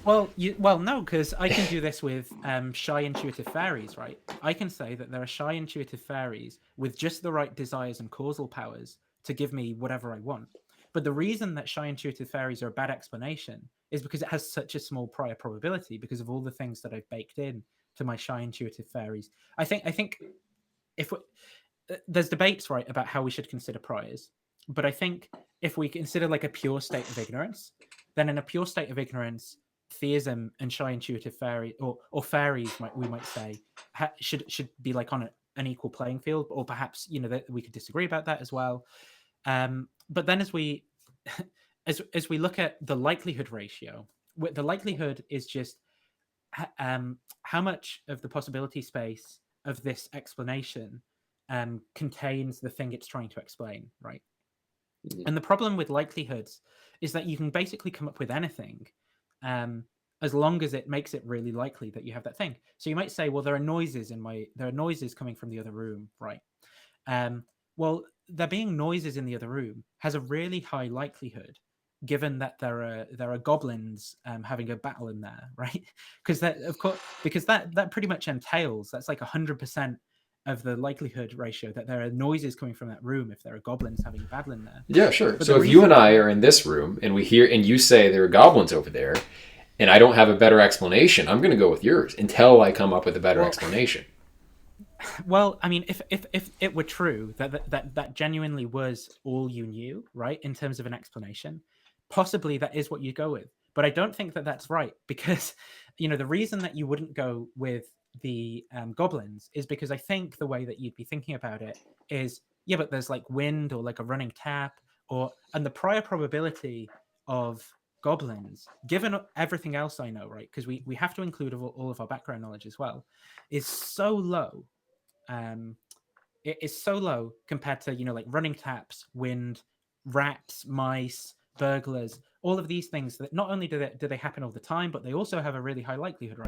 Speaker 2: No, because I can do this with shy intuitive fairies, right? I can say that there are shy intuitive fairies with just the right desires and causal powers to give me whatever I want. But the reason that shy intuitive fairies are a bad explanation is because it has such a small prior probability because of all the things that I've baked in to my shy intuitive fairies. I think if there's debates, right, about how we should consider priors, but I think if we consider like a pure state of ignorance, then in a pure state of ignorance, theism and shy intuitive fairy or fairies, we might say, should be like on an equal playing field, or perhaps that we could disagree about that as well. But then as we look at the likelihood ratio, the likelihood is just how much of the possibility space of this explanation contains the thing it's trying to explain, right? Mm-hmm. And the problem with likelihoods is that you can basically come up with anything as long as it makes it really likely that you have that thing. So you might say, well, there are noises coming from the other room, right? Well, there being noises in the other room has a really high likelihood, given that there are goblins having a battle in there, right? Because that pretty much entails, that's like 100% of the likelihood ratio that there are noises coming from that room if there are goblins having a battle in there.
Speaker 1: Yeah, sure. But so if you and I are in this room and we hear, and you say there are goblins over there, and I don't have a better explanation, I'm going to go with yours until I come up with a better explanation.
Speaker 2: Well, I mean, if it were true that genuinely was all you knew, right, in terms of an explanation, possibly that is what you go with. But I don't think that that's right, because the reason that you wouldn't go with the goblins is because I think the way that you'd be thinking about it is, yeah, but there's like wind or like a running tap, and the prior probability of goblins, given everything else I know, right, because we have to include all of our background knowledge as well, is so low. It is so low compared to like running taps, wind, rats, mice, burglars, all of these things that not only do they happen all the time, but they also have a really high likelihood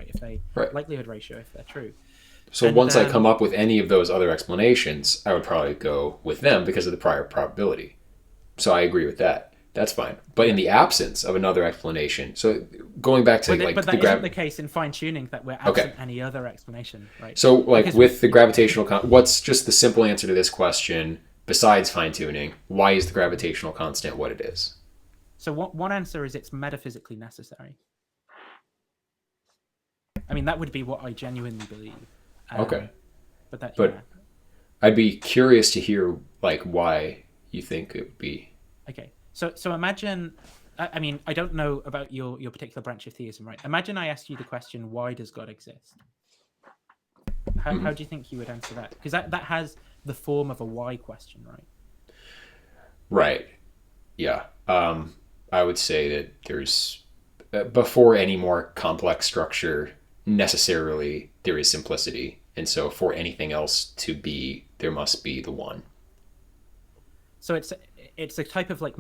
Speaker 2: likelihood ratio if they're true.
Speaker 1: So
Speaker 2: And
Speaker 1: once I come up with any of those other explanations, I would probably go with them because of the prior probability. So I agree with that. That's fine. But in the absence of another explanation, so going back to
Speaker 2: but that isn't the case in fine tuning, that we're absent any other explanation, right?
Speaker 1: So like because with the gravitational, what's just the simple answer to this question besides fine tuning? Why is the gravitational constant what it is?
Speaker 2: So one answer is it's metaphysically necessary. I mean, that would be what I genuinely believe.
Speaker 1: Okay.
Speaker 2: But
Speaker 1: yeah. I'd be curious to hear like why you think it would be.
Speaker 2: Okay. So imagine, I mean, I don't know about your particular branch of theism, right? Imagine I asked you the question, why does God exist? How do you think you would answer that? Because that has the form of a why question, right?
Speaker 1: Right. Yeah. I would say that there's, before any more complex structure, necessarily there is simplicity. And so for anything else to be, there must be the one.
Speaker 2: So it's a type of like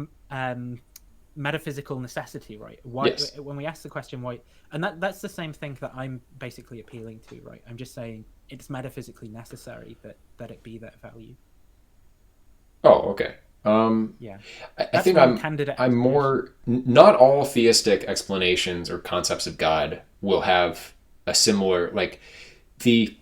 Speaker 2: metaphysical necessity, right? Why,
Speaker 1: yes.
Speaker 2: When we ask the question why, and that's the same thing that I'm basically appealing to, right? I'm just saying it's metaphysically necessary that it be that value.
Speaker 1: Oh, okay.
Speaker 2: Yeah,
Speaker 1: I think I'm more, not all theistic explanations or concepts of God will have a similar, like the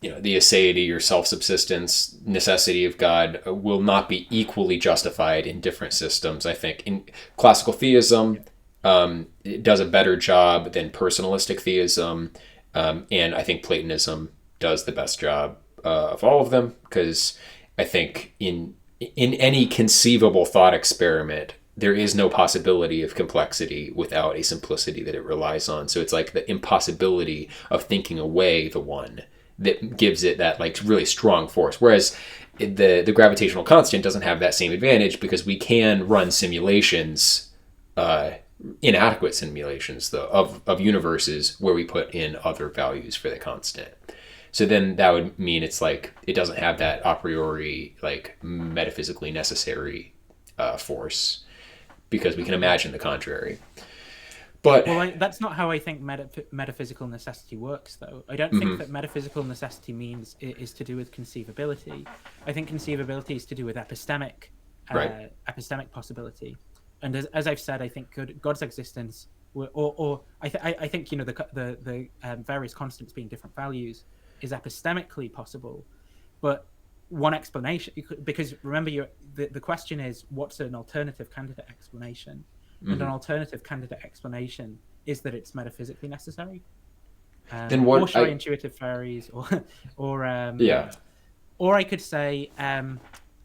Speaker 1: aseity or self-subsistence necessity of God will not be equally justified in different systems. I think in classical theism, it does a better job than personalistic theism. And I think Platonism does the best job of all of them, because I think in any conceivable thought experiment, there is no possibility of complexity without a simplicity that it relies on. So it's like the impossibility of thinking away the one that gives it that like really strong force. Whereas the gravitational constant doesn't have that same advantage, because we can run simulations, inadequate simulations though, of universes where we put in other values for the constant. So then that would mean it's like it doesn't have that a priori like metaphysically necessary force, because we can imagine the contrary. But
Speaker 2: that's not how I think metaphysical necessity works, though. I don't think that metaphysical necessity means it is to do with conceivability. I think conceivability is to do with epistemic possibility. And as I've said, I think God's existence, I think the various constants being different values is epistemically possible, but one explanation, because remember the question is what's an alternative candidate explanation, and an alternative candidate explanation is that it's metaphysically necessary. Then what? Or shy intuitive theories, or I could say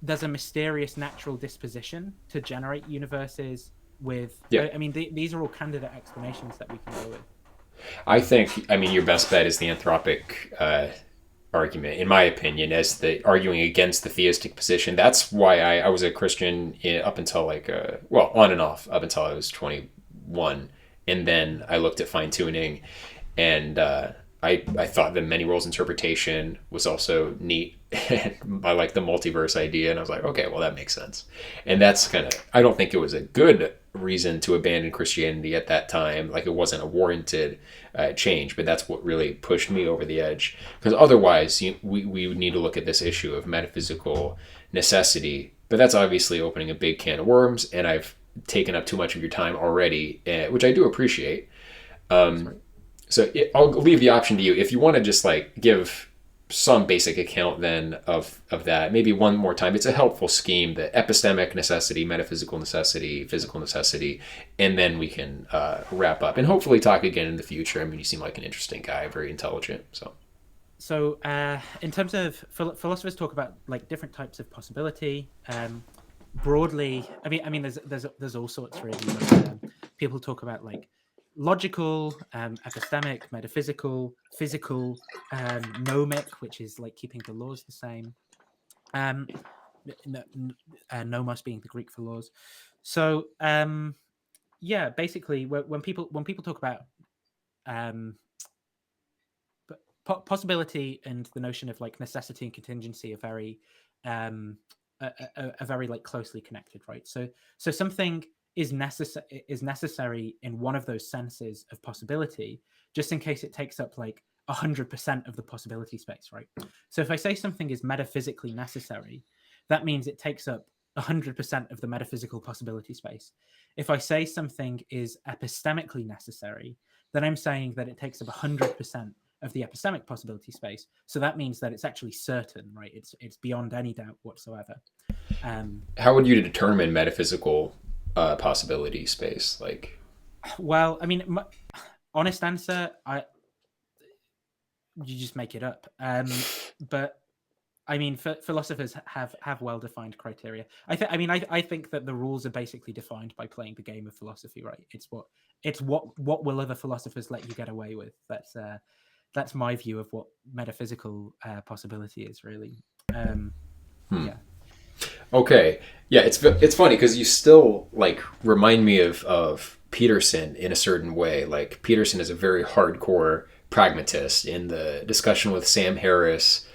Speaker 2: there's a mysterious natural disposition to generate universes with. I mean, these are all candidate explanations that we can go with.
Speaker 1: I think, your best bet is the anthropic argument, in my opinion, as the arguing against the theistic position. That's why I was a Christian up until on and off up until I was 21, and then I looked at fine tuning, and I thought the many worlds interpretation was also neat. I like the multiverse idea, and I was like, okay, well that makes sense. And that's I don't think it was a good reason to abandon Christianity at that time. Like, it wasn't a warranted change, but that's what really pushed me over the edge, because otherwise we would need to look at this issue of metaphysical necessity. But that's obviously opening a big can of worms, and I've taken up too much of your time already, which I do appreciate. So I'll leave the option to you if you want to just give some basic account then of that, maybe one more time. It's a helpful scheme: the epistemic necessity, metaphysical necessity, physical necessity, and then we can wrap up and hopefully talk again in the future. You seem like an interesting guy, very intelligent.
Speaker 2: So in terms of philosophers talk about different types of possibility. Broadly, there's all sorts really. People talk about logical, epistemic, metaphysical, physical, gnomic, which is keeping the laws the same. Nomos being the Greek for laws. So basically, when people talk about possibility and the notion of necessity and contingency are very closely connected, right? So something is necessary in one of those senses of possibility, just in case it takes up like 100% of the possibility space, right? So if I say something is metaphysically necessary, that means it takes up 100% of the metaphysical possibility space. If I say something is epistemically necessary, then I'm saying that it takes up 100% of the epistemic possibility space. So that means that it's actually certain, right? It's beyond any doubt whatsoever.
Speaker 1: How would you determine metaphysical possibility space? Like,
Speaker 2: well, I mean, honest answer, you just make it up. But I mean, philosophers have well-defined criteria. I think that the rules are basically defined by playing the game of philosophy, right? It's what will other philosophers let you get away with? That's my view of what metaphysical possibility is, really. Yeah.
Speaker 1: Okay, yeah, it's funny because you still like remind me of Peterson in a certain way. Like Peterson is a very hardcore pragmatist. In the discussion with Sam Harris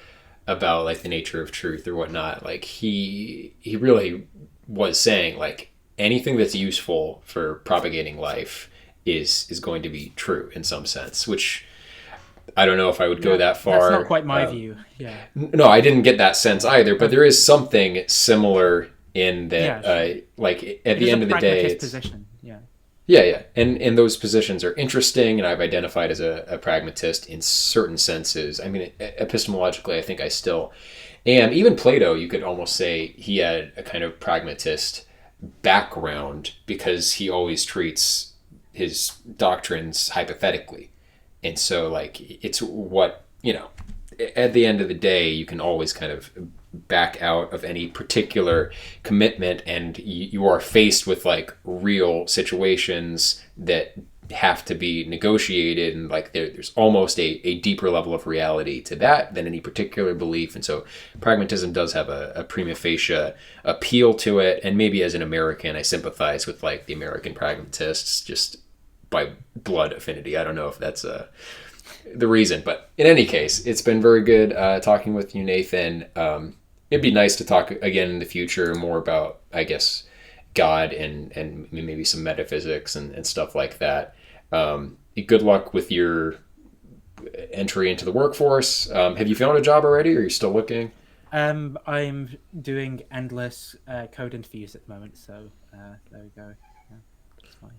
Speaker 1: about like the nature of truth or whatnot, like he really was saying like anything that's useful for propagating life is going to be true in some sense, which I don't know if I would go that far.
Speaker 2: That's not quite my view. Yeah.
Speaker 1: No, I didn't get that sense either, but there is something similar in that,
Speaker 2: sure.
Speaker 1: like at the end of the day, it's
Speaker 2: position. Yeah.
Speaker 1: Yeah. And those positions are interesting, and I've identified as a pragmatist in certain senses. I mean, epistemologically, I think I still am. Even Plato, you could almost say he had a kind of pragmatist background because he always treats his doctrines hypothetically. And so, like, it's what, at the end of the day, you can always kind of back out of any particular commitment, and you are faced with, like, real situations that have to be negotiated, and, like, there's almost a deeper level of reality to that than any particular belief. And so pragmatism does have a prima facie appeal to it, and maybe as an American, I sympathize with, like, the American pragmatists just by blood affinity. I don't know if that's the reason, but in any case, it's been very good talking with you, Nathan. It'd be nice to talk again in the future more about, I guess, God and maybe some metaphysics and stuff like that. Good luck with your entry into the workforce. Have you found a job already, or are you still looking?
Speaker 2: I'm doing endless code interviews at the moment, so there we go. Yeah, it's fine.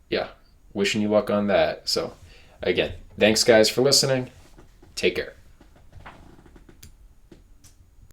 Speaker 1: Yeah. Wishing you luck on that. So, again, thanks guys for listening. Take care.